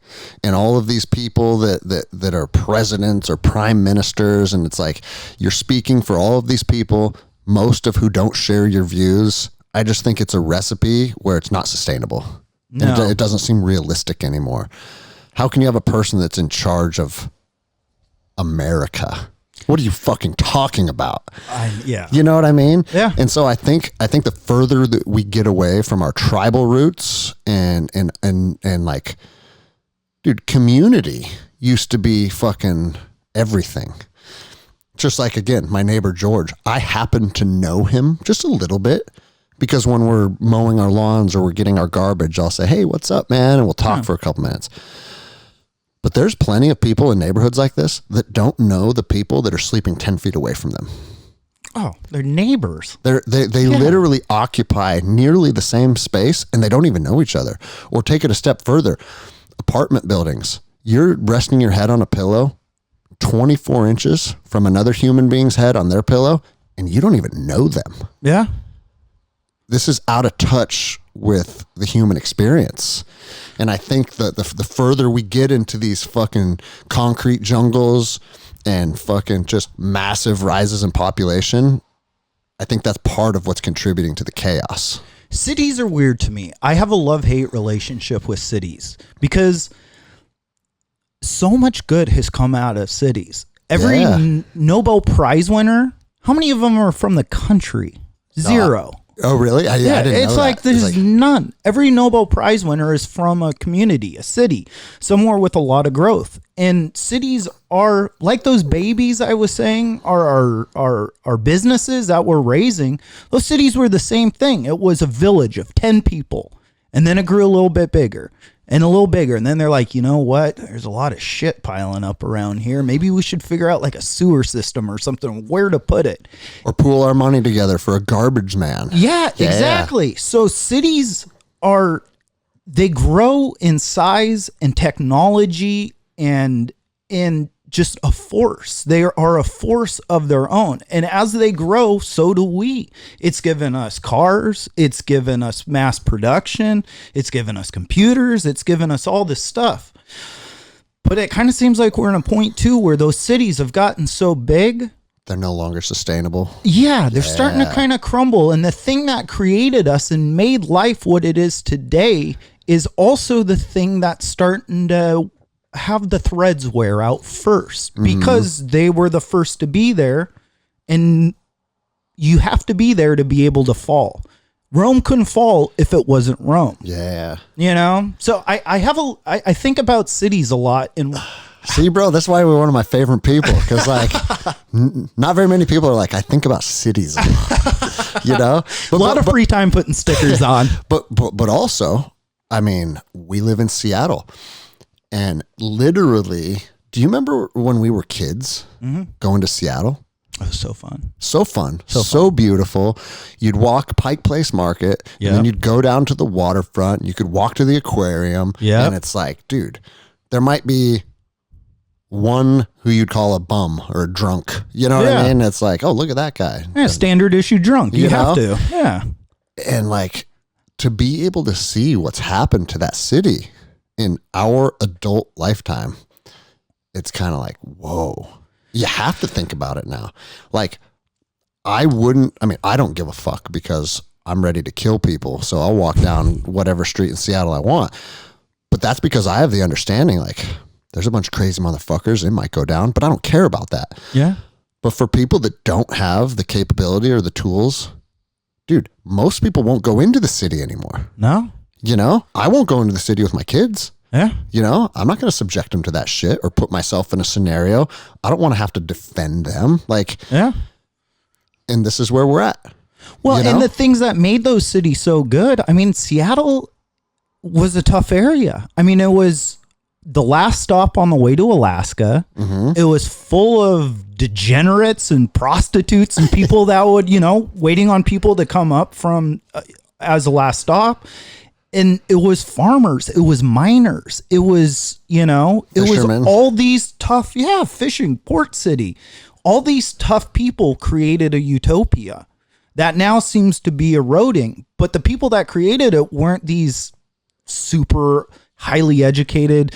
and all of these people that are presidents or prime ministers, and it's like you're speaking for all of these people, most of who don't share your views. I just think it's a recipe where it's not sustainable. No. And it doesn't seem realistic anymore. How can you have a person that's in charge of America? What are you fucking talking about? Yeah. You know what I mean? Yeah. And so I think the further that we get away from our tribal roots and like, dude, community used to be fucking everything. Just like, again, my neighbor George, I happen to know him just a little bit because when we're mowing our lawns or we're getting our garbage, I'll say, hey, what's up, man? And we'll talk for a couple minutes. But there's plenty of people in neighborhoods like this that don't know the people that are sleeping 10 feet away from them. Oh, they're neighbors. They literally occupy nearly the same space and they don't even know each other. Or take it a step further, apartment buildings. You're resting your head on a pillow 24 inches from another human being's head on their pillow and you don't even know them. Yeah. This is out of touch with the human experience. And I think that the further we get into these fucking concrete jungles and fucking just massive rises in population, I think that's part of what's contributing to the chaos. Cities are weird to me. I have a love-hate relationship with cities because so much good has come out of cities. Every Nobel Prize winner, how many of them are from the country? Zero. Oh, really? I didn't know it's like that. There's none. Every Nobel Prize winner is from a community, a city, somewhere with a lot of growth. And cities are like those babies I was saying are businesses that we're raising. Those cities were the same thing. It was a village of 10 people, and then it grew a little bit bigger. And a little bigger. And then they're like, you know what? There's a lot of shit piling up around here. Maybe we should figure out like a sewer system or something, where to put it. Or pool our money together for a garbage man. Yeah, exactly. So cities they grow in size and technology and in just a force. They are a force of their own. And as they grow, so do we. It's given us cars. It's given us mass production. It's given us computers. It's given us all this stuff. But it kind of seems like we're in a point too where those cities have gotten so big. They're no longer sustainable. Yeah, they're starting to kind of crumble. And the thing that created us and made life what it is today is also the thing that's starting to have the threads wear out first because they were the first to be there, and you have to be there to be able to fall. Rome couldn't fall if it wasn't Rome. Yeah. You know? So I think about cities a lot. And see, bro, that's why we're one of my favorite people. Because, like, not very many people are like, I think about cities a lot. You know? But, a lot of free time putting stickers on. But also, I mean, we live in Seattle. And literally, do you remember when we were kids going to Seattle? It was so fun. So fun. So beautiful. You'd walk Pike Place Market, and then you'd go down to the waterfront. You could walk to the aquarium. Yeah. And it's like, dude, there might be one who you'd call a bum or a drunk. You know what I mean? It's like, oh, look at that guy. Yeah, standard issue drunk. You have to. Yeah. And like, to be able to see what's happened to that city in our adult lifetime, it's kind of like, whoa. You have to think about it now. Like, I don't give a fuck because I'm ready to kill people. So I'll walk down whatever street in Seattle I want. But that's because I have the understanding, like, there's a bunch of crazy motherfuckers. It might go down, but I don't care about that. Yeah. But for people that don't have the capability or the tools, dude, most people won't go into the city anymore. No. You know, I won't go into the city with my kids. Yeah. You know, I'm not going to subject them to that shit or put myself in a scenario. I don't want to have to defend them. Like, yeah. And this is where we're at. Well, and the things that made those cities so good, I mean, Seattle was a tough area. I mean, it was the last stop on the way to Alaska. It was full of degenerates and prostitutes and people that would, you know, waiting on people to come up from as a last stop. And it was farmers, it was miners, it was, you know, it fisherman. Was all these tough, fishing, port city. All these tough people created a utopia that now seems to be eroding. But the people that created it weren't these super highly educated,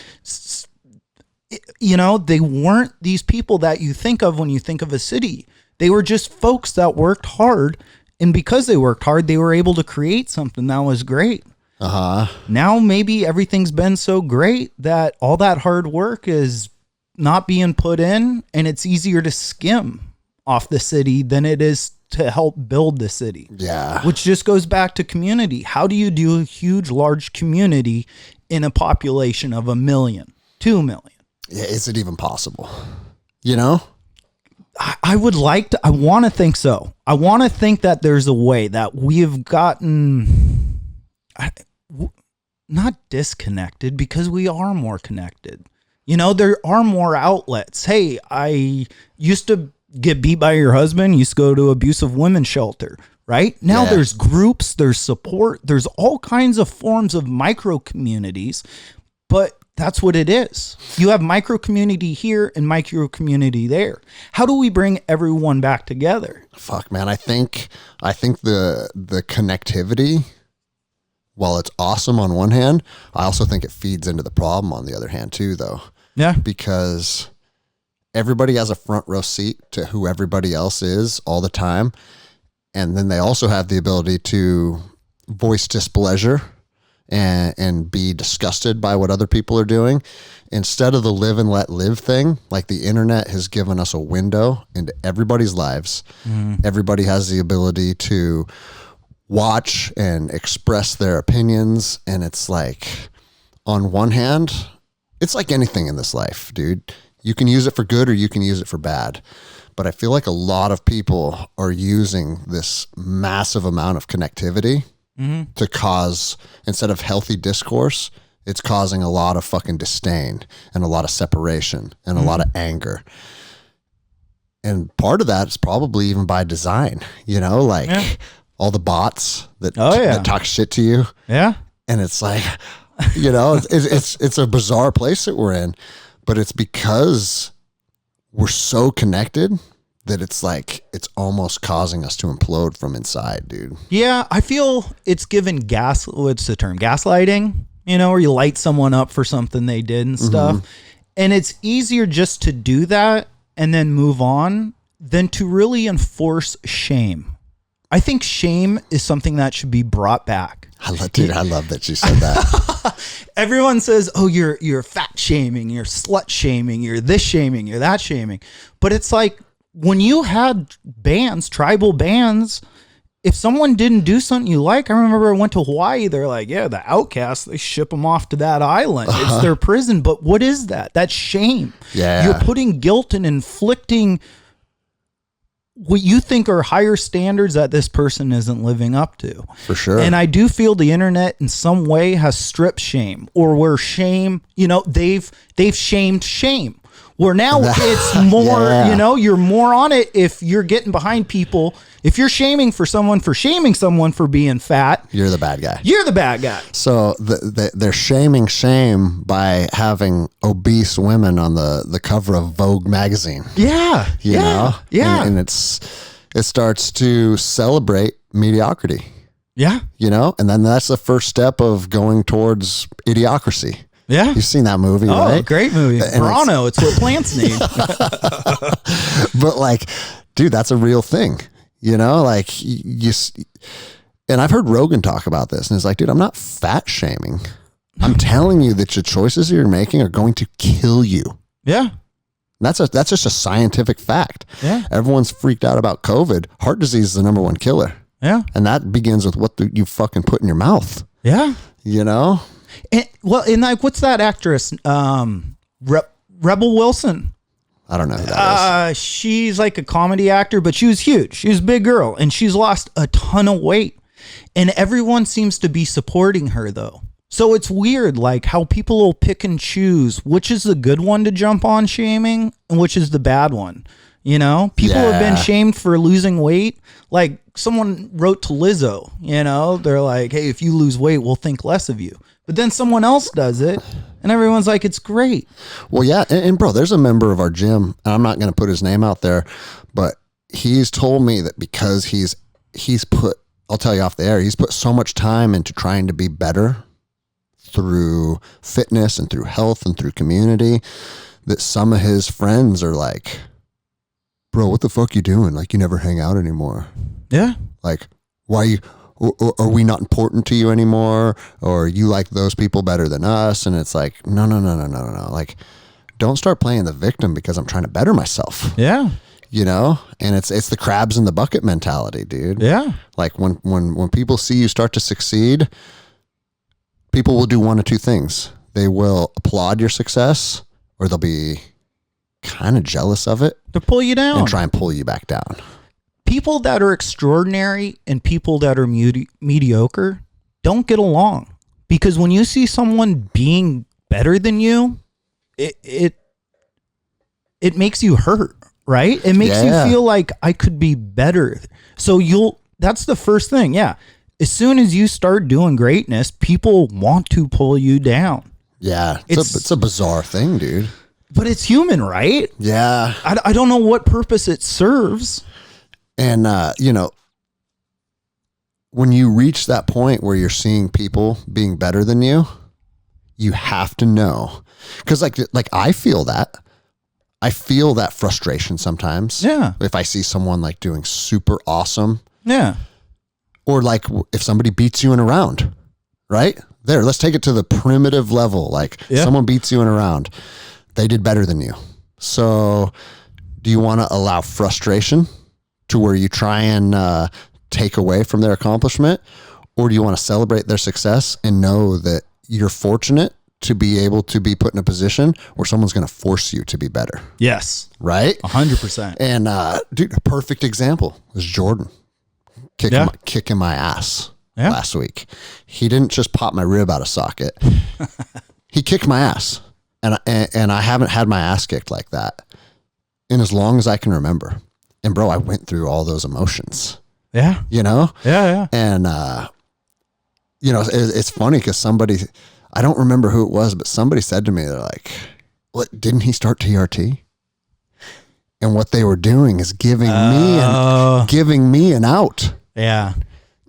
you know, they weren't these people that you think of when you think of a city. They were just folks that worked hard. And because they worked hard, they were able to create something that was great. Now maybe everything's been so great that all that hard work is not being put in, and it's easier to skim off the city than it is to help build the city. Yeah. Which just goes back to community. How do you do a huge, large community in a population of 1 million, 2 million? Yeah, is it even possible? You know? I would like to, I want to think so. I want to think that there's a way that we have gotten... not disconnected, because we are more connected. You know, there are more outlets. Hey, I used to get beat by your husband, used to go to abusive women's shelter, right? Now there's groups, there's support, there's all kinds of forms of micro communities, but that's what it is. You have micro community here and micro community there. How do we bring everyone back together? Fuck, man. I think the connectivity, while it's awesome on one hand, I also think it feeds into the problem on the other hand too, though. Yeah. Because everybody has a front row seat to who everybody else is all the time. And then they also have the ability to voice displeasure and be disgusted by what other people are doing. Instead of the live and let live thing, like the internet has given us a window into everybody's lives. Everybody has the ability to watch and express their opinions. And it's like, on one hand, it's like anything in this life, dude. You can use it for good or you can use it for bad. But I feel like a lot of people are using this massive amount of connectivity to cause, instead of healthy discourse, it's causing a lot of fucking disdain and a lot of separation and a lot of anger. And part of that is probably even by design, you know, like all the bots that, that talk shit to you. Yeah. And it's like, you know, it's a bizarre place that we're in, but it's because we're so connected that it's like, it's almost causing us to implode from inside, dude. Yeah. I feel it's given what's the term? Gaslighting, you know, where you light someone up for something they did and stuff. And it's easier just to do that and then move on than to really enforce shame. I think shame is something that should be brought back. I love that you said that. Everyone says, "Oh, you're fat shaming, you're slut shaming, you're this shaming, you're that shaming." But it's like when you had bands, tribal bands, if someone didn't do something you like, I remember I went to Hawaii, they're like, yeah, the outcasts, they ship them off to that island. It's their prison. But what is that? That's shame. Yeah. You're putting guilt and inflicting what you think are higher standards that this person isn't living up to. For sure. And I do feel the internet in some way has stripped shame, or where shame, they've shamed shame. Where now it's more, you're more on it if you're getting behind people. If you're shaming someone for being fat, you're the bad guy. You're the bad guy. So they're shaming shame by having obese women on the cover of Vogue magazine. Yeah. You know? Yeah. And it starts to celebrate mediocrity. Yeah. And then that's the first step of going towards idiocracy. Yeah. You've seen that movie, right? Oh, great movie. Toronto, it's what plants need. But like, dude, that's a real thing. Like and I've heard Rogan talk about this, and it's like, dude, I'm not fat shaming. I'm telling you that your choices you're making are going to kill you. Yeah. That's just a scientific fact. Yeah. Everyone's freaked out about COVID. Heart disease is the number one killer. Yeah. And that begins with what you fucking put in your mouth. Yeah. And like, what's that actress? Rebel Wilson. I don't know who that is. She's like a comedy actor, but she was huge. She was a big girl, and she's lost a ton of weight. And everyone seems to be supporting her, though. So it's weird, like how people will pick and choose which is the good one to jump on shaming and which is the bad one. People have been shamed for losing weight. Like someone wrote to Lizzo, they're like, hey, if you lose weight, we'll think less of you. But then someone else does it, and everyone's like, it's great. Well, yeah. And bro, there's a member of our gym, and I'm not going to put his name out there, but he's told me that because he's put, I'll tell you off the air, he's put so much time into trying to be better through fitness and through health and through community that some of his friends are like, bro, what the fuck you doing? Like, you never hang out anymore. Yeah. Like, why are we not important to you anymore? Or you like those people better than us? And it's like, no. Like, don't start playing the victim because I'm trying to better myself. Yeah. And it's the crabs in the bucket mentality, dude. Yeah. Like when people see you start to succeed, people will do one of two things. They will applaud your success, or they'll be kind of jealous of it to pull you down and try and pull you back down. People that are extraordinary and people that are mediocre don't get along, because when you see someone being better than you, it makes you hurt, right? It makes you feel like I could be better. So that's the first thing. Yeah. As soon as you start doing greatness, people want to pull you down. Yeah. It's a bizarre thing, dude. But it's human, right? Yeah. I don't know what purpose it serves. And, when you reach that point where you're seeing people being better than you, you have to know. Because like I feel that. I feel that frustration sometimes. Yeah. If I see someone like doing super awesome. Yeah. Or like if somebody beats you in a round, right? There, let's take it to the primitive level. Like someone beats you in a round. They did better than you. So do you want to allow frustration to where you try and take away from their accomplishment? Or do you want to celebrate their success and know that you're fortunate to be able to be put in a position where someone's going to force you to be better? Yes. Right? 100%. And dude, a perfect example is Jordan kicking my ass last week. He didn't just pop my rib out of socket. He kicked my ass. And I haven't had my ass kicked like that in as long as I can remember. And bro, I went through all those emotions. Yeah. Yeah. And, it's funny because somebody, I don't remember who it was, but somebody said to me, they're like, what, didn't he start TRT? And what they were doing is giving me an out. Yeah.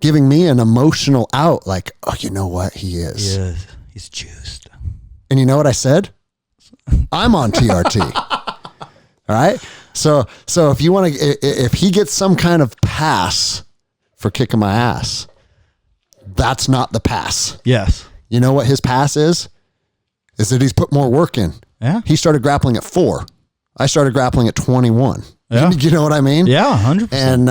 Giving me an emotional out. Like, oh, you know what? He is. Yeah. He's juiced. And you know what I said? I'm on TRT. All right. So if you want to, if he gets some kind of pass for kicking my ass, that's not the pass. Yes. You know what his pass is? Is that he's put more work in. Yeah. He started grappling at 4. I started grappling at 21. Yeah. You know what I mean? Yeah, 100%. And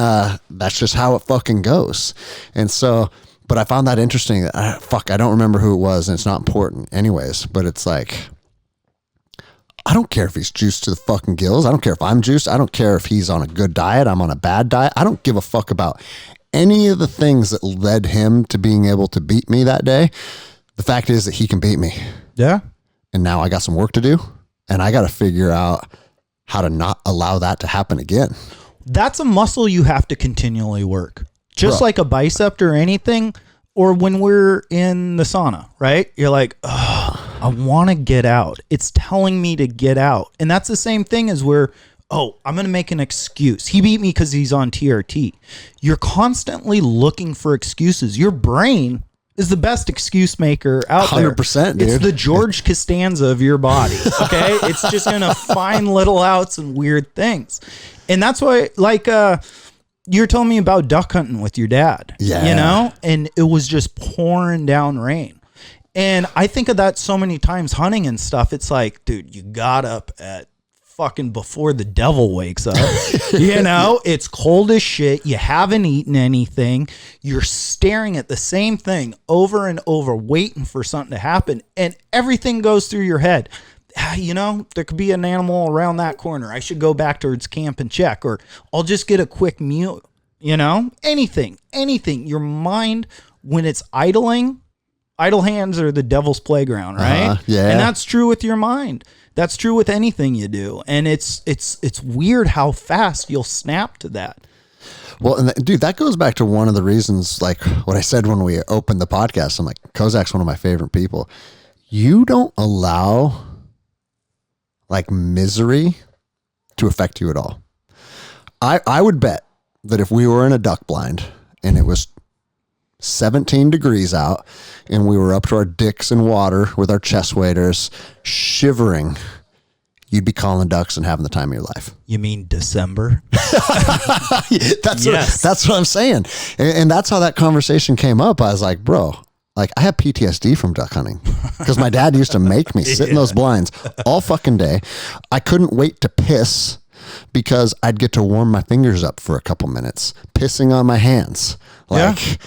that's just how it fucking goes. And so, but I found that interesting. I don't remember who it was, and it's not important anyways, but it's like, I don't care if he's juiced to the fucking gills. I don't care if I'm juiced. I don't care if he's on a good diet. I'm on a bad diet. I don't give a fuck about any of the things that led him to being able to beat me that day. The fact is that he can beat me. Yeah. And now I got some work to do, and I got to figure out how to not allow that to happen again. That's a muscle you have to continually work. Just like a bicep or anything, or when we're in the sauna, right? You're like, oh, I want to get out. It's telling me to get out. And that's the same thing as where, oh, I'm going to make an excuse. He beat me because he's on TRT. You're constantly looking for excuses. Your brain is the best excuse maker out there. 100%, dude. It's the George Costanza of your body, okay? It's just going to find little outs and weird things. And that's why, like, you're telling me about duck hunting with your dad, you know? And it was just pouring down rain. And I think of that so many times hunting and stuff. It's like, dude, you got up at fucking before the devil wakes up. You know, it's cold as shit. You haven't eaten anything. You're staring at the same thing over and over, waiting for something to happen. And everything goes through your head. You know, there could be an animal around that corner. I should go back towards camp and check, or I'll just get a quick meal. You know, anything. Your mind, when it's idle hands are the devil's playground, right? Yeah. And that's true with your mind. That's true with anything you do. And it's weird how fast you'll snap to that. Well, and dude, that goes back to one of the reasons, like what I said when we opened the podcast. I'm like, Kozak's one of my favorite people. You don't allow like misery to affect you at all. I would bet that if we were in a duck blind and it was 17 degrees out and we were up to our dicks in water with our chest waders shivering, you'd be calling ducks and having the time of your life. You mean December? That's what I'm saying. And that's how that conversation came up. I was like, bro, like I have PTSD from duck hunting because my dad used to make me sit in those blinds all fucking day. I couldn't wait to piss because I'd get to warm my fingers up for a couple minutes, pissing on my hands. Like,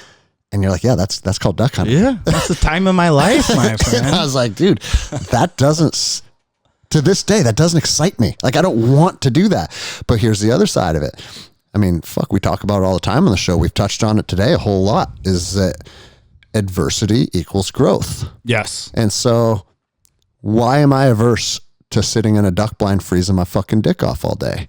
and you're like, yeah, that's called duck hunting. Yeah, that's the time of my life, my friend. I was like, dude, that doesn't, to this day, that doesn't excite me. Like, I don't want to do that. But here's the other side of it. I mean, fuck, we talk about it all the time on the show. We've touched on it today a whole lot, is that adversity equals growth. Yes. And so why am I averse to sitting in a duck blind freezing my fucking dick off all day?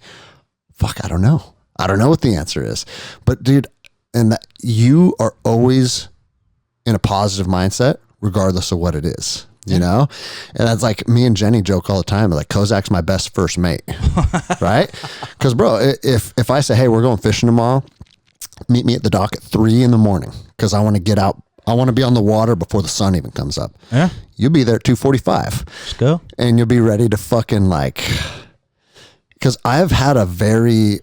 Fuck, I don't know. I don't know what the answer is. But dude, and that you are always in a positive mindset, regardless of what it is, you know? And that's like me and Jenny joke all the time, like Kozak's my best first mate, right? Because bro, if I say, hey, we're going fishing tomorrow, meet me at the dock at 3 a.m. because I want to get out. I want to be on the water before the sun even comes up. Yeah. You'll be there at 2:45. Let's go. And you'll be ready to fucking like, because I've had a very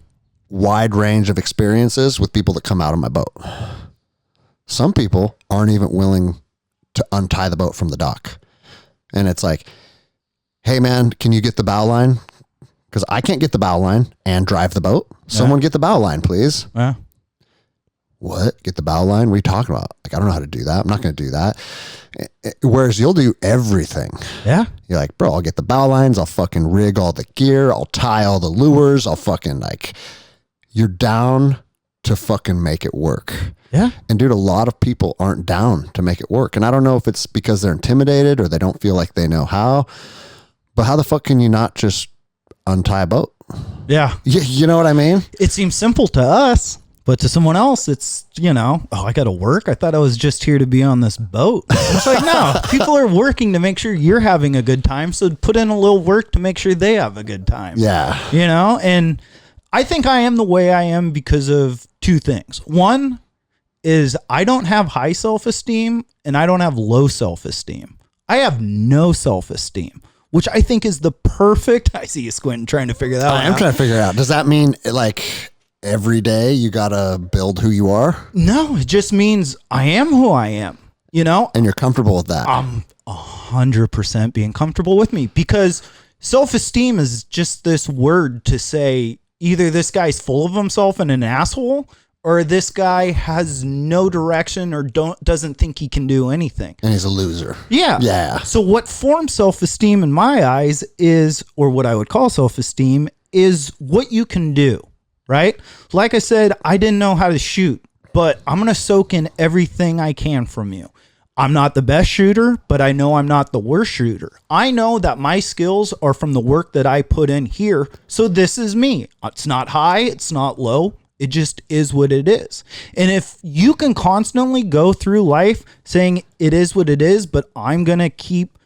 wide range of experiences with people that come out of my boat. Some people aren't even willing to untie the boat from the dock. And it's like, hey man, can you get the bow line? Because I can't get the bow line and drive the boat. Someone get the bow line, please. Yeah. What? Get the bow line? What are you talking about? Like, I don't know how to do that. I'm not going to do that. Whereas you'll do everything. Yeah. You're like, bro, I'll get the bow lines. I'll fucking rig all the gear. I'll tie all the lures. I'll fucking like, you're down to fucking make it work. Yeah. And dude, a lot of people aren't down to make it work. And I don't know if it's because they're intimidated or they don't feel like they know how, but how the fuck can you not just untie a boat? Yeah. You know what I mean? It seems simple to us, but to someone else, it's, you know, oh, I got to work. I thought I was just here to be on this boat. It's like, no, people are working to make sure you're having a good time. So put in a little work to make sure they have a good time. Yeah. You know, and I think I am the way I am because of two things. One is I don't have high self-esteem and I don't have low self-esteem. I have no self-esteem, which I think is the perfect. I see you squinting trying to figure that out. I'm trying to figure it out. Does that mean like every day you got to build who you are? No, it just means I am who I am. you know? And you're comfortable with that. 100% being comfortable with me, because self-esteem is just this word to say either this guy's full of himself and an asshole, or this guy has no direction or doesn't think he can do anything. And he's a loser. Yeah. Yeah. So what forms self-esteem in my eyes is, or what I would call self-esteem, is what you can do, right? Like I said, I didn't know how to shoot, but I'm going to soak in everything I can from you. I'm not the best shooter, but I know I'm not the worst shooter. I know that my skills are from the work that I put in here. So this is me. It's not high. It's not low. It just is what it is. And if you can constantly go through life saying it is what it is, but I'm going to keep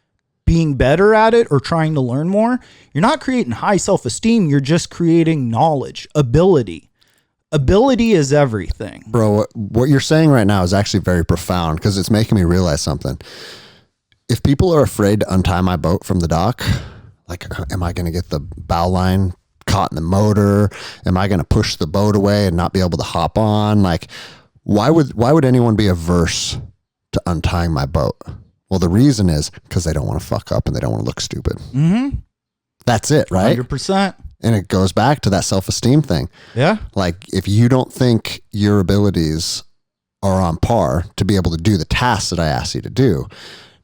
being better at it or trying to learn more, you're not creating high self-esteem. You're just creating knowledge, ability. Ability is everything. Bro, what you're saying right now is actually very profound, because it's making me realize something. If people are afraid to untie my boat from the dock, like, am I going to get the bow line caught in the motor? Am I going to push the boat away and not be able to hop on? Like, why would anyone be averse to untying my boat? Well, the reason is because they don't want to fuck up and they don't want to look stupid. Mm-hmm. That's it, right? 100%. And it goes back to that self-esteem thing. Yeah. Like, if you don't think your abilities are on par to be able to do the tasks that I asked you to do,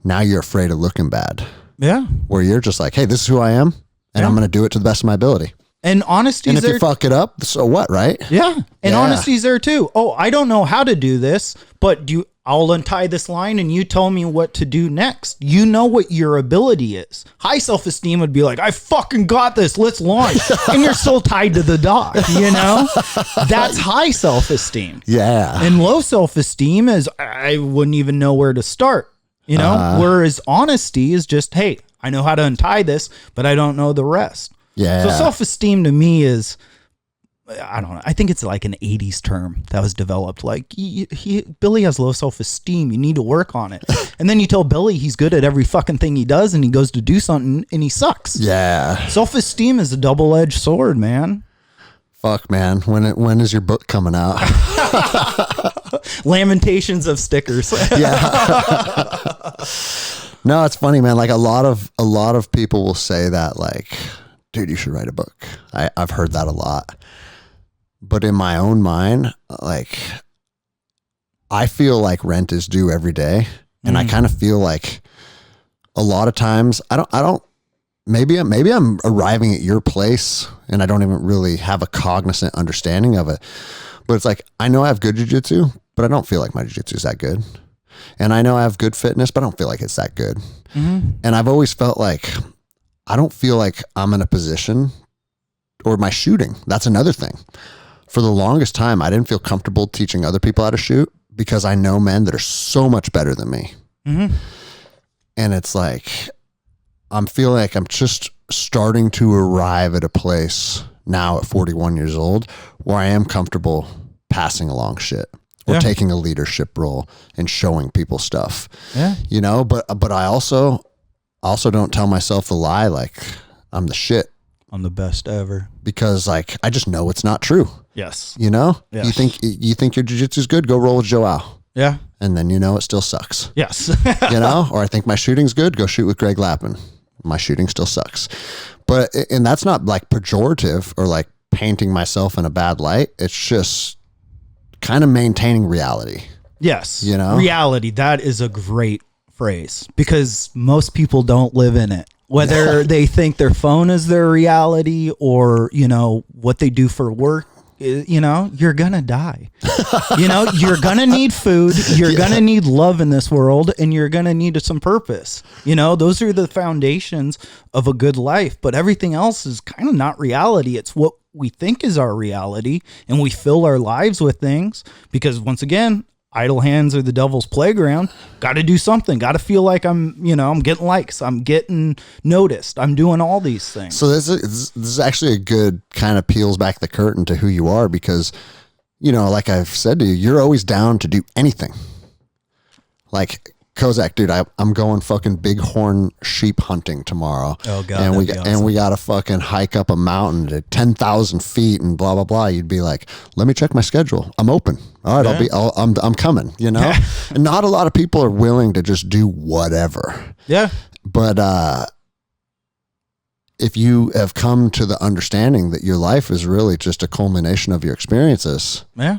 now you're afraid of looking bad. Yeah. Where you're just like, hey, this is who I am, and I'm going to do it to the best of my ability. And honesty. And if you fuck it up, so what, right? Yeah. And Yeah. honesty's there too. Oh, I don't know how to do this, but I'll untie this line and you tell me what to do next. You know what your ability is. High self-esteem would be like, I fucking got this. Let's launch. And you're still tied to the dock, you know? That's high self-esteem. Yeah. And low self-esteem is, I wouldn't even know where to start, you know? Whereas honesty is just, hey, I know how to untie this, but I don't know the rest. Yeah. So self-esteem to me is, I don't know. I think it's like an 80s term that was developed. Like, Billy has low self-esteem. You need to work on it. And then you tell Billy he's good at every fucking thing he does, and he goes to do something and he sucks. Yeah. Self-esteem is a double-edged sword, man. Fuck, man. When is your book coming out? Lamentations of stickers. Yeah. No, it's funny, man. Like, a lot of people will say that, like, dude, you should write a book. I've heard that a lot. But in my own mind, like, I feel like rent is due every day. And I kind of feel like a lot of times maybe I'm arriving at your place and I don't even really have a cognizant understanding of it. But it's like, I know I have good jiu-jitsu, but I don't feel like my jiu-jitsu is that good. And I know I have good fitness, but I don't feel like it's that good. Mm-hmm. And I've always felt like, I don't feel like I'm in a position, or my shooting. That's another thing. For the longest time, I didn't feel comfortable teaching other people how to shoot because I know men that are so much better than me. Mm-hmm. And it's like, I'm feeling like I'm just starting to arrive at a place now at 41 years old where I am comfortable passing along shit or taking a leadership role and showing people stuff. Yeah. You know, but I also don't tell myself the lie like I'm the shit. I'm the best ever. Because, like, I just know it's not true. Yes. You know? Yes. You think your jiu-jitsu is good? Go roll with Joao. Yeah. And then you know it still sucks. Yes. You know? Or I think my shooting's good. Go shoot with Greg Lappin. My shooting still sucks. And that's not like pejorative or like painting myself in a bad light. It's just kind of maintaining reality. Yes. You know? Reality. That is a great phrase because most people don't live in it. Whether they think their phone is their reality or, you know, what they do for work, you know, you're going to die. You know, you're going to need food. You're going to need love in this world and you're going to need some purpose. You know, those are the foundations of a good life. But everything else is kind of not reality. It's what we think is our reality and we fill our lives with things because once again, idle hands are the devil's playground. Got to do something. Got to feel like I'm getting likes. I'm getting noticed. I'm doing all these things. So this is actually a good kind of peels back the curtain to who you are because, you know, like I've said to you, you're always down to do anything. Like Kozak, dude, I'm going fucking bighorn sheep hunting tomorrow. Oh god. And we got to fucking hike up a mountain to 10,000 feet and blah, blah, blah. You'd be like, let me check my schedule. I'm open. All right. I'm coming, you know? Yeah. And not a lot of people are willing to just do whatever. Yeah. But, if you have come to the understanding that your life is really just a culmination of your experiences, Yeah.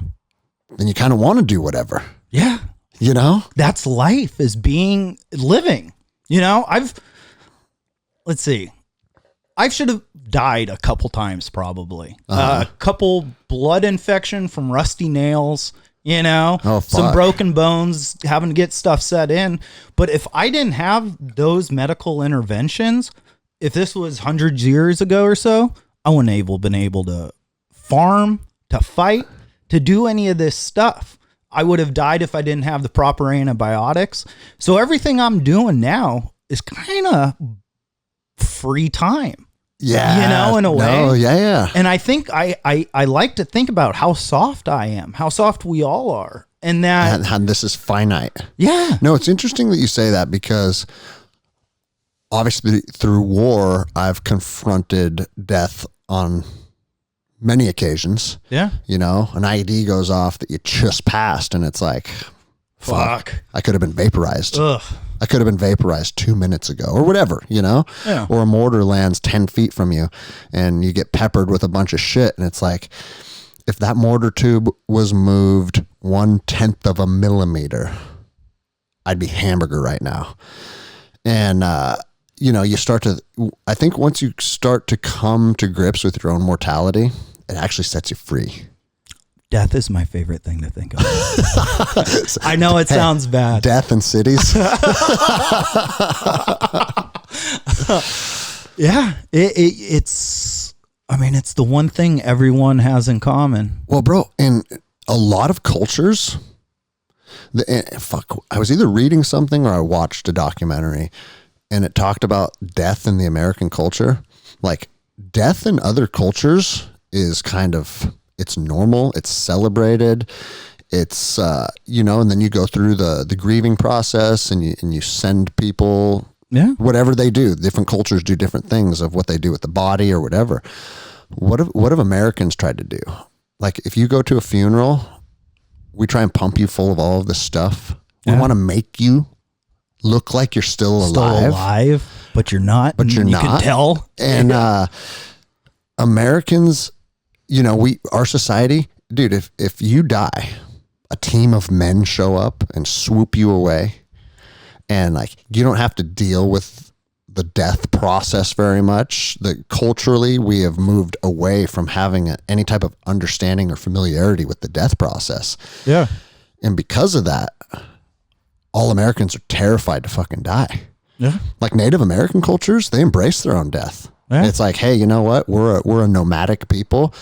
then you kind of want to do whatever, Yeah. you know? That's life, is living. You know, let's see. I should have died a couple times probably. A couple blood infection from rusty nails, you know, some broken bones, having to get stuff set in. But if I didn't have those medical interventions, if this was hundreds of years ago or so, I wouldn't have been able to farm, to fight, to do any of this stuff. I would have died if I didn't have the proper antibiotics. So everything I'm doing now is kind of free time. Yeah. You know, in a way. No, yeah. And I think I like to think about how soft I am, how soft we all are. And that. And this is finite. Yeah. No, it's interesting that you say that, because obviously through war, I've confronted death on many occasions. Yeah. You know, an IED goes off that you just passed, and it's like, fuck. I could have been vaporized. Ugh. I could have been vaporized 2 minutes ago, or whatever, you know? Yeah. Or a mortar lands 10 feet from you and you get peppered with a bunch of shit. And it's like, if that mortar tube was moved 1/10 of a millimeter, I'd be hamburger right now. And, you know, I think once you start to come to grips with your own mortality, it actually sets you free. Death is my favorite thing to think of. I know it sounds bad. Death in cities. Yeah. It's the one thing everyone has in common. Well, bro, in a lot of cultures, I was either reading something or I watched a documentary, and it talked about death in the American culture. Like, death in other cultures is kind of, it's normal, it's celebrated, it's, you know, and then you go through the grieving process, and you send people, whatever they do. Different cultures do different things of what they do with the body or whatever. What have Americans tried to do? Like, if you go to a funeral, we try and pump you full of all of this stuff. We want to make you look like you're still alive, but you're not. But you're not. You can tell. And Americans, you know, our society, dude, if you die, a team of men show up and swoop you away, and like, you don't have to deal with the death process very much. Culturally, we have moved away from having any type of understanding or familiarity with the death process. Yeah. And because of that, all Americans are terrified to fucking die. Yeah. Like Native American cultures, they embrace their own death. Yeah. It's like, hey, you know what? We're a nomadic people.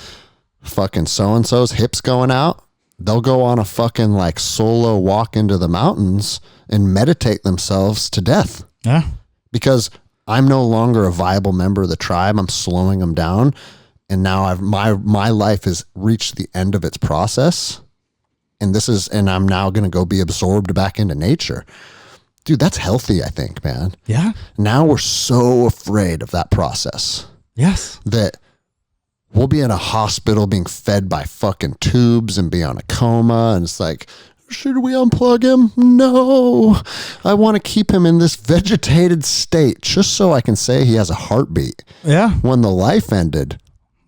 Fucking so-and-so's hips going out. They'll go on a fucking like solo walk into the mountains and meditate themselves to death. Yeah. Because I'm no longer a viable member of the tribe. I'm slowing them down. And now my life has reached the end of its process. And I'm now going to go be absorbed back into nature. Dude, that's healthy, I think, man. Yeah. Now we're so afraid of that process. Yes. That we'll be in a hospital being fed by fucking tubes and be on a coma. And it's like, should we unplug him? No. I want to keep him in this vegetated state just so I can say he has a heartbeat. Yeah. When the life ended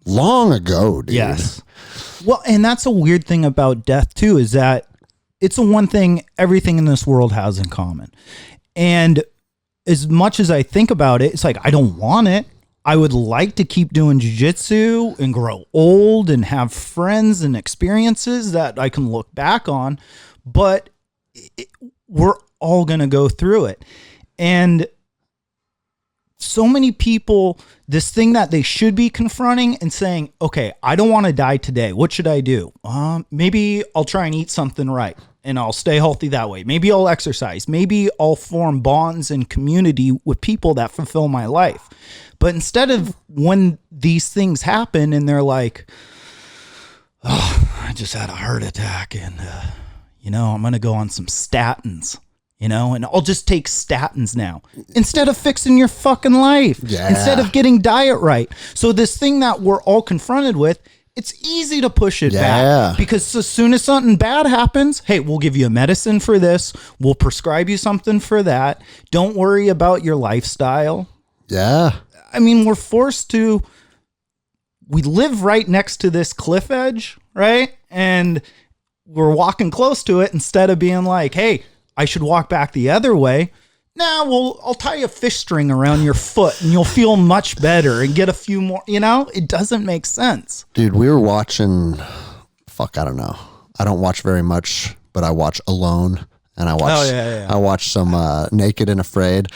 long ago, dude. Yes. Well, and that's a weird thing about death too, is that it's the one thing everything in this world has in common. And as much as I think about it, it's like, I don't want it. I would like to keep doing jiu-jitsu and grow old and have friends and experiences that I can look back on, but we're all going to go through it. And so many people, this thing that they should be confronting and saying, okay, I don't want to die today. What should I do? Maybe I'll try and eat something right and I'll stay healthy that way. Maybe I'll exercise. Maybe I'll form bonds and community with people that fulfill my life. But instead of when these things happen and they're like, oh, I just had a heart attack and, I'm going to go on some statins. and I'll just take statins now instead of fixing your fucking life, instead of getting diet right. So this thing that we're all confronted with, it's easy to push it back because as soon as something bad happens, hey, we'll give you a medicine for this. We'll prescribe you something for that. Don't worry about your lifestyle. Yeah. I mean, we live right next to this cliff edge, right? And we're walking close to it instead of being like, hey, I should walk back the other way. Nah, I'll tie a fish string around your foot and you'll feel much better and get a few more, it doesn't make sense. Dude, we were watching, I don't know. I don't watch very much, but I watch Alone and I watch some Naked and Afraid.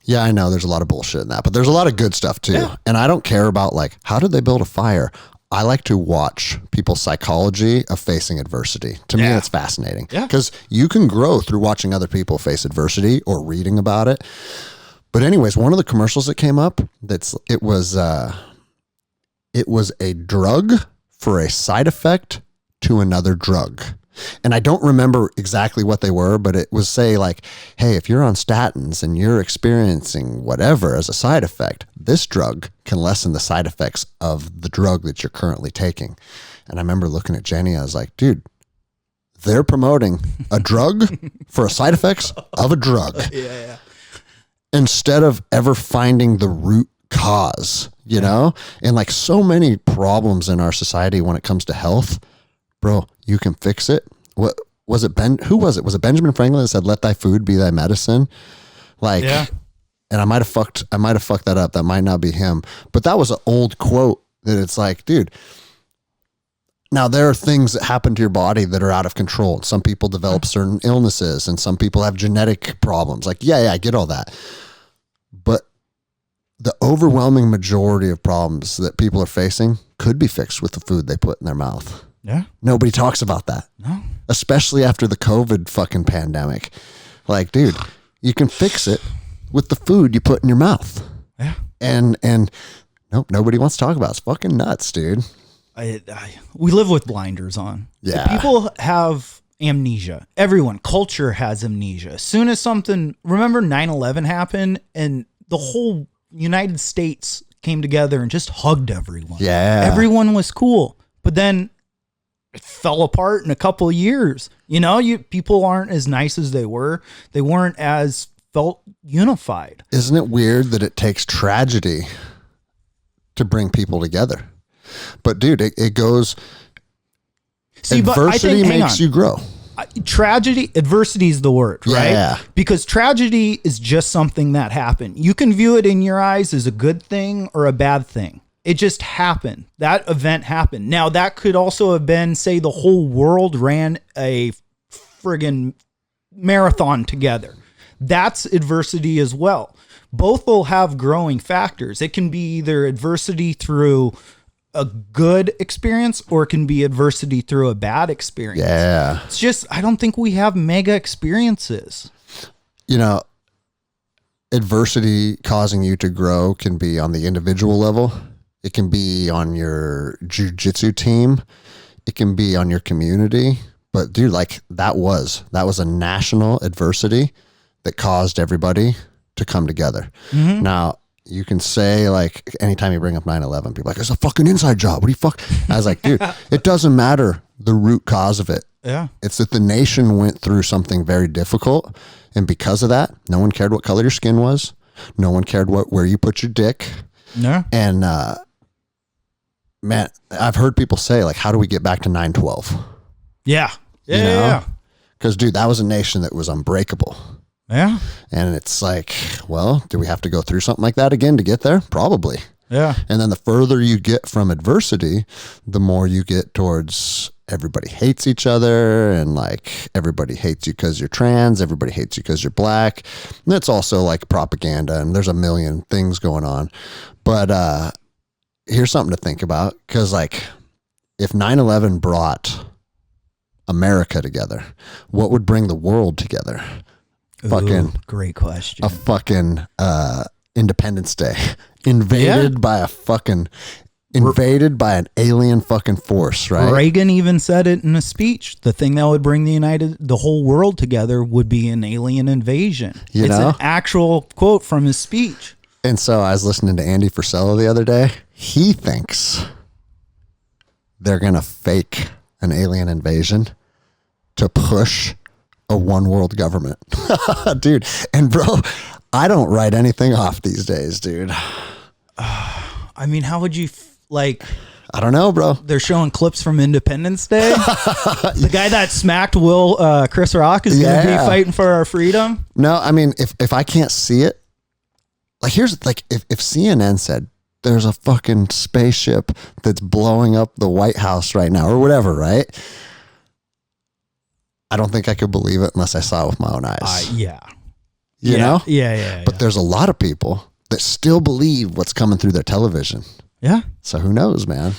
Yeah, I know there's a lot of bullshit in that, but there's a lot of good stuff too. Yeah. And I don't care about how did they build a fire? I like to watch people's psychology of facing adversity. To me, that's fascinating because you can grow through watching other people face adversity or reading about it. But anyways, one of the commercials that came up, it was a drug for a side effect to another drug. And I don't remember exactly what they were, but it was say hey, if you're on statins and you're experiencing whatever as a side effect, this drug can lessen the side effects of the drug that you're currently taking. And I remember looking at Jenny, I was like, dude, they're promoting a drug for a side effects of a drug. Yeah. Instead of ever finding the root cause, and so many problems in our society when it comes to health, bro, you can fix it. What was it? Who was it? Was it Benjamin Franklin that said, "Let thy food be thy medicine"? And I might have fucked that up. That might not be him, but that was an old quote that it's dude, now there are things that happen to your body that are out of control. Some people develop certain illnesses and some people have genetic problems. I get all that. But the overwhelming majority of problems that people are facing could be fixed with the food they put in their mouth. Yeah. Nobody talks about that. No. Especially after the COVID fucking pandemic. Dude, you can fix it with the food you put in your mouth. Yeah. And nope, nobody wants to talk about it. It's fucking nuts, dude. We live with blinders on. Yeah. So people have amnesia. Culture has amnesia. As soon as remember 9/11 happened and the whole United States came together and just hugged everyone. Yeah. Everyone was cool. But then it fell apart in a couple of years. People aren't as nice as they were. They weren't as felt unified. Isn't it weird that it takes tragedy to bring people together? But dude, it goes. Adversity makes you grow. Adversity is the word, right? Yeah. Because tragedy is just something that happened. You can view it in your eyes as a good thing or a bad thing. It just happened. That event happened. Now, that could also have been, say, the whole world ran a friggin' marathon together. That's adversity as well. Both will have growing factors. It can be either adversity through a good experience or it can be adversity through a bad experience. Yeah. It's just, I don't think we have mega experiences. Adversity causing you to grow can be on the individual level. It can be on your jiu-jitsu team. It can be on your community. But dude, that was a national adversity that caused everybody to come together. Mm-hmm. Now, you can say anytime you bring up 9/11, people are it's a fucking inside job. What do you fuck? I was like, dude, it doesn't matter the root cause of it. Yeah. It's that the nation went through something very difficult. And because of that, no one cared what color your skin was. No one cared where you put your dick. No. And, man, I've heard people say how do we get back to 9/12? Yeah. Yeah. Because dude, that was a nation that was unbreakable. Yeah. And it's well, do we have to go through something like that again to get there? Probably. Yeah. And then the further you get from adversity, the more you get towards everybody hates each other and everybody hates you because you're trans. Everybody hates you because you're black. And that's also propaganda and there's a million things going on. But here's something to think about because if 9/11 brought America together, what would bring the world together? Ooh, great question. A fucking Independence Day invaded by a fucking invaded by an alien fucking force, right? Reagan even said it in a speech. The thing that would bring the whole world together would be an alien invasion. It's an actual quote from his speech. And so I was listening to Andy Frisella the other day. He thinks they're going to fake an alien invasion to push a one world government. Dude. And bro, I don't write anything off these days, dude. I mean, how would you I don't know, bro. They're showing clips from Independence Day. The guy that smacked Chris Rock is going to be fighting for our freedom. No, I mean, if I can't see it, like here's like if CNN said there's a fucking spaceship that's blowing up the White House right now or whatever, right? I don't think I could believe it unless I saw it with my own eyes. Yeah. You know? Yeah. But there's a lot of people that still believe what's coming through their television. Yeah. So who knows, man?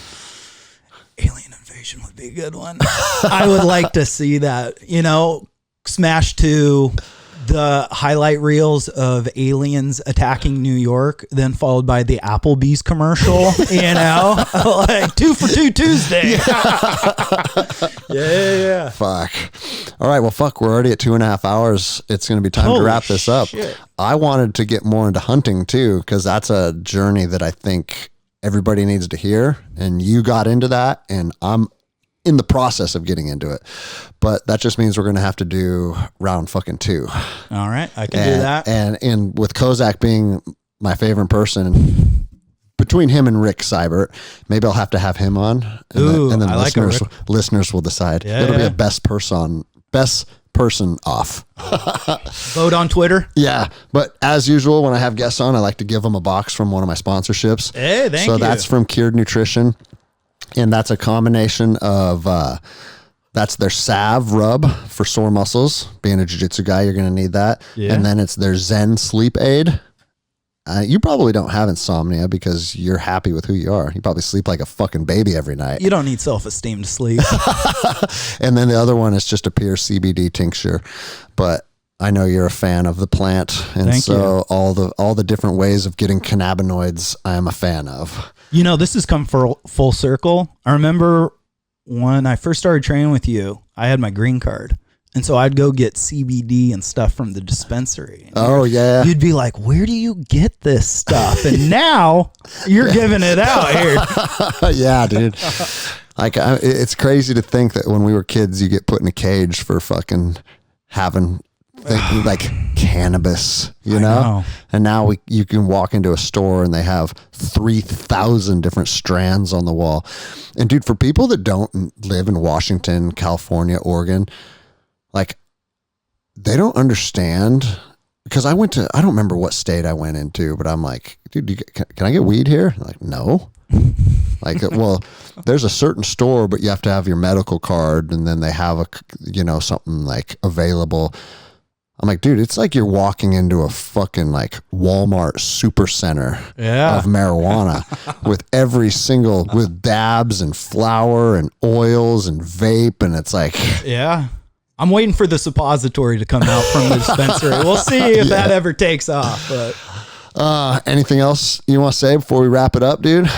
Alien invasion would be a good one. I would like to see that, smash to the highlight reels of aliens attacking New York, then followed by the Applebee's commercial, like 2 for $2 Tuesday. Yeah. Fuck. All right. Well, fuck. We're already at 2.5 hours. It's going to be time to wrap this up. Shit. I wanted to get more into hunting too, because that's a journey that I think everybody needs to hear. And you got into that, and I'm in the process of getting into it, but that just means we're going to have to do round fucking 2. All right. I can do that. And with Kozak being my favorite person, between him and Rick Seibert, maybe I'll have to have him on, and then listeners will decide. It'll be a best person off. Vote on Twitter. Yeah. But as usual, when I have guests on, I like to give them a box from one of my sponsorships. Hey, thank you. So that's from Cured Nutrition. And that's a combination of, that's their salve rub for sore muscles. Being a jiu-jitsu guy, you're going to need that. Yeah. And then it's their Zen sleep aid. You probably don't have insomnia because you're happy with who you are. You probably sleep like a fucking baby every night. You don't need self-esteem to sleep. And then the other one is just a pure CBD tincture. But I know you're a fan of the plant. And all the different ways of getting cannabinoids, I am a fan of. This has come full circle. I remember when I first started training with you, I had my green card. And so I'd go get CBD and stuff from the dispensary. Oh, yeah. You'd be like, where do you get this stuff? And now you're giving it out here. Yeah, dude. It's crazy to think that when we were kids, you get put in a cage for fucking having like cannabis, you know? And now you can walk into a store and they have 3,000 different strands on the wall. And dude, for people that don't live in Washington, California, Oregon, like they don't understand, because I don't remember what state I went into, but I'm like, dude, can I get weed here? Like, no. Like, well, there's a certain store, but you have to have your medical card, and then they have something like available. I'm like, dude, it's like you're walking into a fucking like Walmart super center of marijuana with with dabs and flour and oils and vape. And it's like, I'm waiting for the suppository to come out from the dispensary. We'll see if that ever takes off. But anything else you want to say before we wrap it up, dude?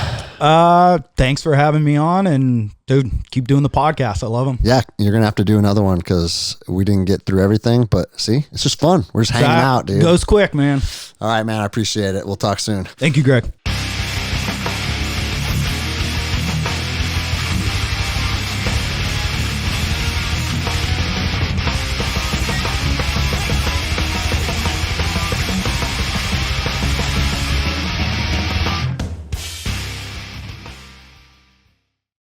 Thanks for having me on, and dude, keep doing the podcast. I love them. Yeah, you're gonna have to do another one because we didn't get through everything. But see, it's just fun. We're just hanging out, dude. Goes quick, man. All right, man. I appreciate it. We'll talk soon. Thank you, Greg.